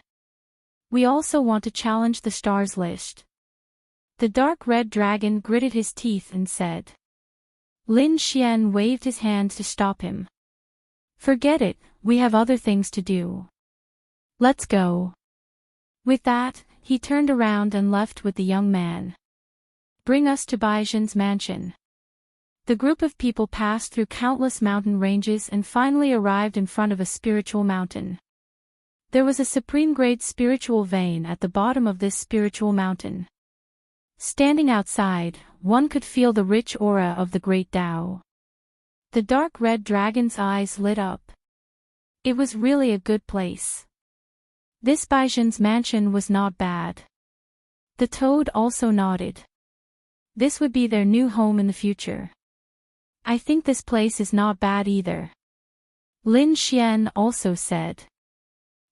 We also want to challenge the stars list. The dark red dragon gritted his teeth and said. Lin Xian waved his hand to stop him. Forget it, we have other things to do. Let's go. With that, he turned around and left with the young man. Bring us to Baizhen's mansion. The group of people passed through countless mountain ranges and finally arrived in front of a spiritual mountain. There was a supreme-grade spiritual vein at the bottom of this spiritual mountain. Standing outside, one could feel the rich aura of the great Tao. The dark red dragon's eyes lit up. It was really a good place. This Baizhen's mansion was not bad. The toad also nodded. This would be their new home in the future. I think this place is not bad either. Lin Xian also said.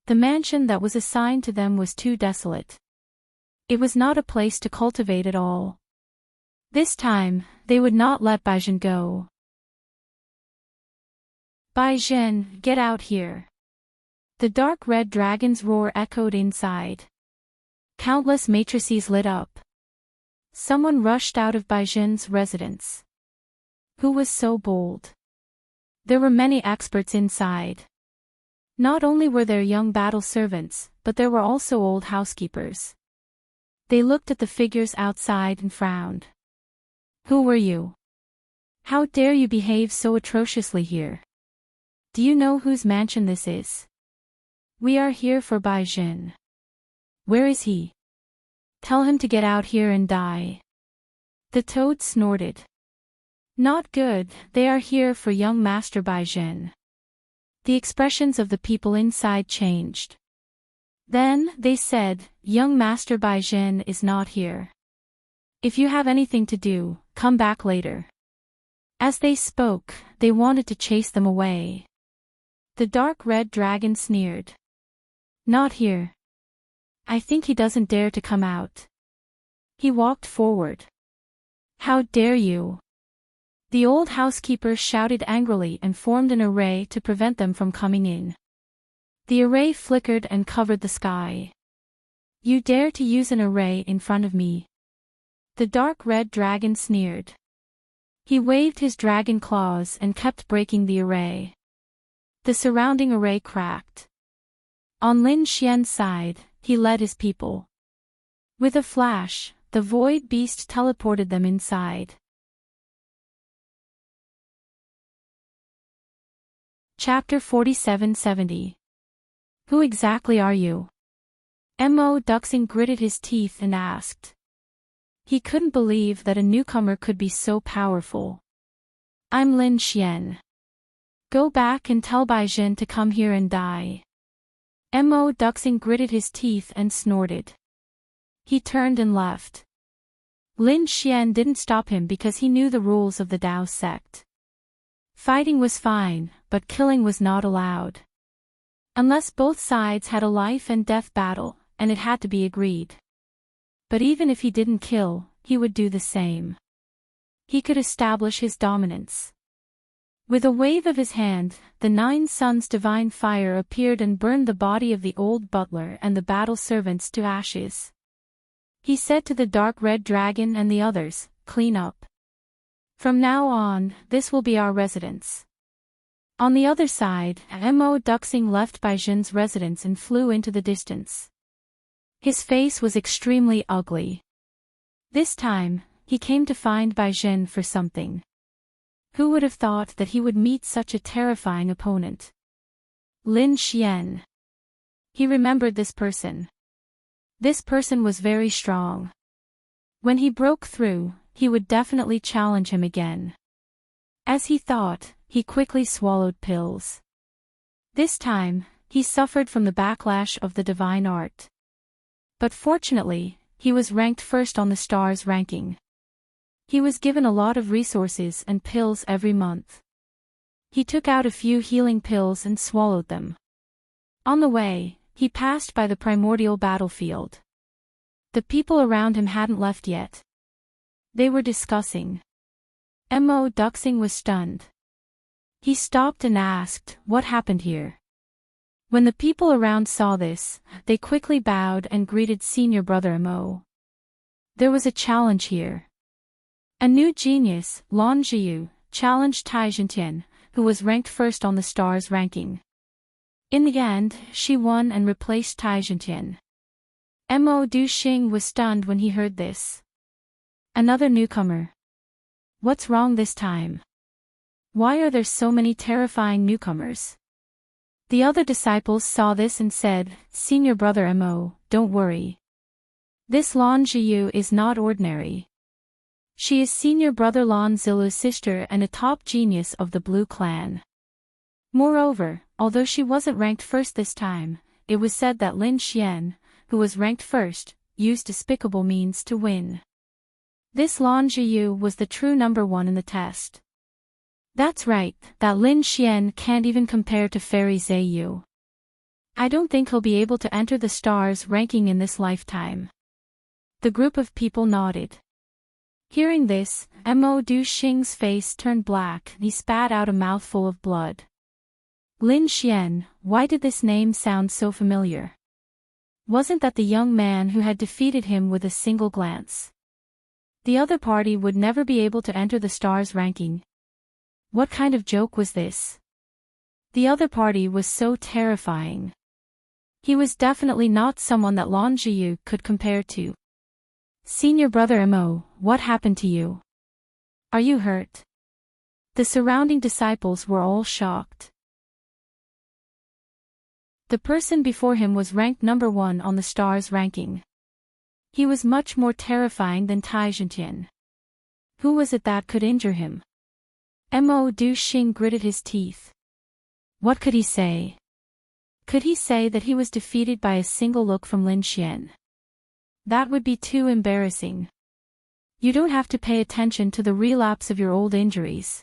The mansion that was assigned to them was too desolate. It was not a place to cultivate at all. This time, they would not let Baizhen go. Baizhen, get out here. The dark red dragon's roar echoed inside. Countless matrices lit up. Someone rushed out of Baizhen's residence. Who was so bold? There were many experts inside. Not only were there young battle servants, but there were also old housekeepers. They looked at the figures outside and frowned. Who were you? How dare you behave so atrociously here? Do you know whose mansion this is? We are here for Baizhen. Where is he? Tell him to get out here and die. The toad snorted. Not good, they are here for young Master Baizhen. The expressions of the people inside changed. Then, they said, young Master Baizhen is not here. If you have anything to do, come back later. As they spoke, they wanted to chase them away. The dark red dragon sneered. Not here. I think he doesn't dare to come out. He walked forward. How dare you? The old housekeeper shouted angrily and formed an array to prevent them from coming in. The array flickered and covered the sky. You dare to use an array in front of me? The dark red dragon sneered. He waved his dragon claws and kept breaking the array. The surrounding array cracked. On Lin Xian's side, he led his people. With a flash, the void beast teleported them inside. Chapter 4770. Who exactly are you? Mo Duxing gritted his teeth and asked. He couldn't believe that a newcomer could be so powerful. I'm Lin Xian. Go back and tell Baizhen to come here and die. Mo Duxing gritted his teeth and snorted. He turned and left. Lin Xian didn't stop him because he knew the rules of the Dao sect. Fighting was fine, but killing was not allowed. Unless both sides had a life and death battle, and it had to be agreed. But even if he didn't kill, he would do the same. He could establish his dominance. With a wave of his hand, the 9 suns' divine fire appeared and burned the body of the old butler and the battle servants to ashes. He said to the dark red dragon and the others, clean up. From now on, this will be our residence. On the other side, Mo Duxing left Baizhen's residence and flew into the distance. His face was extremely ugly. This time, he came to find Baizhen for something. Who would have thought that he would meet such a terrifying opponent? Lin Xian. He remembered this person. This person was very strong. When he broke through, he would definitely challenge him again. As he thought, he quickly swallowed pills. This time, he suffered from the backlash of the divine art. But fortunately, he was ranked first on the stars ranking. He was given a lot of resources and pills every month. He took out a few healing pills and swallowed them. On the way, he passed by the primordial battlefield. The people around him hadn't left yet. They were discussing. Mo Duxing was stunned. He stopped and asked, "What happened here?" When the people around saw this, they quickly bowed and greeted senior brother Mo. There was a challenge here. A new genius, Lan Jiu, challenged Tai Jintian, who was ranked first on the stars ranking. In the end, she won and replaced Tai Jintian. Mo Duxing was stunned when he heard this. Another newcomer. What's wrong this time? Why are there so many terrifying newcomers? The other disciples saw this and said, "Senior brother Mo, don't worry. This Lan Jiu is not ordinary. She is senior brother Lan Zilu's sister and a top genius of the Blue Clan. Moreover, although she wasn't ranked first this time, it was said that Lin Xian, who was ranked first, used despicable means to win. This Lan Jiu was the true number one in the test. That's right, that Lin Xian can't even compare to Fairy Zheyu. I don't think he'll be able to enter the stars ranking in this lifetime." The group of people nodded. Hearing this, Mo Duxing's face turned black and he spat out a mouthful of blood. Lin Xian, why did this name sound so familiar? Wasn't that the young man who had defeated him with a single glance? The other party would never be able to enter the stars ranking. What kind of joke was this? The other party was so terrifying. He was definitely not someone that Lan Jiu could compare to. "Senior brother Mo, what happened to you? Are you hurt?" The surrounding disciples were all shocked. The person before him was ranked number one on the stars ranking. He was much more terrifying than Tai Jintian. Who was it that could injure him? Mo Duxing gritted his teeth. What could he say? Could he say that he was defeated by a single look from Lin Xian? That would be too embarrassing. You don't have to pay attention to the relapse of your old injuries.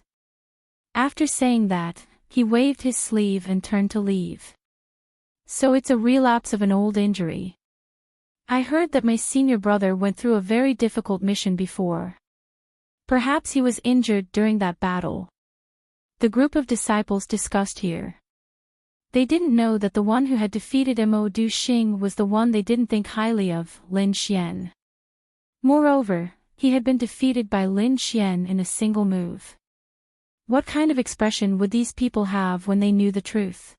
After saying that, he waved his sleeve and turned to leave. So it's a relapse of an old injury. I heard that my senior brother went through a very difficult mission before. Perhaps he was injured during that battle. The group of disciples discussed here. They didn't know that the one who had defeated Mo Duxing was the one they didn't think highly of, Lin Xian. Moreover, he had been defeated by Lin Xian in a single move. What kind of expression would these people have when they knew the truth?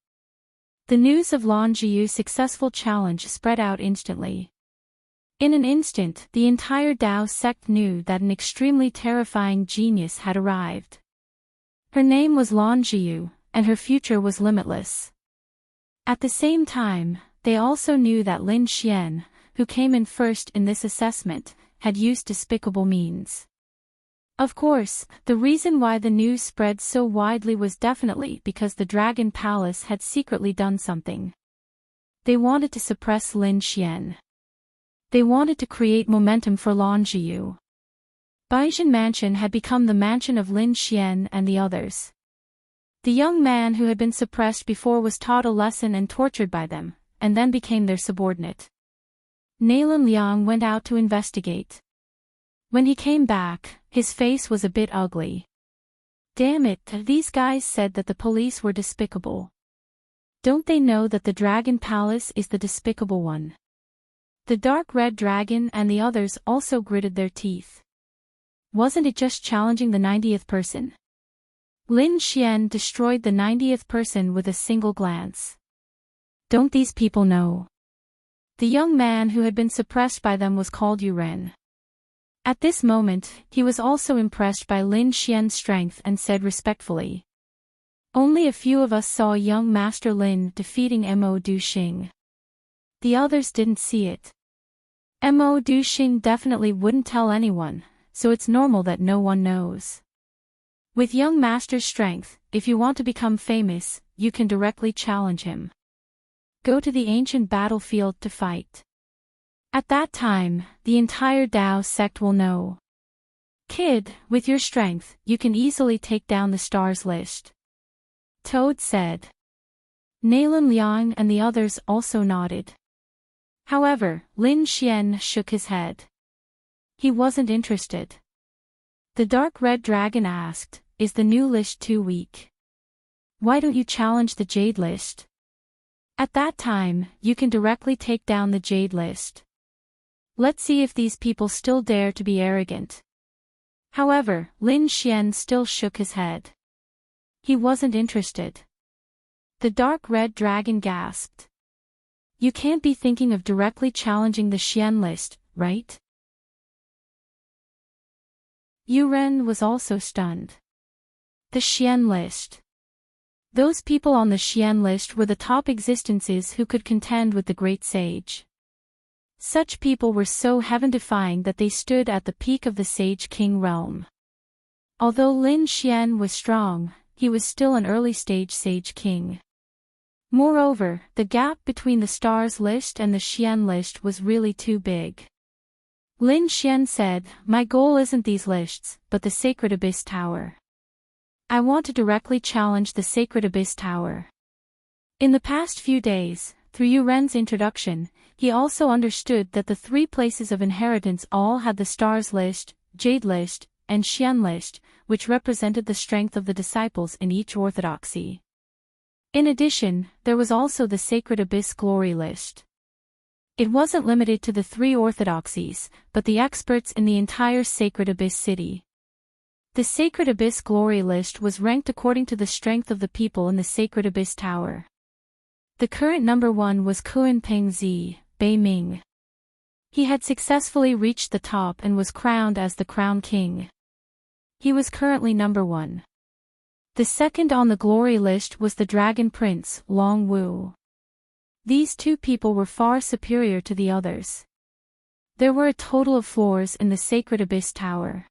The news of Lan Jiu's successful challenge spread out instantly. In an instant, the entire Dao sect knew that an extremely terrifying genius had arrived. Her name was Lan Jiu, and her future was limitless. At the same time, they also knew that Lin Xian, who came in first in this assessment, had used despicable means. Of course, the reason why the news spread so widely was definitely because the Dragon Palace had secretly done something. They wanted to suppress Lin Xian. They wanted to create momentum for Lan Jiu. Baijin Mansion had become the mansion of Lin Xian and the others. The young man who had been suppressed before was taught a lesson and tortured by them, and then became their subordinate. Nalan Liang went out to investigate. When he came back, his face was a bit ugly. Damn it, these guys said that the police were despicable. Don't they know that the Dragon Palace is the despicable one? The dark red dragon and the others also gritted their teeth. Wasn't it just challenging the 90th person? Lin Xian destroyed the 90th person with a single glance. Don't these people know? The young man who had been suppressed by them was called Yu Ren. At this moment, he was also impressed by Lin Xian's strength and said respectfully. Only a few of us saw young Master Lin defeating Mo Duxing. The others didn't see it. Mo Duxing definitely wouldn't tell anyone, so it's normal that no one knows. With young Master's strength, if you want to become famous, you can directly challenge him. Go to the ancient battlefield to fight. At that time, the entire Tao sect will know. Kid, with your strength, you can easily take down the stars list. Toad said. Nalan Liang and the others also nodded. However, Lin Xian shook his head. He wasn't interested. The dark red dragon asked, is the new list too weak? Why don't you challenge the Jade list? At that time, you can directly take down the Jade list. Let's see if these people still dare to be arrogant. However, Lin Xian still shook his head. He wasn't interested. The dark red dragon gasped. You can't be thinking of directly challenging the Xian list, right? Yu Ren was also stunned. The Xian list. Those people on the Xian list were the top existences who could contend with the great sage. Such people were so heaven-defying that they stood at the peak of the Sage King realm. Although Lin Xian was strong, he was still an early-stage Sage King. Moreover, the gap between the Stars list and the Xian list was really too big. Lin Xian said, my goal isn't these lists, but the Sacred Abyss Tower. I want to directly challenge the Sacred Abyss Tower. In the past few days, through Yu Ren's introduction, he also understood that the 3 places of inheritance all had the Stars list, Jade list, and Xian list, which represented the strength of the disciples in each orthodoxy. In addition, there was also the Sacred Abyss Glory list. It wasn't limited to the 3 orthodoxies, but the experts in the entire Sacred Abyss city. The Sacred Abyss Glory list was ranked according to the strength of the people in the Sacred Abyss Tower. The current number 1 was Kunping Zi, Bei Ming. He had successfully reached the top and was crowned as the Crown King. He was currently number 1. The second on the glory list was the Dragon Prince, Long Wu. These 2 people were far superior to the others. There were a total of floors in the Sacred Abyss Tower.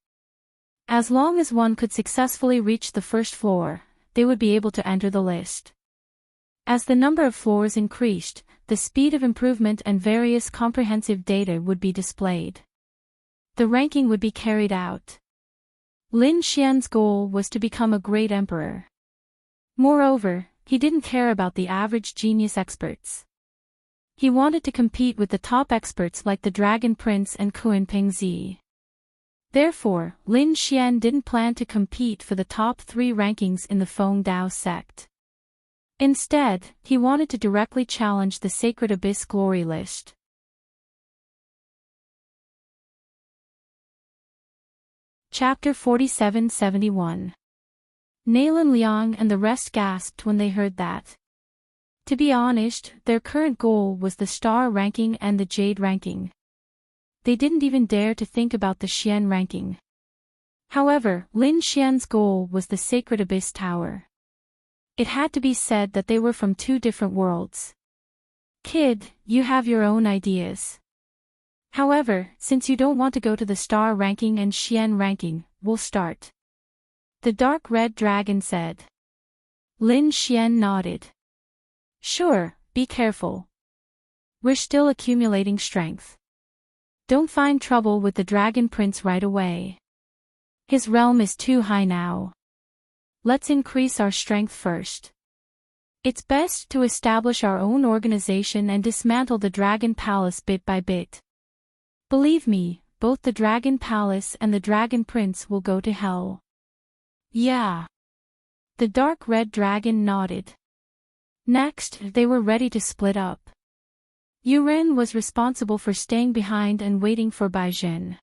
As long as one could successfully reach the first floor, they would be able to enter the list. As the number of floors increased, the speed of improvement and various comprehensive data would be displayed. The ranking would be carried out. Lin Xian's goal was to become a great emperor. Moreover, he didn't care about the average genius experts. He wanted to compete with the top experts like the Dragon Prince and Kunping Zi. Therefore, Lin Xian didn't plan to compete for the top 3 rankings in the Feng Dao sect. Instead, he wanted to directly challenge the Sacred Abyss Glory list. Chapter 47-71. Nalan Liang and the rest gasped when they heard that. To be honest, their current goal was the Star ranking and the Jade ranking. They didn't even dare to think about the Xian ranking. However, Lin Xian's goal was the Sacred Abyss Tower. It had to be said that they were from 2 different worlds. Kid, you have your own ideas. However, since you don't want to go to the Star ranking and Xian ranking, we'll start. The dark red dragon said. Lin Xian nodded. Sure, be careful. We're still accumulating strength. Don't find trouble with the Dragon Prince right away. His realm is too high now. Let's increase our strength first. It's best to establish our own organization and dismantle the Dragon Palace bit by bit. Believe me, both the Dragon Palace and the Dragon Prince will go to hell. Yeah. The dark red dragon nodded. Next, they were ready to split up. Yu Ren was responsible for staying behind and waiting for Baizhen.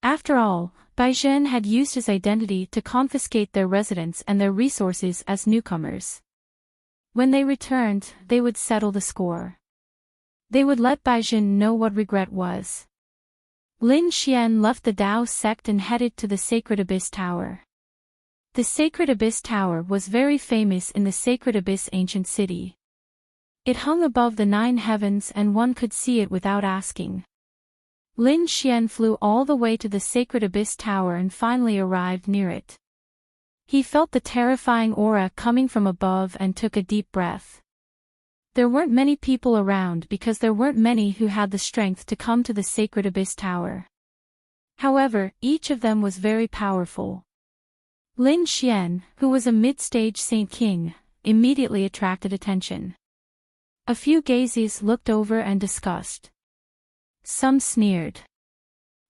After all, Baizhen had used his identity to confiscate their residence and their resources as newcomers. When they returned, they would settle the score. They would let Baizhen know what regret was. Lin Xian left the Dao sect and headed to the Sacred Abyss Tower. The Sacred Abyss Tower was very famous in the Sacred Abyss ancient city. It hung above the 9 heavens and one could see it without asking. Lin Xian flew all the way to the Sacred Abyss Tower and finally arrived near it. He felt the terrifying aura coming from above and took a deep breath. There weren't many people around because there weren't many who had the strength to come to the sacred abyss tower. However, each of them was very powerful. Lin Xian, who was a mid-stage Saint King, immediately attracted attention. A few gazes looked over and discussed. Some sneered.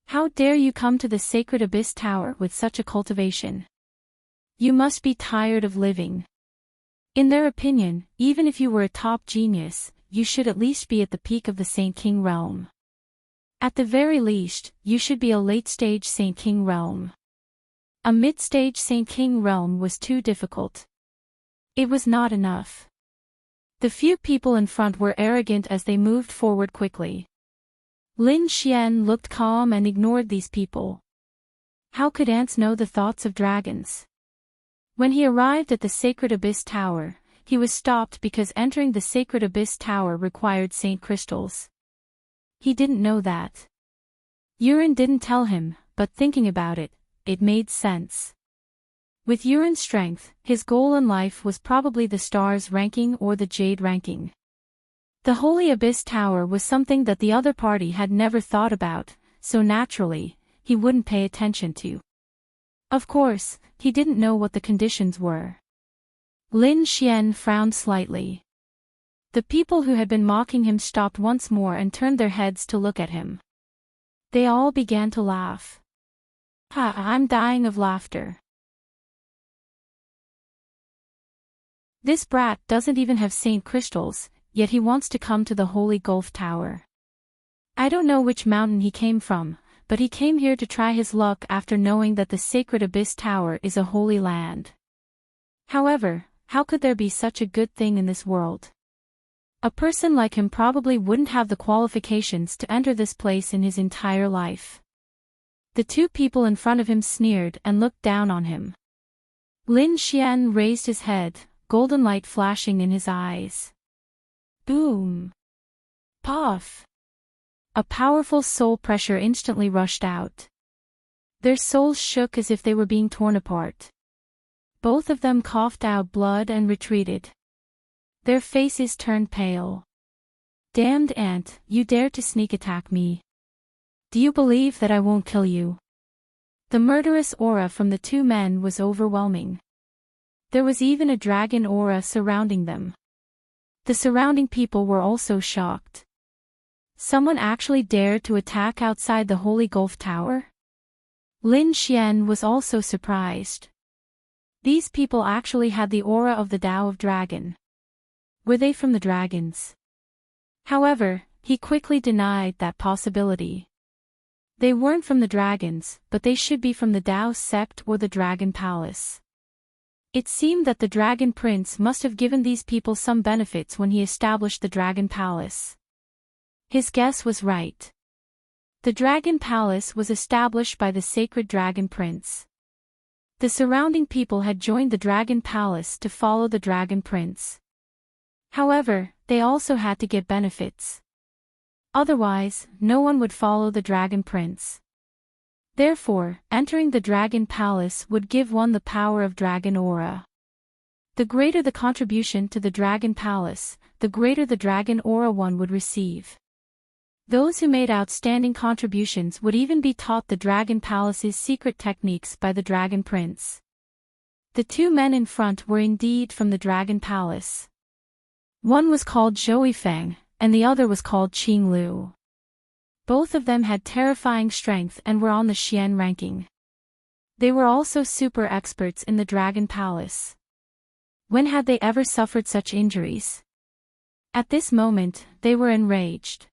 How dare you come to the sacred abyss tower with such a cultivation? You must be tired of living. In their opinion, even if you were a top genius, you should at least be at the peak of the Saint King realm. At the very least, you should be a late-stage Saint King realm. A mid-stage Saint King realm was too difficult. It was not enough. The few people in front were arrogant as they moved forward quickly. Lin Xian looked calm and ignored these people. How could ants know the thoughts of dragons? When he arrived at the Sacred Abyss Tower, he was stopped because entering the Sacred Abyss Tower required Saint Crystals. He didn't know that. Yuren didn't tell him, but thinking about it, it made sense. With Yuren's strength, his goal in life was probably the Stars ranking or the Jade ranking. The Holy Abyss Tower was something that the other party had never thought about, so naturally, he wouldn't pay attention to. Of course, he didn't know what the conditions were. Lin Xian frowned slightly. The people who had been mocking him stopped once more and turned their heads to look at him. They all began to laugh. Ha, I'm dying of laughter. This brat doesn't even have Saint Crystals, yet he wants to come to the Holy Gulf Tower. I don't know which mountain he came from, but he came here to try his luck after knowing that the Sacred Abyss Tower is a holy land. However, how could there be such a good thing in this world? A person like him probably wouldn't have the qualifications to enter this place in his entire life. The two people in front of him sneered and looked down on him. Lin Xian raised his head, golden light flashing in his eyes. Boom! Puff! A powerful soul pressure instantly rushed out. Their souls shook as if they were being torn apart. Both of them coughed out blood and retreated. Their faces turned pale. Damned ant, you dare to sneak attack me. Do you believe that I won't kill you? The murderous aura from the two men was overwhelming. There was even a dragon aura surrounding them. The surrounding people were also shocked. Someone actually dared to attack outside the Holy Gulf Tower? Lin Xian was also surprised. These people actually had the aura of the Tao of Dragon. Were they from the dragons? However, he quickly denied that possibility. They weren't from the dragons, but they should be from the Tao sect or the Dragon Palace. It seemed that the Dragon Prince must have given these people some benefits when he established the Dragon Palace. His guess was right. The Dragon Palace was established by the Sacred Dragon Prince. The surrounding people had joined the Dragon Palace to follow the Dragon Prince. However, they also had to get benefits. Otherwise, no one would follow the Dragon Prince. Therefore, entering the Dragon Palace would give one the power of Dragon Aura. The greater the contribution to the Dragon Palace, the greater the Dragon Aura one would receive. Those who made outstanding contributions would even be taught the Dragon Palace's secret techniques by the Dragon Prince. The two men in front were indeed from the Dragon Palace. One was called Zhou Feng, and the other was called Qing Lu. Both of them had terrifying strength and were on the Xian ranking. They were also super experts in the Dragon Palace. When had they ever suffered such injuries? At this moment, they were enraged.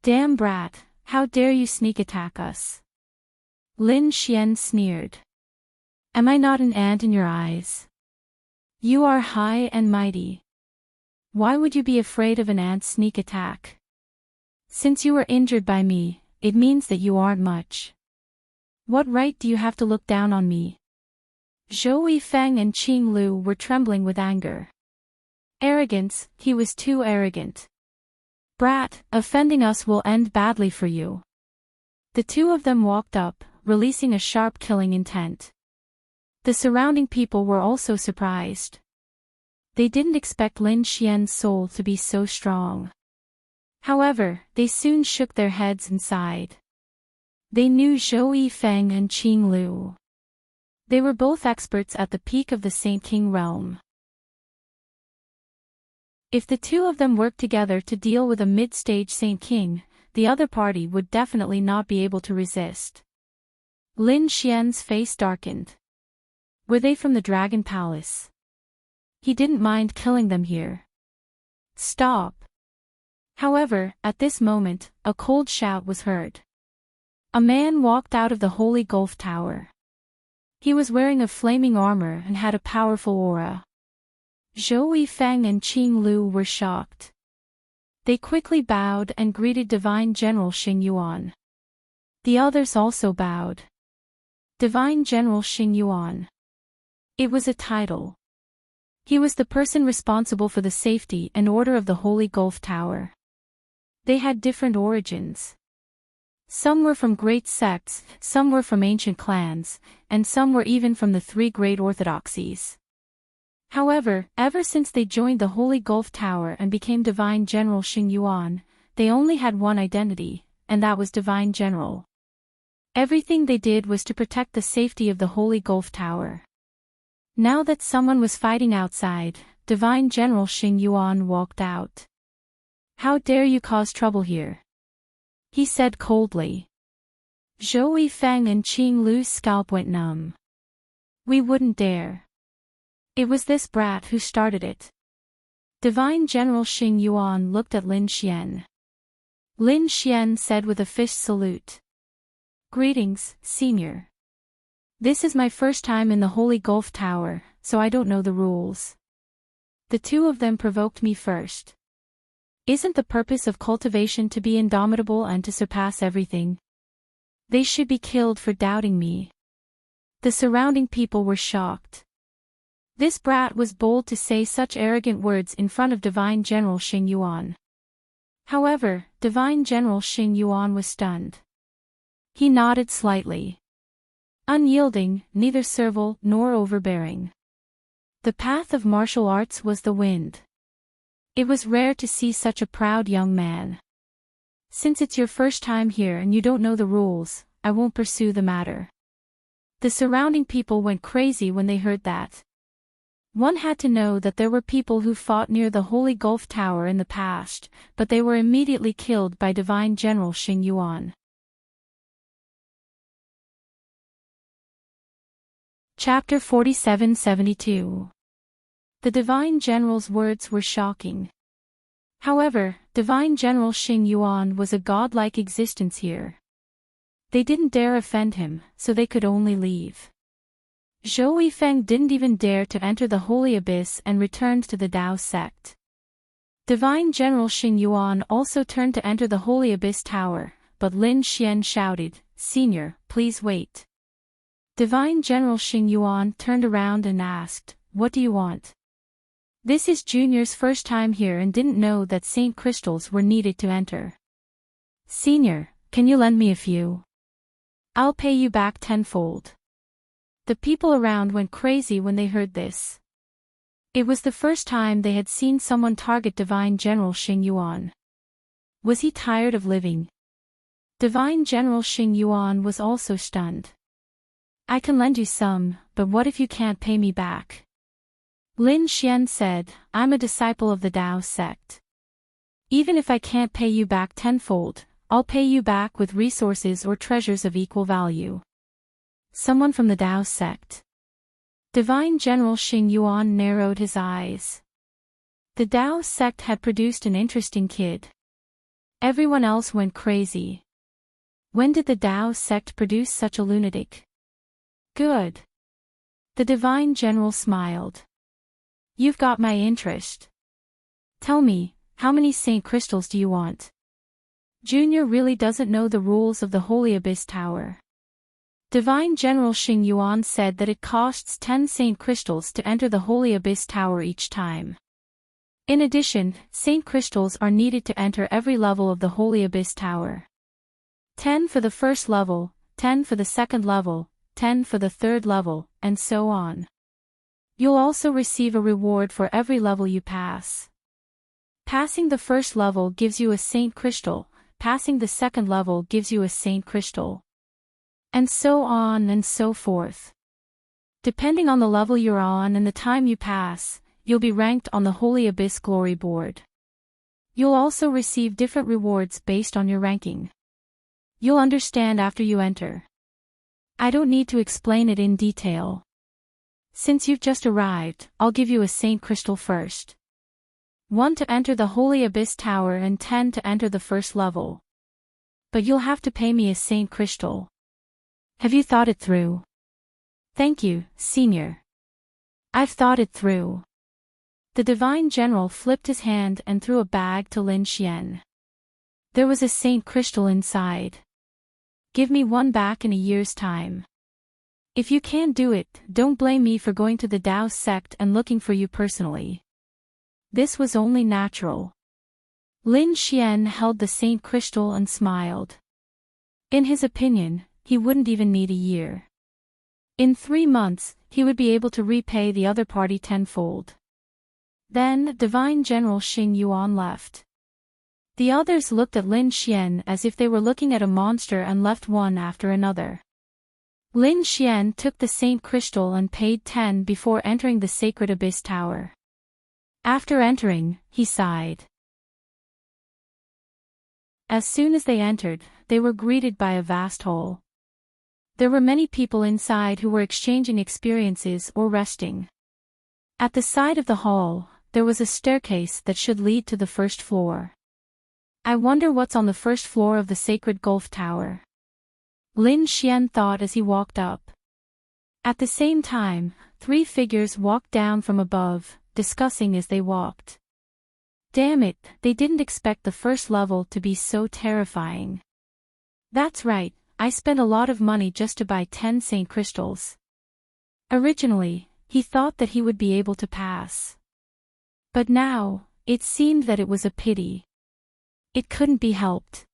Damn brat, how dare you sneak attack us? Lin Xian sneered. Am I not an ant in your eyes? You are high and mighty. Why would you be afraid of an ant sneak attack? Since you were injured by me, it means that you aren't much. What right do you have to look down on me? Zhou Feng and Qing Lu were trembling with anger. Arrogance, he was too arrogant. Brat, offending us will end badly for you. The two of them walked up, releasing a sharp killing intent. The surrounding people were also surprised. They didn't expect Lin Xian's soul to be so strong. However, they soon shook their heads and sighed. They knew Zhou Yifeng and Qing Lu. They were both experts at the peak of the Saint King realm. If the two of them worked together to deal with a mid-stage Saint King, the other party would definitely not be able to resist. Lin Xian's face darkened. Were they from the Dragon Palace? He didn't mind killing them here. Stop! However, at this moment, a cold shout was heard. A man walked out of the Holy Gulf Tower. He was wearing a flaming armor and had a powerful aura. Zhou Yifeng and Qing Lu were shocked. They quickly bowed and greeted Divine General Xing Yuan. The others also bowed. Divine General Xing Yuan. It was a title. He was the person responsible for the safety and order of the Holy Gulf Tower. They had different origins. Some were from great sects, some were from ancient clans, and some were even from the three great orthodoxies. However, ever since they joined the Holy Gulf Tower and became Divine General Xing Yuan, they only had one identity, and that was Divine General. Everything they did was to protect the safety of the Holy Gulf Tower. Now that someone was fighting outside, Divine General Xing Yuan walked out. "How dare you cause trouble here?" he said coldly. Zhou Yifeng and Qing Lu's scalp went numb. "We wouldn't dare. It was this brat who started it." Divine General Xing Yuan looked at Lin Xian. Lin Xian said with a fish salute. "Greetings, Senior. This is my first time in the Holy Gulf Tower, so I don't know the rules. The two of them provoked me first. Isn't the purpose of cultivation to be indomitable and to surpass everything? They should be killed for doubting me." The surrounding people were shocked. This brat was bold to say such arrogant words in front of Divine General Xing Yuan. However, Divine General Xing Yuan was stunned. He nodded slightly. Unyielding, neither servile nor overbearing. The path of martial arts was the wind. It was rare to see such a proud young man. "Since it's your first time here and you don't know the rules, I won't pursue the matter." The surrounding people went crazy when they heard that. One had to know that there were people who fought near the Holy Gulf Tower in the past, but they were immediately killed by Divine General Xing Yuan. Chapter 47-72. The Divine General's words were shocking. However, Divine General Xing Yuan was a godlike existence here. They didn't dare offend him, so they could only leave. Zhou Yifeng didn't even dare to enter the Holy Abyss and returned to the Dao sect. Divine General Xing Yuan also turned to enter the Holy Abyss Tower, but Lin Xian shouted, "Senior, please wait." Divine General Xing Yuan turned around and asked, "What do you want?" This is Junior's first time here and didn't know that Saint Crystals were needed to enter. "Senior, can you lend me a few? I'll pay you back tenfold." The people around went crazy when they heard this. It was the first time they had seen someone target Divine General Xing Yuan. Was he tired of living? Divine General Xing Yuan was also stunned. "I can lend you some, but what if you can't pay me back?" Lin Xian said, "I'm a disciple of the Dao sect. Even if I can't pay you back tenfold, I'll pay you back with resources or treasures of equal value." Someone from the Dao sect. Divine General Xing Yuan narrowed his eyes. The Dao sect had produced an interesting kid. Everyone else went crazy. When did the Dao sect produce such a lunatic? Good. The Divine General smiled. "You've got my interest. Tell me, how many Saint Crystals do you want?" Junior really doesn't know the rules of the Holy Abyss Tower. Divine General Xing Yuan said that it costs 10 Saint Crystals to enter the Holy Abyss Tower each time. In addition, Saint Crystals are needed to enter every level of the Holy Abyss Tower. 10 for the first level, 10 for the second level, 10 for the third level, and so on. You'll also receive a reward for every level you pass. Passing the first level gives you a Saint Crystal, passing the second level gives you a Saint Crystal. And so on and so forth. Depending on the level you're on and the time you pass, you'll be ranked on the Holy Abyss Glory Board. You'll also receive different rewards based on your ranking. You'll understand after you enter. I don't need to explain it in detail. Since you've just arrived, I'll give you a Saint Crystal first. 1 to enter the Holy Abyss Tower and 10 to enter the first level. But you'll have to pay me a Saint Crystal. Have you thought it through? Thank you, Senior. I've thought it through. The Divine General flipped his hand and threw a bag to Lin Xian. There was a Saint Crystal inside. Give me one back in a year's time. If you can't do it, don't blame me for going to the Tao sect and looking for you personally. This was only natural. Lin Xian held the Saint Crystal and smiled. In his opinion, he wouldn't even need a year. In 3 months, he would be able to repay the other party tenfold. Then, Divine General Xing Yuan left. The others looked at Lin Xian as if they were looking at a monster and left one after another. Lin Xian took the Saint Crystal and paid 10 before entering the Sacred Abyss Tower. After entering, he sighed. As soon as they entered, they were greeted by a vast hall. There were many people inside who were exchanging experiences or resting. At the side of the hall, there was a staircase that should lead to the first floor. I wonder what's on the first floor of the Sacred Gulf Tower. Lin Xian thought as he walked up. At the same time, 3 figures walked down from above, discussing as they walked. Damn it, they didn't expect the first level to be so terrifying. That's right, I spent a lot of money just to buy 10 Saint Crystals. Originally, he thought that he would be able to pass. But now, it seemed that it was a pity. It couldn't be helped.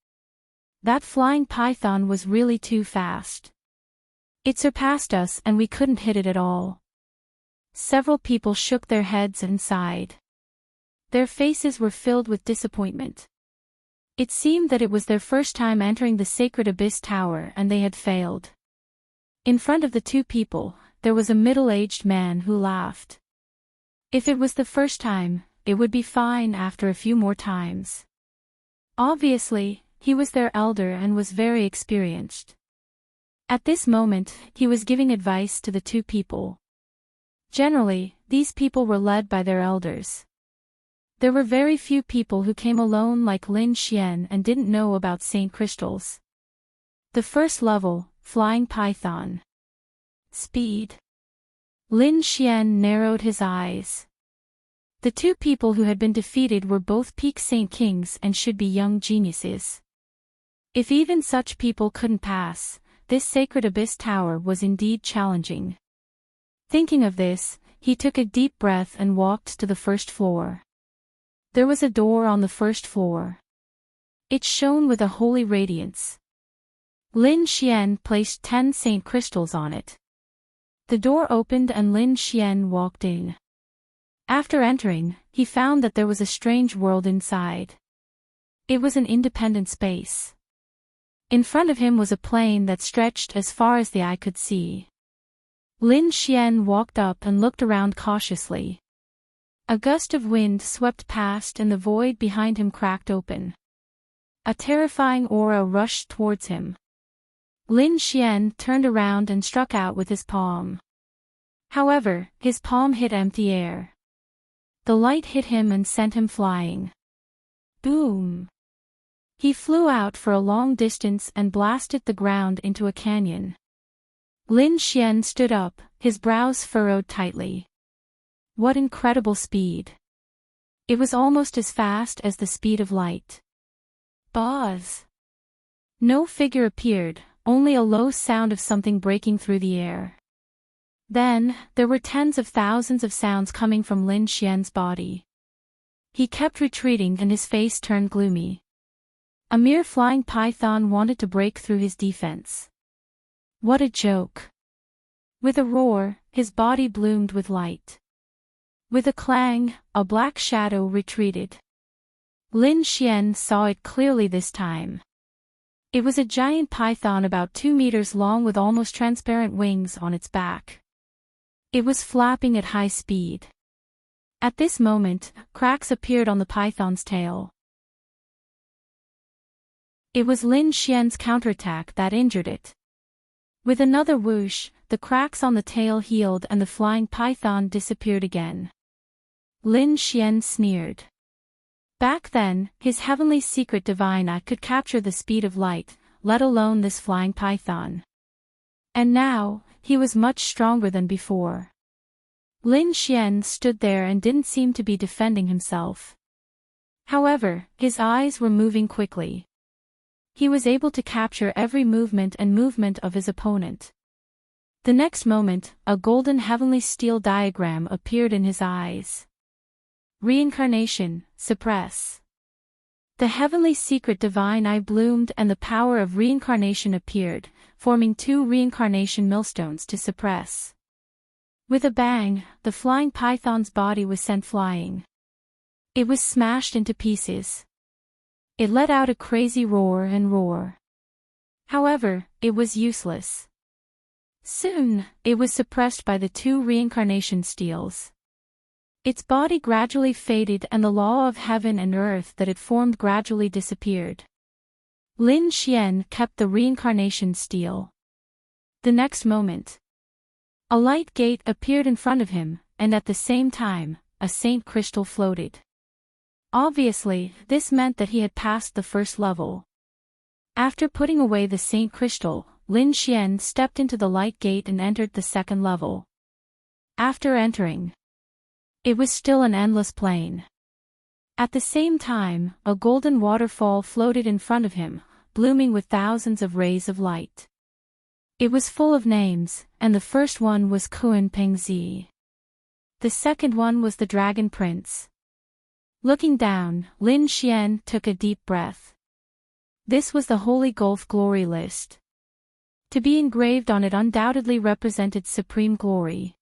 That flying python was really too fast. It surpassed us and we couldn't hit it at all. Several people shook their heads and sighed. Their faces were filled with disappointment. It seemed that it was their first time entering the Sacred Abyss Tower and they had failed. In front of the 2 people, there was a middle-aged man who laughed. If it was the first time, it would be fine after a few more times. Obviously, he was their elder and was very experienced. At this moment, he was giving advice to the 2 people. Generally, these people were led by their elders. There were very few people who came alone like Lin Xian and didn't know about Saint Crystals. The first level, Flying Python. Speed. Lin Xian narrowed his eyes. The 2 people who had been defeated were both peak Saint Kings and should be young geniuses. If even such people couldn't pass, this Sacred Abyss Tower was indeed challenging. Thinking of this, he took a deep breath and walked to the first floor. There was a door on the first floor. It shone with a holy radiance. Lin Xian placed 10 Saint Crystals on it. The door opened and Lin Xian walked in. After entering, he found that there was a strange world inside. It was an independent space. In front of him was a plain that stretched as far as the eye could see. Lin Xian walked up and looked around cautiously. A gust of wind swept past and the void behind him cracked open. A terrifying aura rushed towards him. Lin Xian turned around and struck out with his palm. However, his palm hit empty air. The light hit him and sent him flying. Boom! He flew out for a long distance and blasted the ground into a canyon. Lin Xian stood up, his brows furrowed tightly. What incredible speed! It was almost as fast as the speed of light. Buzz! No figure appeared, only a low sound of something breaking through the air. Then, there were tens of thousands of sounds coming from Lin Xian's body. He kept retreating and his face turned gloomy. A mere flying python wanted to break through his defense. What a joke! With a roar, his body bloomed with light. With a clang, a black shadow retreated. Lin Xian saw it clearly this time. It was a giant python about 2 meters long with almost transparent wings on its back. It was flapping at high speed. At this moment, cracks appeared on the python's tail. It was Lin Xian's counterattack that injured it. With another whoosh, the cracks on the tail healed and the flying python disappeared again. Lin Xian sneered. Back then, his heavenly secret divine eye could capture the speed of light, let alone this flying python. And now, he was much stronger than before. Lin Xian stood there and didn't seem to be defending himself. However, his eyes were moving quickly. He was able to capture every movement of his opponent. The next moment, a golden heavenly steel diagram appeared in his eyes. Reincarnation, suppress. The heavenly secret divine eye bloomed and the power of reincarnation appeared, forming 2 reincarnation millstones to suppress. With a bang, the flying python's body was sent flying. It was smashed into pieces. It let out a crazy roar. However, it was useless. Soon, it was suppressed by the 2 reincarnation steels. Its body gradually faded and the law of heaven and earth that it formed gradually disappeared. Lin Xian kept the reincarnation steel. The next moment, a light gate appeared in front of him, and at the same time, a saint crystal floated. Obviously, this meant that he had passed the first level. After putting away the saint crystal, Lin Xian stepped into the light gate and entered the second level. After entering, it was still an endless plain. At the same time, a golden waterfall floated in front of him, blooming with thousands of rays of light. It was full of names, and the first one was Kunping Zi. The second one was the Dragon Prince. Looking down, Lin Xian took a deep breath. This was the Holy Gulf Glory list. To be engraved on it undoubtedly represented supreme glory.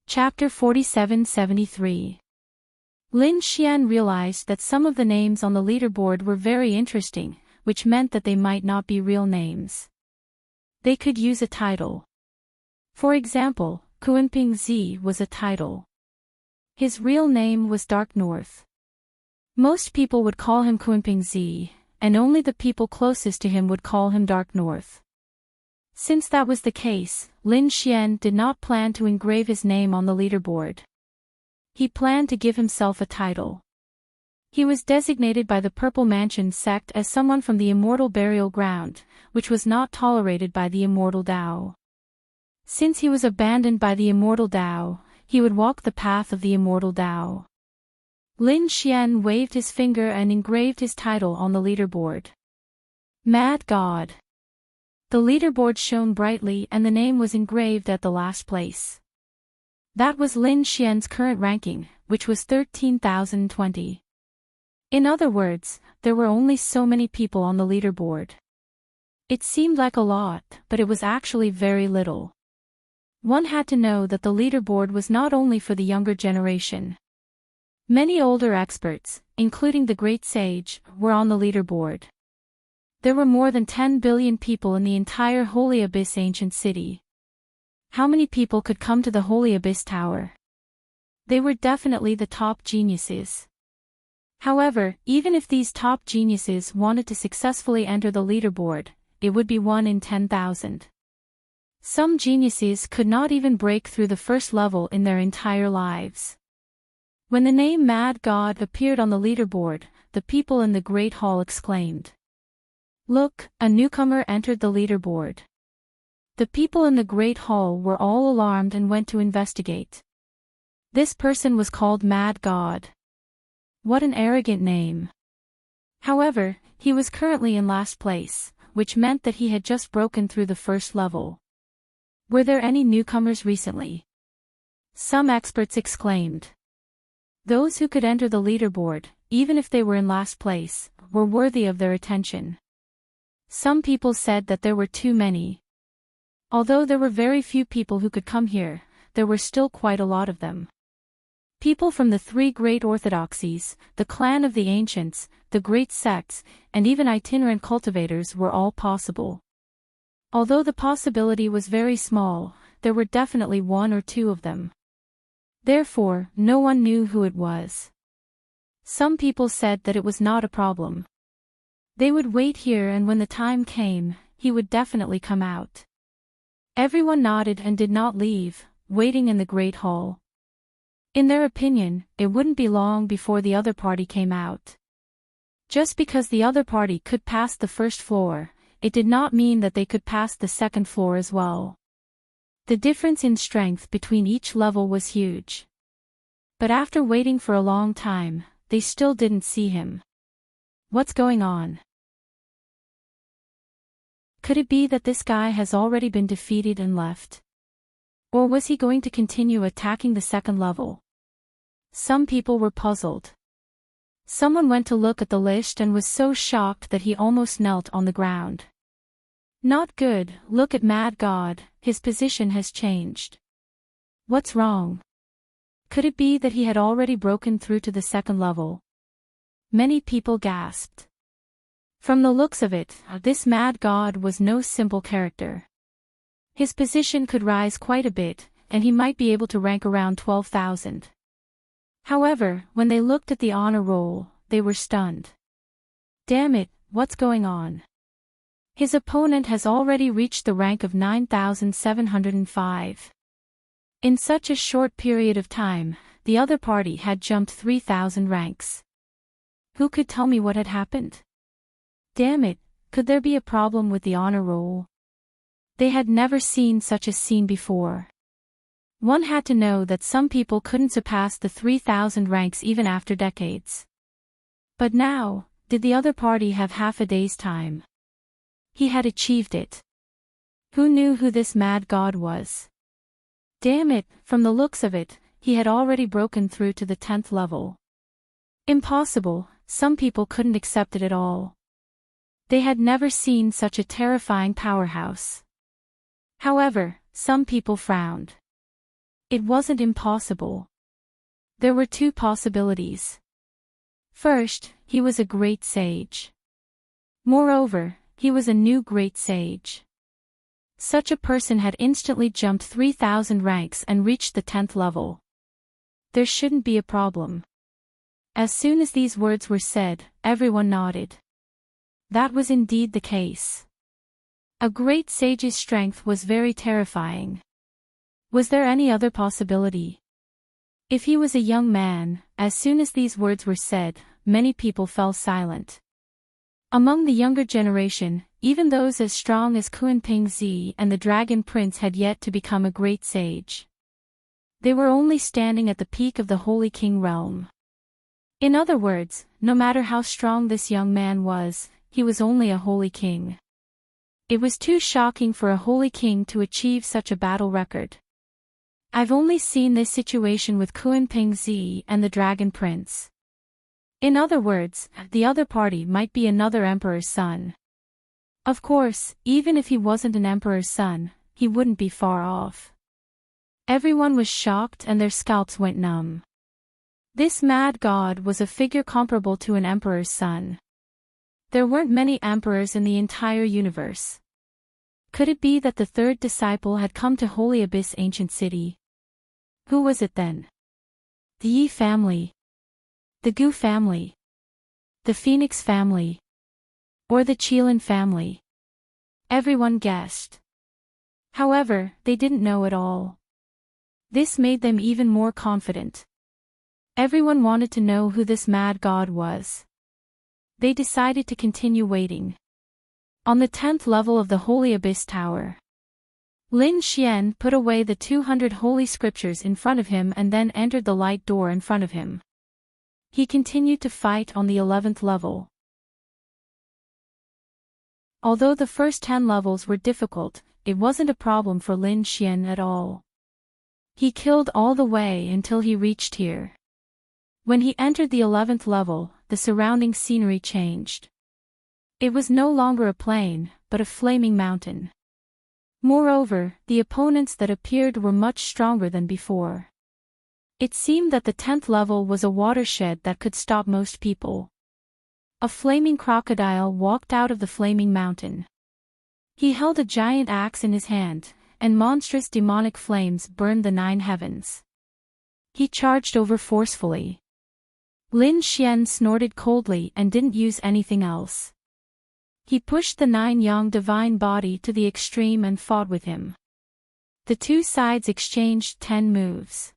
Chapter 4773. Lin Xian realized that some of the names on the leaderboard were very interesting, which meant that they might not be real names. They could use a title. For example, Kunping Zi was a title. His real name was Dark North. Most people would call him Kunping Zi, and only the people closest to him would call him Dark North. Since that was the case, Lin Xian did not plan to engrave his name on the leaderboard. He planned to give himself a title. He was designated by the Purple Mansion sect as someone from the immortal burial ground, which was not tolerated by the immortal Tao. Since he was abandoned by the immortal Tao, he would walk the path of the immortal Tao. Lin Xian waved his finger and engraved his title on the leaderboard. Mad God. The leaderboard shone brightly and the name was engraved at the last place. That was Lin Xian's current ranking, which was 13,020. In other words, there were only so many people on the leaderboard. It seemed like a lot, but it was actually very little. One had to know that the leaderboard was not only for the younger generation. Many older experts, including the great sage, were on the leaderboard. There were more than 10 billion people in the entire Holy Abyss ancient city. How many people could come to the Holy Abyss Tower? They were definitely the top geniuses. However, even if these top geniuses wanted to successfully enter the leaderboard, it would be 1 in 10,000. Some geniuses could not even break through the first level in their entire lives. When the name Mad God appeared on the leaderboard, the people in the Great Hall exclaimed, "Look, a newcomer entered the leaderboard." The people in the Great Hall were all alarmed and went to investigate. This person was called Mad God. What an arrogant name. However, he was currently in last place, which meant that he had just broken through the first level. Were there any newcomers recently? Some experts exclaimed. Those who could enter the leaderboard, even if they were in last place, were worthy of their attention. Some people said that there were too many. Although there were very few people who could come here, there were still quite a lot of them. People from the three great orthodoxies, the clan of the ancients, the great sects, and even itinerant cultivators were all possible. Although the possibility was very small, there were definitely one or two of them. Therefore, no one knew who it was. Some people said that it was not a problem. They would wait here, and when the time came, he would definitely come out. Everyone nodded and did not leave, waiting in the great hall. In their opinion, it wouldn't be long before the other party came out. Just because the other party could pass the first floor, it did not mean that they could pass the second floor as well. The difference in strength between each level was huge. But after waiting for a long time, they still didn't see him. What's going on? Could it be that this guy has already been defeated and left? Or was he going to continue attacking the second level? Some people were puzzled. Someone went to look at the list and was so shocked that he almost knelt on the ground. Not good, look at Mad God, his position has changed. What's wrong? Could it be that he had already broken through to the second level? Many people gasped. From the looks of it, this Mad God was no simple character. His position could rise quite a bit, and he might be able to rank around 12,000. However, when they looked at the honor roll, they were stunned. Damn it, what's going on? His opponent has already reached the rank of 9,705. In such a short period of time, the other party had jumped 3,000 ranks. Who could tell me what had happened? Damn it, could there be a problem with the honor roll? They had never seen such a scene before. One had to know that some people couldn't surpass the 3,000 ranks even after decades. But now, did the other party have half a day's time? He had achieved it. Who knew who this Mad God was? Damn it, from the looks of it, he had already broken through to the 10th level. Impossible, some people couldn't accept it at all. They had never seen such a terrifying powerhouse. However, some people frowned. It wasn't impossible. There were two possibilities. First, he was a great sage. Moreover, he was a new great sage. Such a person had instantly jumped 3,000 ranks and reached the 10th level. There shouldn't be a problem. As soon as these words were said, everyone nodded. That was indeed the case. A great sage's strength was very terrifying. Was there any other possibility? If he was a young man, as soon as these words were said, many people fell silent. Among the younger generation, even those as strong as Kunping-zi and the Dragon Prince had yet to become a great sage. They were only standing at the peak of the Holy King realm. In other words, no matter how strong this young man was, he was only a Holy King. It was too shocking for a Holy King to achieve such a battle record. I've only seen this situation with Kunping-zi and the Dragon Prince. In other words, the other party might be another emperor's son. Of course, even if he wasn't an emperor's son, he wouldn't be far off. Everyone was shocked and their scalps went numb. This Mad God was a figure comparable to an emperor's son. There weren't many emperors in the entire universe. Could it be that the third disciple had come to Holy Abyss Ancient City? Who was it then? The Yi family? The Gu family? The Phoenix family? Or the Qilin family? Everyone guessed. However, they didn't know at all. This made them even more confident. Everyone wanted to know who this Mad God was. They decided to continue waiting. On the 10th level of the Holy Abyss Tower, Lin Xian put away the 200 holy scriptures in front of him and then entered the light door in front of him. He continued to fight on the 11th level. Although the first 10 levels were difficult, it wasn't a problem for Lin Xian at all. He killed all the way until he reached here. When he entered the 11th level, the surrounding scenery changed. It was no longer a plain, but a flaming mountain. Moreover, the opponents that appeared were much stronger than before. It seemed that the 10th level was a watershed that could stop most people. A flaming crocodile walked out of the flaming mountain. He held a giant axe in his hand, and monstrous demonic flames burned the 9 heavens. He charged over forcefully. Lin Xian snorted coldly and didn't use anything else. He pushed the 9 young divine body to the extreme and fought with him. The two sides exchanged 10 moves.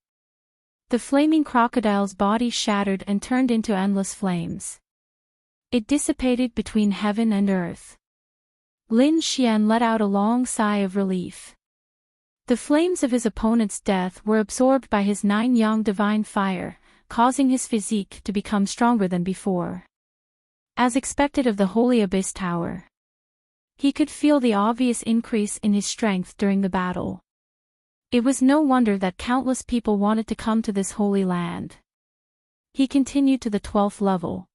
The flaming crocodile's body shattered and turned into endless flames. It dissipated between heaven and earth. Lin Xian let out a long sigh of relief. The flames of his opponent's death were absorbed by his 9 young divine fire, causing his physique to become stronger than before. As expected of the Holy Abyss Tower, he could feel the obvious increase in his strength during the battle. It was no wonder that countless people wanted to come to this holy land. He continued to the 12th level.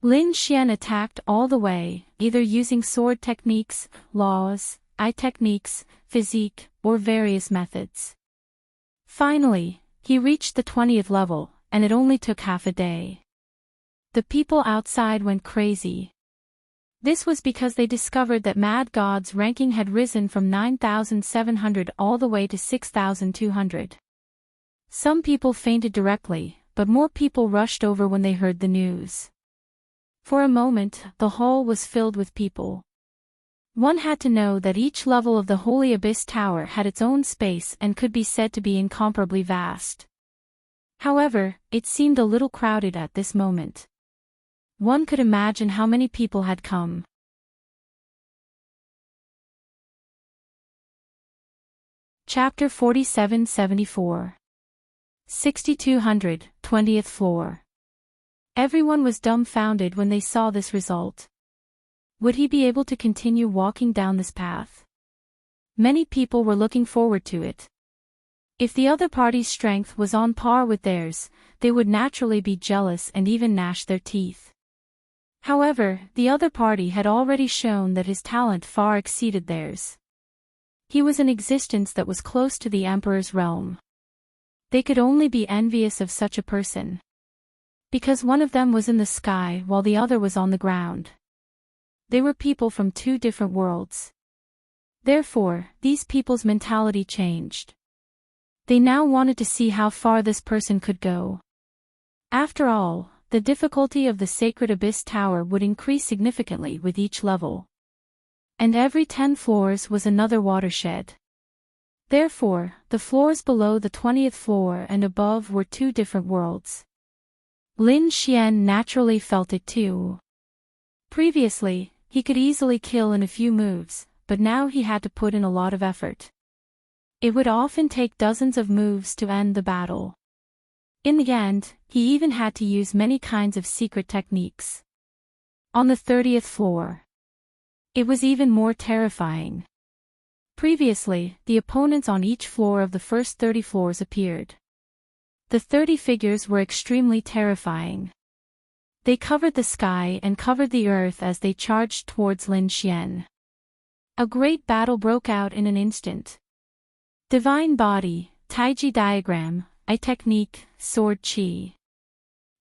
Lin Xian attacked all the way, either using sword techniques, laws, eye techniques, physique, or various methods. Finally, he reached the 20th level, and it only took half a day. The people outside went crazy. This was because they discovered that Mad God's ranking had risen from 9,700 all the way to 6,200. Some people fainted directly, but more people rushed over when they heard the news. For a moment, the hall was filled with people. One had to know that each level of the Holy Abyss Tower had its own space and could be said to be incomparably vast. However, it seemed a little crowded at this moment. One could imagine how many people had come. Chapter 47-74. 6200, 20th floor. Everyone was dumbfounded when they saw this result. Would he be able to continue walking down this path? Many people were looking forward to it. If the other party's strength was on par with theirs, they would naturally be jealous and even gnash their teeth. However, the other party had already shown that his talent far exceeded theirs. He was an existence that was close to the Emperor's realm. They could only be envious of such a person. Because one of them was in the sky while the other was on the ground. They were people from 2 different worlds. Therefore, these people's mentality changed. They now wanted to see how far this person could go. After all, the difficulty of the Sacred Abyss Tower would increase significantly with each level. And every 10 floors was another watershed. Therefore, the floors below the 20th floor and above were 2 different worlds. Lin Xian naturally felt it too. Previously, he could easily kill in a few moves, but now he had to put in a lot of effort. It would often take dozens of moves to end the battle. In the end, he even had to use many kinds of secret techniques. On the 30th floor, it was even more terrifying. Previously, the opponents on each floor of the first 30 floors appeared. The 30 figures were extremely terrifying. They covered the sky and covered the earth as they charged towards Lin Xian. A great battle broke out in an instant. Divine body, Taiji diagram, eye technique, sword chi.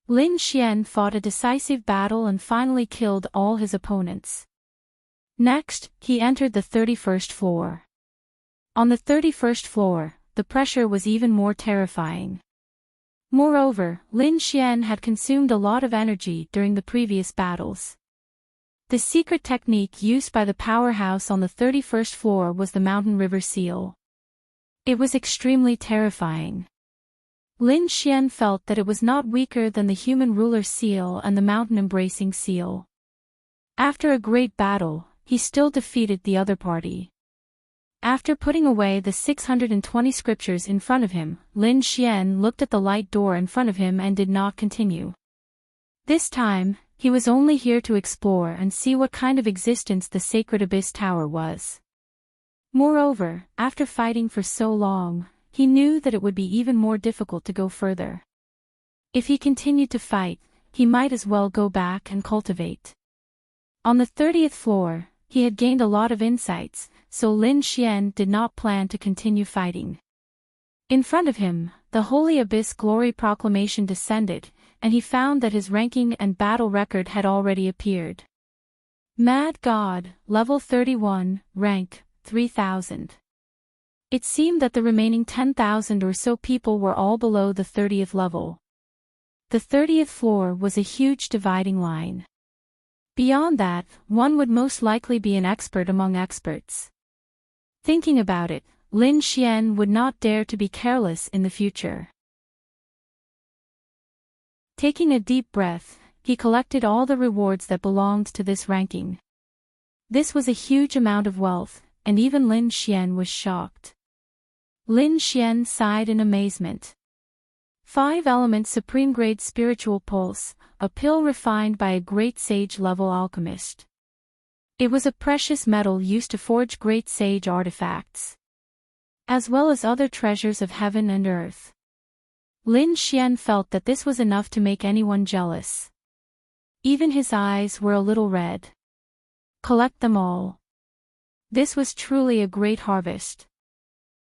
Lin Xian fought a decisive battle and finally killed all his opponents. Next, he entered the 31st floor. On the 31st floor, the pressure was even more terrifying. Moreover, Lin Xian had consumed a lot of energy during the previous battles. The secret technique used by the powerhouse on the 31st floor was the Mountain River Seal. It was extremely terrifying. Lin Xian felt that it was not weaker than the Human Ruler Seal and the Mountain Embracing Seal. After a great battle, he still defeated the other party. After putting away the 620 scriptures in front of him, Lin Xian looked at the light door in front of him and did not continue. This time, he was only here to explore and see what kind of existence the Sacred Abyss Tower was. Moreover, after fighting for so long, he knew that it would be even more difficult to go further. If he continued to fight, he might as well go back and cultivate. On the 30th floor, he had gained a lot of insights, so Lin Xian did not plan to continue fighting. In front of him, the Holy Abyss Glory Proclamation descended, and he found that his ranking and battle record had already appeared. Mad God, level 31, rank 3000. It seemed that the remaining 10,000 or so people were all below the 30th level. The 30th floor was a huge dividing line. Beyond that, one would most likely be an expert among experts. Thinking about it, Lin Xian would not dare to be careless in the future. Taking a deep breath, he collected all the rewards that belonged to this ranking. This was a huge amount of wealth, and even Lin Xian was shocked. Lin Xian sighed in amazement. 5-element supreme-grade spiritual pulse, a pill refined by a great sage-level alchemist. It was a precious metal used to forge great sage artifacts, as well as other treasures of heaven and earth. Lin Xian felt that this was enough to make anyone jealous. Even his eyes were a little red. Collect them all. This was truly a great harvest.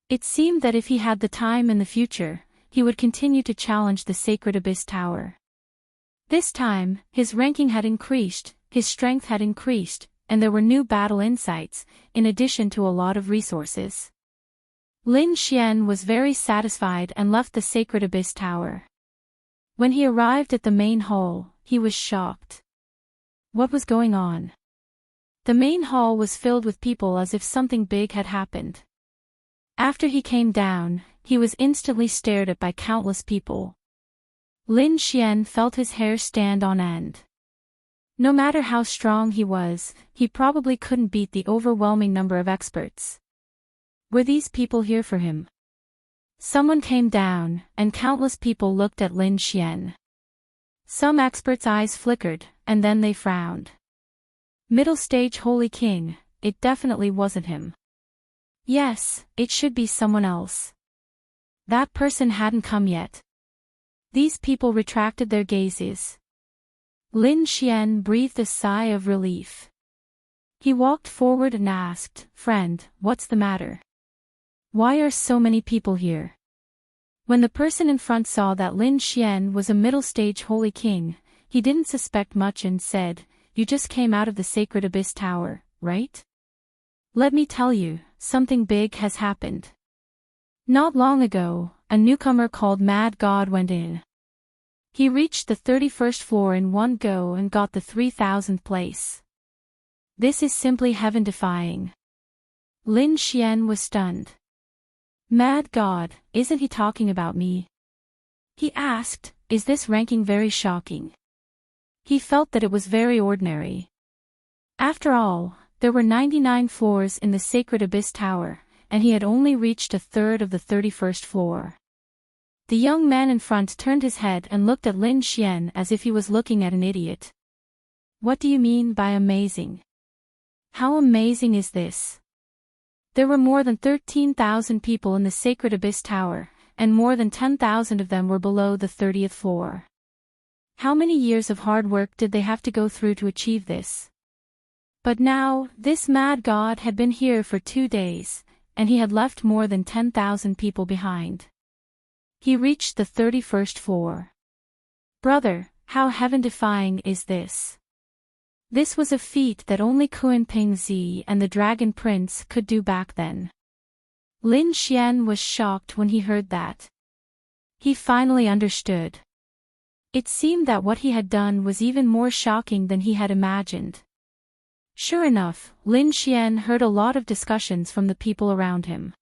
It seemed that if he had the time in the future, he would continue to challenge the Sacred Abyss Tower. This time, his ranking had increased, his strength had increased, and there were new battle insights, in addition to a lot of resources. Lin Xian was very satisfied and left the Sacred Abyss Tower. When he arrived at the main hall, he was shocked. What was going on? The main hall was filled with people as if something big had happened. After he came down, he was instantly stared at by countless people. Lin Xian felt his hair stand on end. No matter how strong he was, he probably couldn't beat the overwhelming number of experts. Were these people here for him? Someone came down, and countless people looked at Lin Xian. Some experts' eyes flickered, and then they frowned. Middle stage Holy King, it definitely wasn't him. Yes, it should be someone else. That person hadn't come yet. These people retracted their gazes. Lin Xian breathed a sigh of relief. He walked forward and asked, "Friend, what's the matter? Why are so many people here?" When the person in front saw that Lin Xian was a middle-stage Holy King, he didn't suspect much and said, "You just came out of the Sacred Abyss Tower, right? Let me tell you, something big has happened. Not long ago, a newcomer called Mad God went in. He reached the 31st floor in one go and got the 3000th place. This is simply heaven-defying." Lin Xian was stunned. "Mad God, isn't he talking about me?" he asked. Is this ranking very shocking? He felt that it was very ordinary. After all, there were 99 floors in the Sacred Abyss Tower, and he had only reached a third of the 31st floor. The young man in front turned his head and looked at Lin Xian as if he was looking at an idiot. "What do you mean by amazing? How amazing is this?" There were more than 13,000 people in the Sacred Abyss Tower, and more than 10,000 of them were below the 30th floor. How many years of hard work did they have to go through to achieve this? But now, this mad god had been here for 2 days, and he had left more than 10,000 people behind. He reached the 31st floor. Brother, how heaven-defying is this? This was a feat that only Kun Pingzi and the Dragon Prince could do back then. Lin Xian was shocked when he heard that. He finally understood. It seemed that what he had done was even more shocking than he had imagined. Sure enough, Lin Xian heard a lot of discussions from the people around him.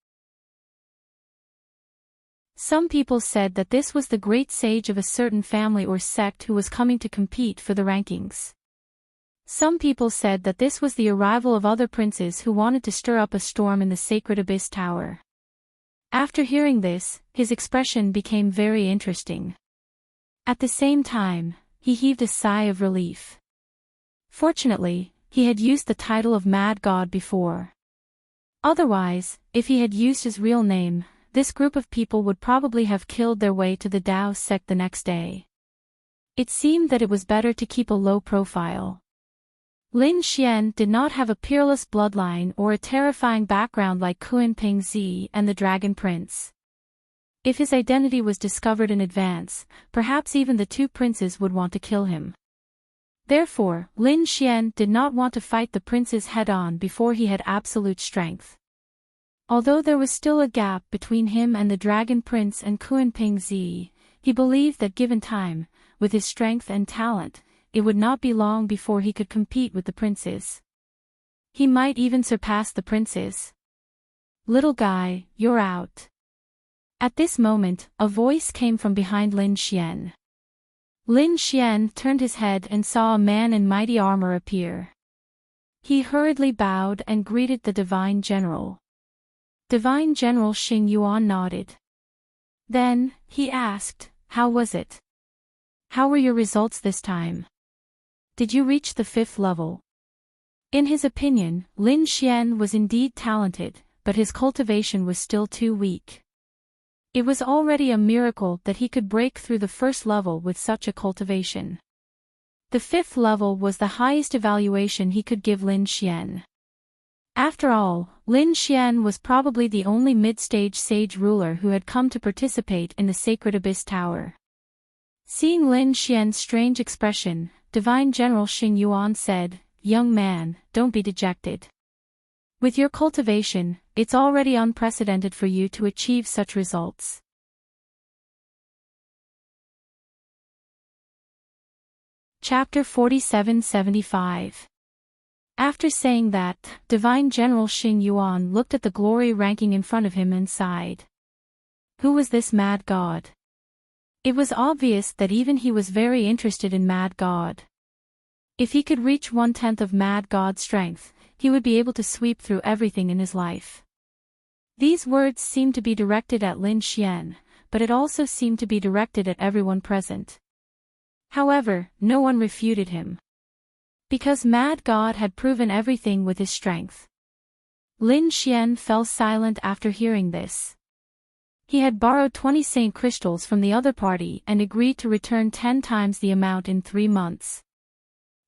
Some people said that this was the great sage of a certain family or sect who was coming to compete for the rankings. Some people said that this was the arrival of other princes who wanted to stir up a storm in the Sacred Abyss Tower. After hearing this, his expression became very interesting. At the same time, he heaved a sigh of relief. Fortunately, he had used the title of Mad God before. Otherwise, if he had used his real name, this group of people would probably have killed their way to the Tao sect the next day. It seemed that it was better to keep a low profile. Lin Xian did not have a peerless bloodline or a terrifying background like Kuan Ping Zi and the Dragon Prince. If his identity was discovered in advance, perhaps even the two princes would want to kill him. Therefore, Lin Xian did not want to fight the princes head-on before he had absolute strength. Although there was still a gap between him and the Dragon Prince and Kuan Ping Zi, he believed that given time, with his strength and talent, it would not be long before he could compete with the princes. He might even surpass the princes. "Little guy, you're out." At this moment, a voice came from behind Lin Xian. Lin Xian turned his head and saw a man in mighty armor appear. He hurriedly bowed and greeted the Divine General. Divine General Xing Yuan nodded. Then, he asked, "How was it? How were your results this time? Did you reach the 5th level?" In his opinion, Lin Xian was indeed talented, but his cultivation was still too weak. It was already a miracle that he could break through the 1st level with such a cultivation. The 5th level was the highest evaluation he could give Lin Xian. After all, Lin Xian was probably the only mid-stage sage ruler who had come to participate in the Sacred Abyss Tower. Seeing Lin Xian's strange expression, Divine General Xing Yuan said, "Young man, don't be dejected. With your cultivation, it's already unprecedented for you to achieve such results." Chapter 4775. After saying that, Divine General Xing Yuan looked at the glory ranking in front of him and sighed. Who was this mad god? It was obvious that even he was very interested in Mad God. If he could reach 1/10 of Mad God's strength, he would be able to sweep through everything in his life. These words seemed to be directed at Lin Xian, but it also seemed to be directed at everyone present. However, no one refuted him. Because Mad God had proven everything with his strength. Lin Xian fell silent after hearing this. He had borrowed 20 saint crystals from the other party and agreed to return 10 times the amount in 3 months.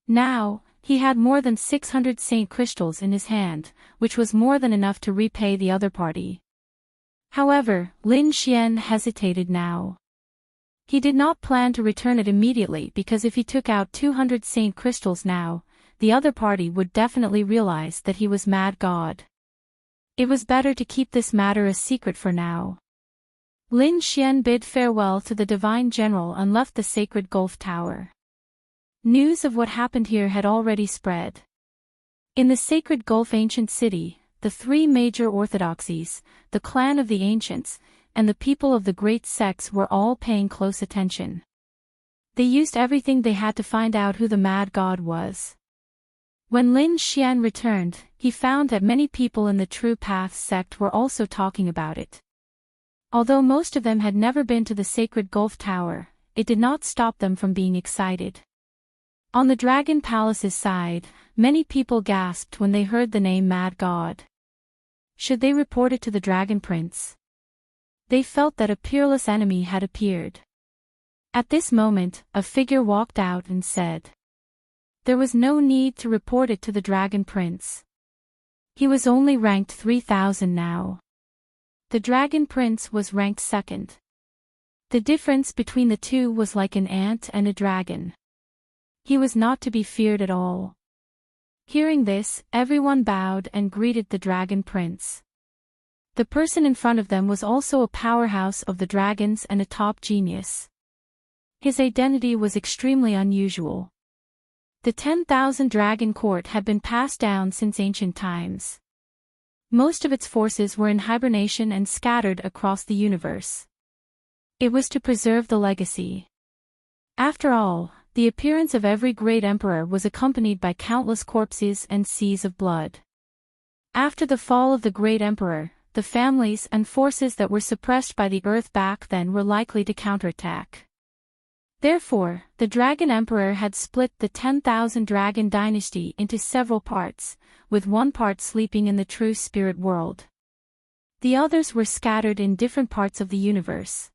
Now, he had more than 600 saint crystals in his hand, which was more than enough to repay the other party. However, Lin Xian hesitated now. He did not plan to return it immediately because if he took out 200 saint crystals now, the other party would definitely realize that he was Mad God. It was better to keep this matter a secret for now. Lin Xian bid farewell to the Divine General and left the Sacred Gulf Tower. News of what happened here had already spread. In the Sacred Gulf Ancient City, the 3 major orthodoxies, the clan of the Ancients, and the people of the great sects were all paying close attention. They used everything they had to find out who the Mad God was. When Lin Xian returned, he found that many people in the True Path sect were also talking about it. Although most of them had never been to the Sacred Gulf Tower, it did not stop them from being excited. On the Dragon Palace's side, many people gasped when they heard the name Mad God. Should they report it to the Dragon Prince? They felt that a peerless enemy had appeared. At this moment, a figure walked out and said. There was no need to report it to the Dragon Prince. He was only ranked 3000 now. The Dragon Prince was ranked 2nd. The difference between the two was like an ant and a dragon. He was not to be feared at all. Hearing this, everyone bowed and greeted the Dragon Prince. The person in front of them was also a powerhouse of the dragons and a top genius. His identity was extremely unusual. The 10,000 Dragon Court had been passed down since ancient times. Most of its forces were in hibernation and scattered across the universe. It was to preserve the legacy. After all, the appearance of every great emperor was accompanied by countless corpses and seas of blood. After the fall of the great emperor, the families and forces that were suppressed by the earth back then were likely to counterattack. Therefore, the Dragon Emperor had split the 10,000 Dragon dynasty into several parts, with one part sleeping in the true spirit world. The others were scattered in different parts of the universe.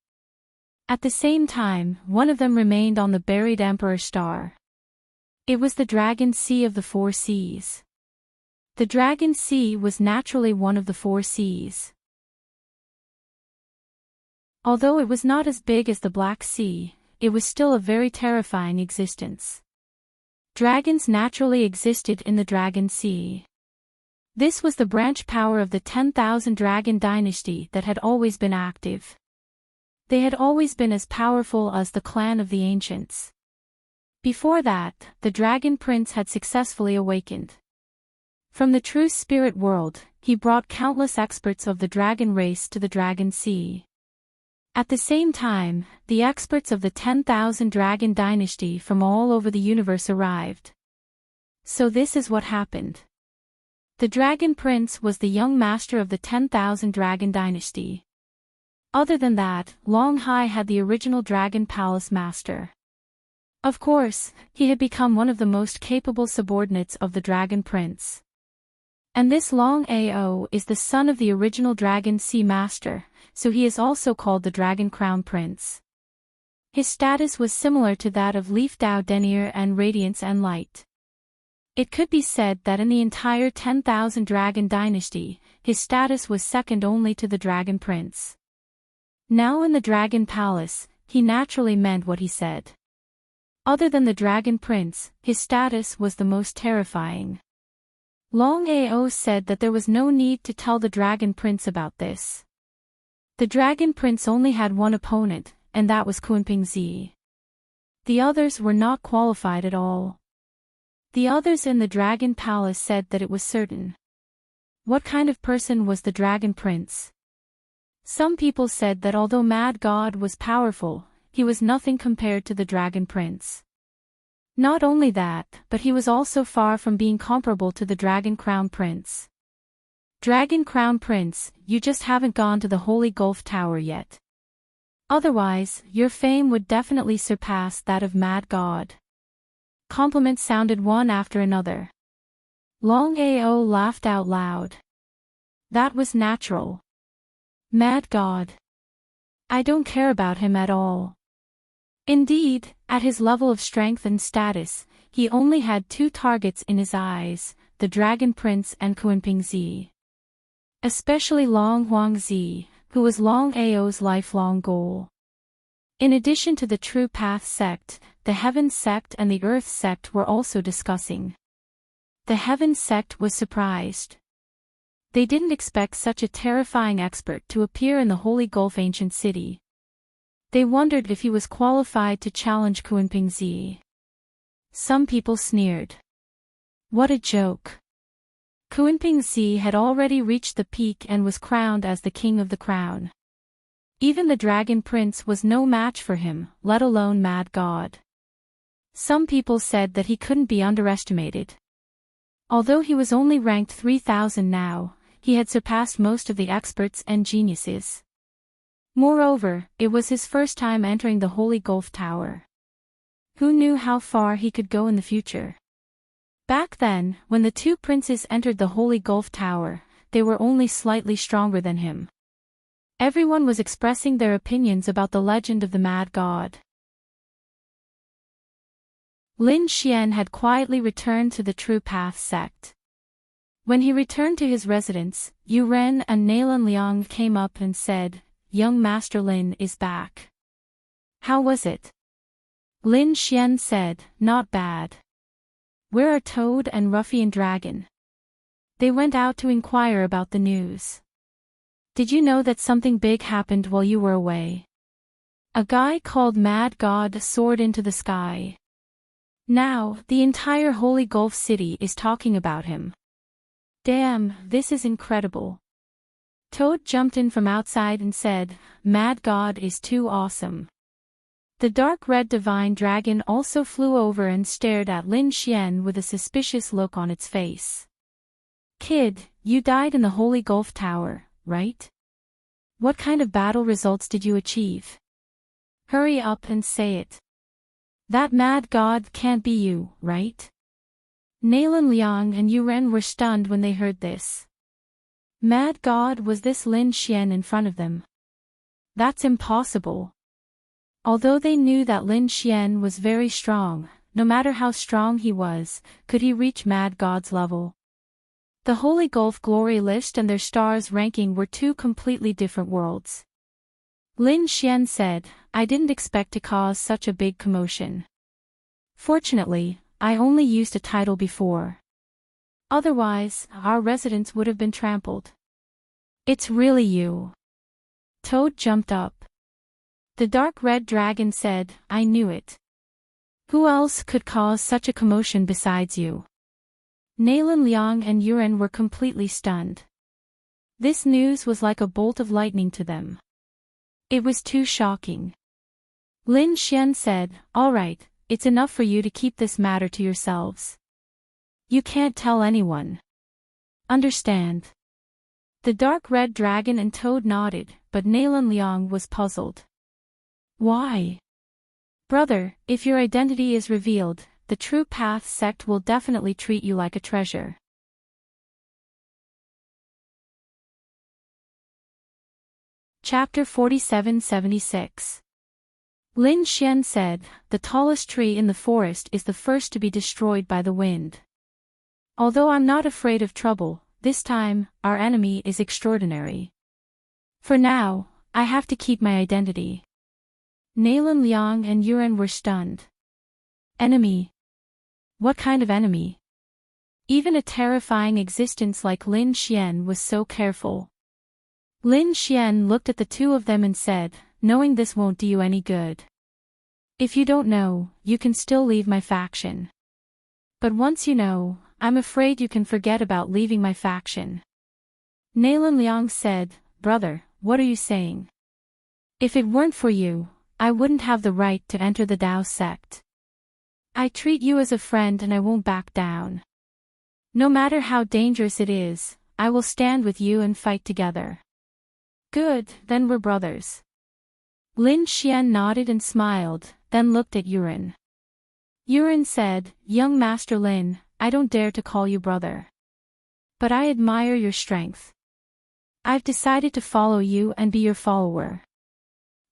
At the same time, one of them remained on the buried Emperor star. It was the Dragon Sea of the Four Seas. The Dragon Sea was naturally one of the four seas. Although it was not as big as the Black Sea, it was still a very terrifying existence. Dragons naturally existed in the Dragon Sea. This was the branch power of the 10,000 Dragon dynasty that had always been active. They had always been as powerful as the clan of the ancients. Before that, the Dragon Prince had successfully awakened. From the true spirit world, he brought countless experts of the dragon race to the Dragon Sea. At the same time, the experts of the 10,000 Dragon dynasty from all over the universe arrived. So this is what happened. The Dragon Prince was the young master of the 10,000 Dragon dynasty. Other than that, Long Hai had the original Dragon Palace master. Of course, he had become one of the most capable subordinates of the Dragon Prince. And this Long Ao is the son of the original Dragon Sea Master, so he is also called the Dragon Crown Prince. His status was similar to that of Leaf Dao Denier and Radiance and Light. It could be said that in the entire 10,000 Dragon dynasty, his status was second only to the Dragon Prince. Now in the Dragon Palace, he naturally meant what he said. Other than the Dragon Prince, his status was the most terrifying. Long Ao said that there was no need to tell the Dragon Prince about this. The Dragon Prince only had one opponent, and that was Kunping Zi. The others were not qualified at all. The others in the Dragon Palace said that it was certain. What kind of person was the Dragon Prince? Some people said that although Mad God was powerful, he was nothing compared to the Dragon Prince. Not only that, but he was also far from being comparable to the Dragon Crown Prince. Dragon Crown Prince, you just haven't gone to the Holy Gulf Tower yet. Otherwise, your fame would definitely surpass that of Mad God. Compliments sounded one after another. Long Ao laughed out loud. That was natural. Mad God. I don't care about him at all. Indeed, at his level of strength and status, he only had two targets in his eyes, the Dragon Prince and Kunping Zi. Especially Long Huang Zi, who was Long Ao's lifelong goal. In addition to the True Path sect, the Heaven sect and the Earth sect were also discussing. The Heaven sect was surprised. They didn't expect such a terrifying expert to appear in the Holy Gulf ancient city. They wondered if he was qualified to challenge Kunping Zi. Some people sneered. What a joke. Kunping Zi had already reached the peak and was crowned as the King of the Crown. Even the Dragon Prince was no match for him, let alone Mad God. Some people said that he couldn't be underestimated. Although he was only ranked 3,000 now, he had surpassed most of the experts and geniuses. Moreover, it was his first time entering the Holy Gulf Tower. Who knew how far he could go in the future? Back then, when the two princes entered the Holy Gulf Tower, they were only slightly stronger than him. Everyone was expressing their opinions about the legend of the Mad God. Lin Xian had quietly returned to the True Path sect. When he returned to his residence, Yu Ren and Nalan Liang came up and said, "Young Master Lin is back. How was it?" Lin Xian said, "Not bad. Where are Toad and Ruffian Dragon?" They went out to inquire about the news. "Did you know that something big happened while you were away? A guy called Mad God soared into the sky. Now, the entire Holy Gulf City is talking about him. Damn, this is incredible." Toad jumped in from outside and said, "Mad God is too awesome." The dark red divine dragon also flew over and stared at Lin Xian with a suspicious look on its face. "Kid, you died in the Holy Gulf Tower, right? What kind of battle results did you achieve? Hurry up and say it. That Mad God can't be you, right?" Nalan Liang and Yu Ren were stunned when they heard this. Mad God was this Lin Xian in front of them? That's impossible. Although they knew that Lin Xian was very strong, no matter how strong he was, could he reach Mad God's level. The Holy Gulf Glory List and their stars ranking were two completely different worlds. Lin Xian said, I didn't expect to cause such a big commotion. Fortunately, I only used a title before. Otherwise, our residence would have been trampled. It's really you. Toad jumped up. The dark red dragon said, I knew it. Who else could cause such a commotion besides you? Nalan Liang and Yuren were completely stunned. This news was like a bolt of lightning to them. It was too shocking. Lin Xian said, all right, it's enough for you to keep this matter to yourselves. You can't tell anyone. Understand? The dark red dragon and Toad nodded, but Nalan Liang was puzzled. Why? Brother, if your identity is revealed, the True Path sect will definitely treat you like a treasure. Chapter 4776. Lin Xian said, the tallest tree in the forest is the first to be destroyed by the wind. Although I'm not afraid of trouble, this time, our enemy is extraordinary. For now, I have to keep my identity. Nalan Liang and Yuren were stunned. Enemy? What kind of enemy? Even a terrifying existence like Lin Xian was so careful. Lin Xian looked at the two of them and said, knowing this won't do you any good. If you don't know, you can still leave my faction. But once you know, I'm afraid you can forget about leaving my faction. Nalan Liang said, brother, what are you saying? If it weren't for you, I wouldn't have the right to enter the Dao sect. I treat you as a friend and I won't back down. No matter how dangerous it is, I will stand with you and fight together. Good, then we're brothers. Lin Xian nodded and smiled, then looked at Yuren. Yuren said, young Master Lin, I don't dare to call you brother. But I admire your strength. I've decided to follow you and be your follower.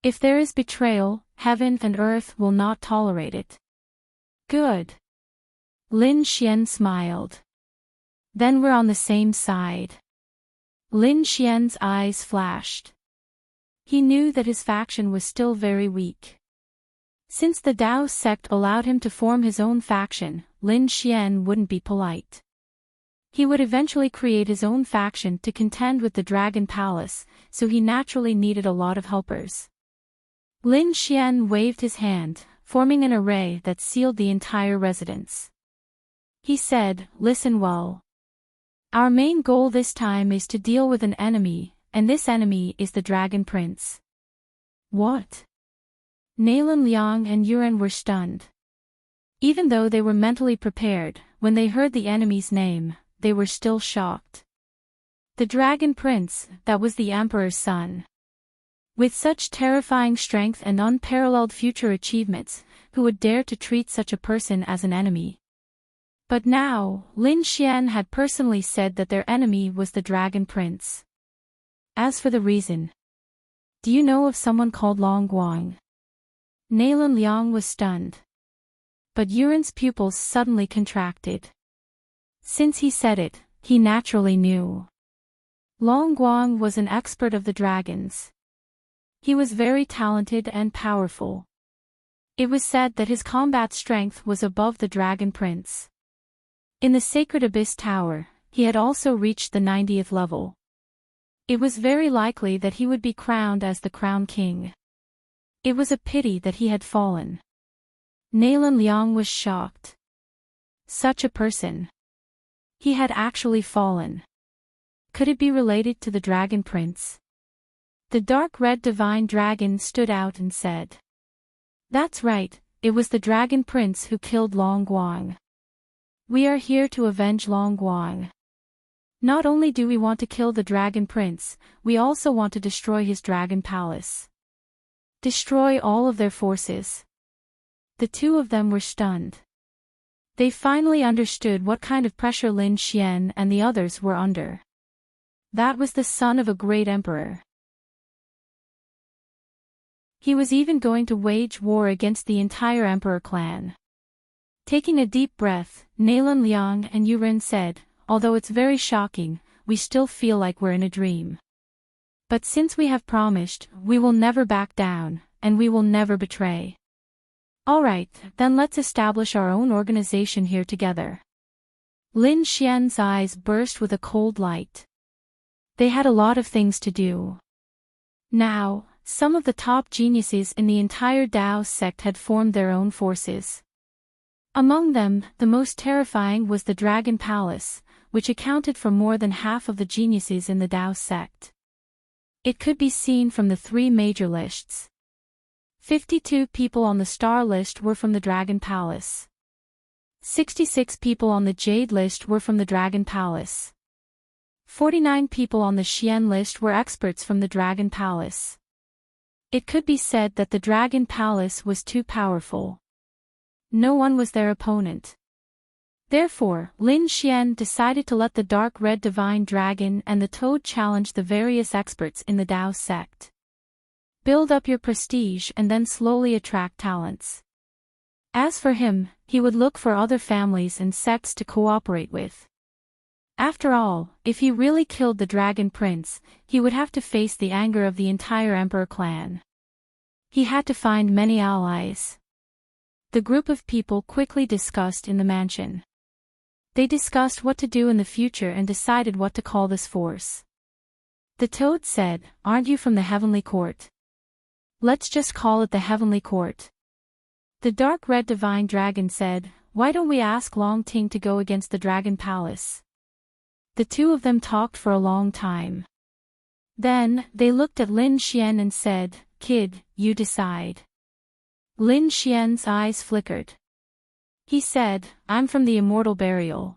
If there is betrayal, heaven and earth will not tolerate it. Good. Lin Xian smiled. Then we're on the same side. Lin Xian's eyes flashed. He knew that his faction was still very weak. Since the Dao sect allowed him to form his own faction, Lin Xian wouldn't be polite. He would eventually create his own faction to contend with the Dragon Palace, so he naturally needed a lot of helpers. Lin Xian waved his hand, forming an array that sealed the entire residence. He said, listen well. Our main goal this time is to deal with an enemy, and this enemy is the Dragon Prince. What? Nalan Liang and Yuren were stunned. Even though they were mentally prepared, when they heard the enemy's name, they were still shocked. The Dragon Prince, that was the Emperor's son. With such terrifying strength and unparalleled future achievements, who would dare to treat such a person as an enemy? But now, Lin Xian had personally said that their enemy was the Dragon Prince. As for the reason, do you know of someone called Long Guang? Nalan Liang was stunned. But Yuren's pupils suddenly contracted. Since he said it, he naturally knew. Long Guang was an expert of the dragons. He was very talented and powerful. It was said that his combat strength was above the Dragon Prince. In the Sacred Abyss Tower, he had also reached the 90th level. It was very likely that he would be crowned as the Crown King. It was a pity that he had fallen. Nalan Liang was shocked. Such a person. He had actually fallen. Could it be related to the Dragon Prince? The dark red divine dragon stood out and said. That's right, it was the Dragon Prince who killed Long Guang. We are here to avenge Long Guang. Not only do we want to kill the Dragon Prince, we also want to destroy his Dragon Palace. Destroy all of their forces. The two of them were stunned. They finally understood what kind of pressure Lin Xian and the others were under. That was the son of a great emperor. He was even going to wage war against the entire emperor clan. Taking a deep breath, Nalan Liang and Yuren said, although it's very shocking, we still feel like we're in a dream. But since we have promised, we will never back down, and we will never betray. Alright, then let's establish our own organization here together. Lin Xian's eyes burst with a cold light. They had a lot of things to do. Now, some of the top geniuses in the entire Dao sect had formed their own forces. Among them, the most terrifying was the Dragon Palace, which accounted for more than half of the geniuses in the Dao sect. It could be seen from the 3 major lists. 52 people on the Star list were from the Dragon Palace. 66 people on the Jade list were from the Dragon Palace. 49 people on the Xian list were experts from the Dragon Palace. It could be said that the Dragon Palace was too powerful. No one was their opponent. Therefore, Lin Xian decided to let the Dark Red Divine Dragon and the Toad challenge the various experts in the Dao sect. Build up your prestige and then slowly attract talents. As for him, he would look for other families and sects to cooperate with. After all, if he really killed the Dragon Prince, he would have to face the anger of the entire Emperor clan. He had to find many allies. The group of people quickly discussed in the mansion. They discussed what to do in the future and decided what to call this force. The Toad said, "Aren't you from the Heavenly Court? Let's just call it the Heavenly Court." The Dark Red Divine Dragon said, "Why don't we ask Long Ting to go against the Dragon Palace?" The two of them talked for a long time. Then, they looked at Lin Xian and said, "Kid, you decide." Lin Xian's eyes flickered. He said, "I'm from the Immortal Burial.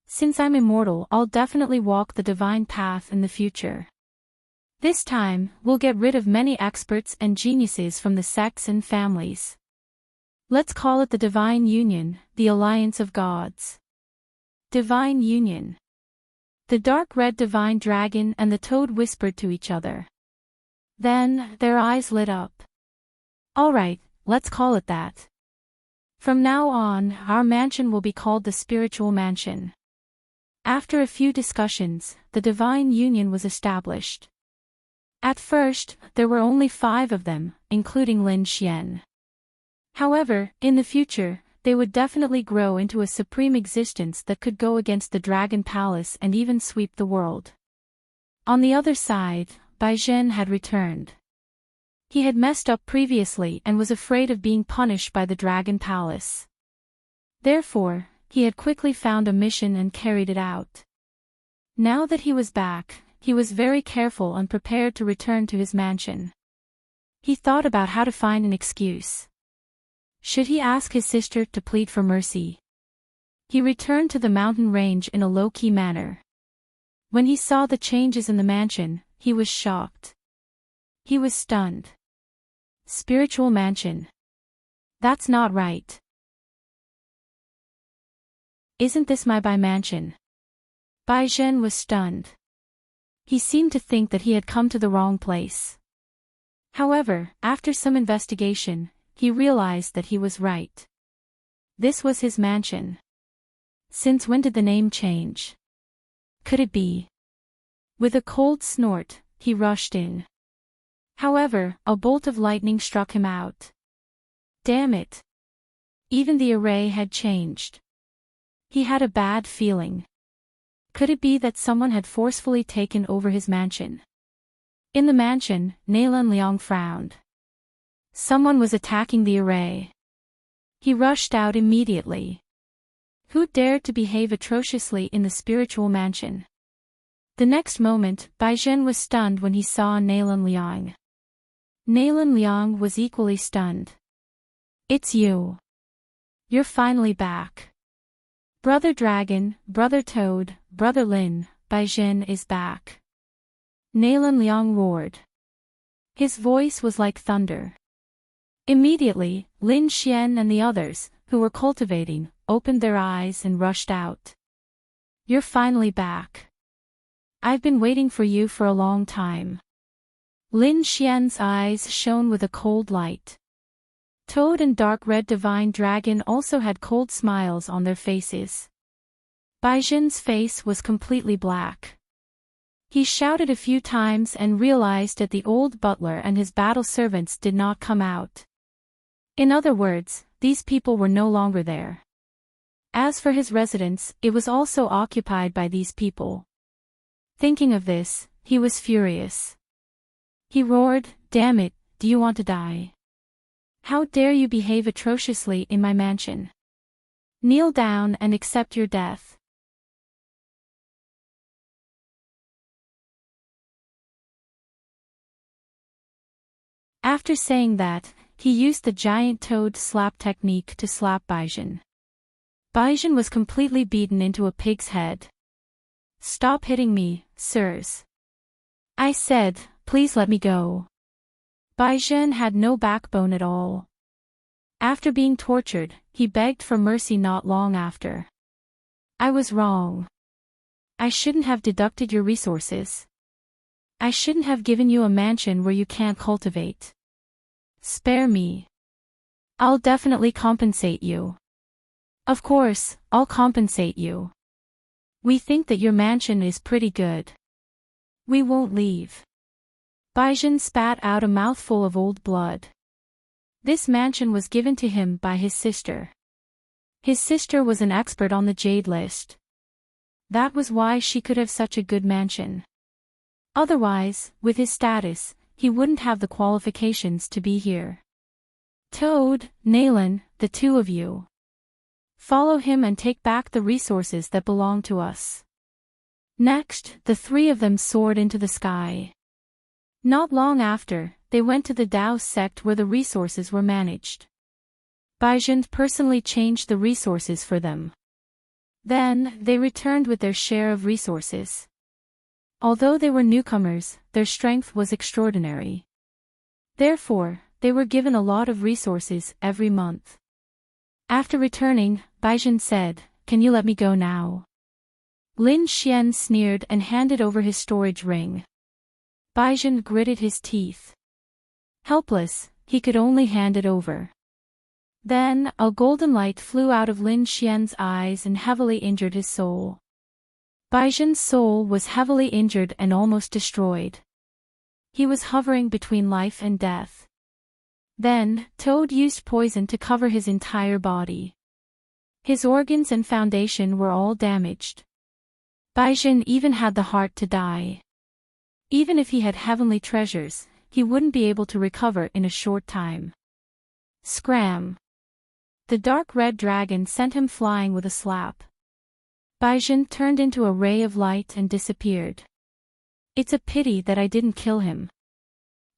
Since I'm immortal, I'll definitely walk the divine path in the future. This time, we'll get rid of many experts and geniuses from the sects and families. Let's call it the Divine Union, the Alliance of Gods." Divine Union. The Dark Red Divine Dragon and the Toad whispered to each other. Then, their eyes lit up. "Alright, let's call it that. From now on, our mansion will be called the Spiritual Mansion." After a few discussions, the Divine Union was established. At first, there were only 5 of them, including Lin Xian. However, in the future, they would definitely grow into a supreme existence that could go against the Dragon Palace and even sweep the world. On the other side, Bai Zhen had returned. He had messed up previously and was afraid of being punished by the Dragon Palace. Therefore, he had quickly found a mission and carried it out. Now that he was back, he was very careful and prepared to return to his mansion. He thought about how to find an excuse. Should he ask his sister to plead for mercy? He returned to the mountain range in a low-key manner. When he saw the changes in the mansion, he was shocked. He was stunned. Spiritual mansion. That's not right. Isn't this my Bai mansion? Bai Zhen was stunned. He seemed to think that he had come to the wrong place. However, after some investigation, he realized that he was right. This was his mansion. Since when did the name change? Could it be? With a cold snort, he rushed in. However, a bolt of lightning struck him out. Damn it! Even the array had changed. He had a bad feeling. Could it be that someone had forcefully taken over his mansion? In the mansion, Nalan Liang frowned. Someone was attacking the array. He rushed out immediately. Who dared to behave atrociously in the spiritual mansion? The next moment, Bai Zhen was stunned when he saw Nalan Liang. Nalan Liang was equally stunned. It's you. You're finally back. Brother Dragon, Brother Toad, Brother Lin, Bai Zhen is back. Nalan Liang roared. His voice was like thunder. Immediately, Lin Xian and the others, who were cultivating, opened their eyes and rushed out. You're finally back. I've been waiting for you for a long time. Lin Xian's eyes shone with a cold light. Toad and Dark Red Divine Dragon also had cold smiles on their faces. Baizhen's face was completely black. He shouted a few times and realized that the old butler and his battle servants did not come out. In other words, these people were no longer there. As for his residence, it was also occupied by these people. Thinking of this, he was furious. He roared, "Damn it, do you want to die? How dare you behave atrociously in my mansion? Kneel down and accept your death." After saying that, he used the giant toad slap technique to slap Baizhen. Baizhen was completely beaten into a pig's head. "Stop hitting me, sirs. I said, please let me go." Baizhen had no backbone at all. After being tortured, he begged for mercy not long after. "I was wrong. I shouldn't have deducted your resources. I shouldn't have given you a mansion where you can't cultivate. Spare me. I'll definitely compensate you. Of course, I'll compensate you. We think that your mansion is pretty good. We won't leave." Baizhen spat out a mouthful of old blood. This mansion was given to him by his sister. His sister was an expert on the jade list. That was why she could have such a good mansion. Otherwise, with his status, he wouldn't have the qualifications to be here. "Toad, Naylan, the two of you. Follow him and take back the resources that belong to us." Next, the three of them soared into the sky. Not long after, they went to the Dao sect where the resources were managed. Baizhen personally changed the resources for them. Then, they returned with their share of resources. Although they were newcomers, their strength was extraordinary. Therefore, they were given a lot of resources every month. After returning, Baizhen said, "Can you let me go now?" Lin Xian sneered and handed over his storage ring. Baizhen gritted his teeth. Helpless, he could only hand it over. Then, a golden light flew out of Lin Xian's eyes and heavily injured his soul. Baizhen's soul was heavily injured and almost destroyed. He was hovering between life and death. Then, Toad used poison to cover his entire body. His organs and foundation were all damaged. Baizhen even had the heart to die. Even if he had heavenly treasures, he wouldn't be able to recover in a short time. Scram! The dark red dragon sent him flying with a slap. Baizhen turned into a ray of light and disappeared. "It's a pity that I didn't kill him."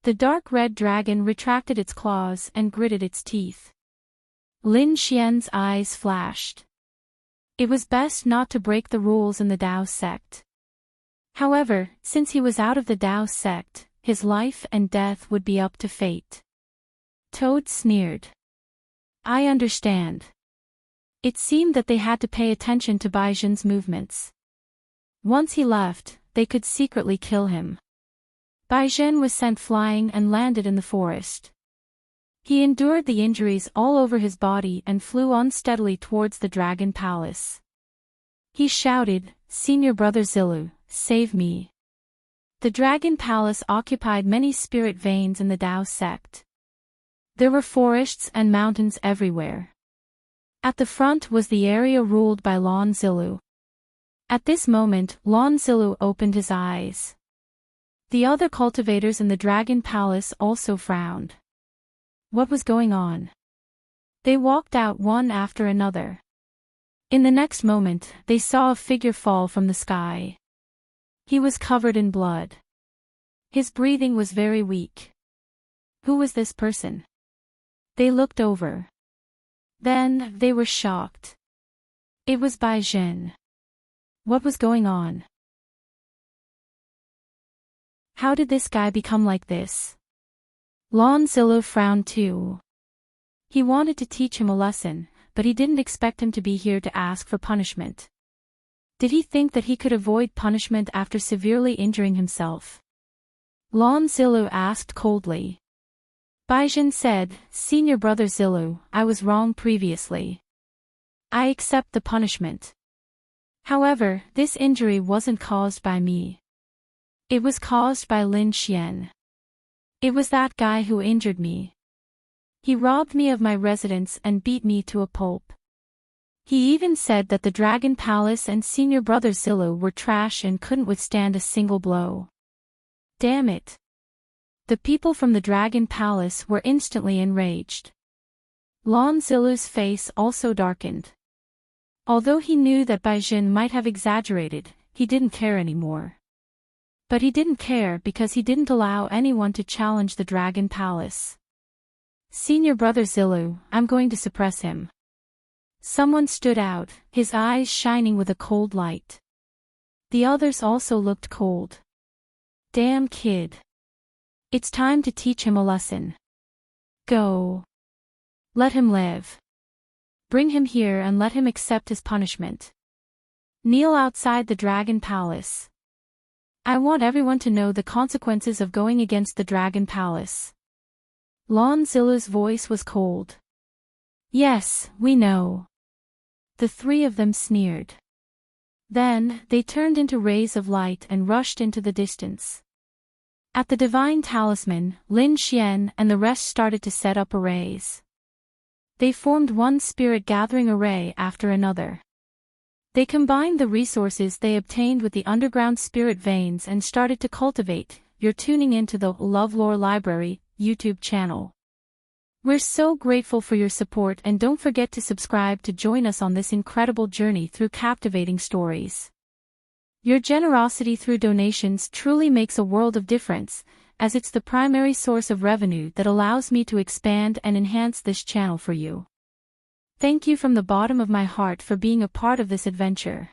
The dark red dragon retracted its claws and gritted its teeth. Lin Xian's eyes flashed. It was best not to break the rules in the Dao sect. However, since he was out of the Dao sect, his life and death would be up to fate. Toad sneered. "I understand." It seemed that they had to pay attention to Baizhen's movements. Once he left, they could secretly kill him. Baizhen was sent flying and landed in the forest. He endured the injuries all over his body and flew unsteadily towards the Dragon Palace. He shouted, "Senior Brother Zilu, save me." The Dragon Palace occupied many spirit veins in the Dao sect. There were forests and mountains everywhere. At the front was the area ruled by Lon Zilu. At this moment, Lon Zilu opened his eyes. The other cultivators in the Dragon Palace also frowned. What was going on? They walked out one after another. In the next moment, they saw a figure fall from the sky. He was covered in blood. His breathing was very weak. Who was this person? They looked over. Then, they were shocked. It was Baizhen. What was going on? How did this guy become like this? Lon Zilu frowned too. He wanted to teach him a lesson, but he didn't expect him to be here to ask for punishment. Did he think that he could avoid punishment after severely injuring himself? Lon Zilu asked coldly. Baizhen said, Senior Brother Zilu, I was wrong previously. I accept the punishment. However, this injury wasn't caused by me. It was caused by Lin Xian. It was that guy who injured me. He robbed me of my residence and beat me to a pulp. He even said that the Dragon Palace and Senior Brother Zilu were trash and couldn't withstand a single blow. Damn it. The people from the Dragon Palace were instantly enraged. Lon Zilu's face also darkened. Although he knew that Baizhen might have exaggerated, he didn't care anymore. But he didn't care because he didn't allow anyone to challenge the Dragon Palace. Senior Brother Zilu, I'm going to suppress him. Someone stood out, his eyes shining with a cold light. The others also looked cold. Damn kid. It's time to teach him a lesson. Go. Let him live. Bring him here and let him accept his punishment. Kneel outside the Dragon Palace. I want everyone to know the consequences of going against the Dragon Palace. Lon Zilu's voice was cold. Yes, we know. The three of them sneered. Then, they turned into rays of light and rushed into the distance. At the Divine Talisman, Lin Xian and the rest started to set up arrays. They formed one spirit-gathering array after another. They combined the resources they obtained with the underground spirit veins and started to cultivate. You're tuning into the LoveLore Library YouTube channel. We're so grateful for your support, and don't forget to subscribe to join us on this incredible journey through captivating stories. Your generosity through donations truly makes a world of difference, as it's the primary source of revenue that allows me to expand and enhance this channel for you. Thank you from the bottom of my heart for being a part of this adventure.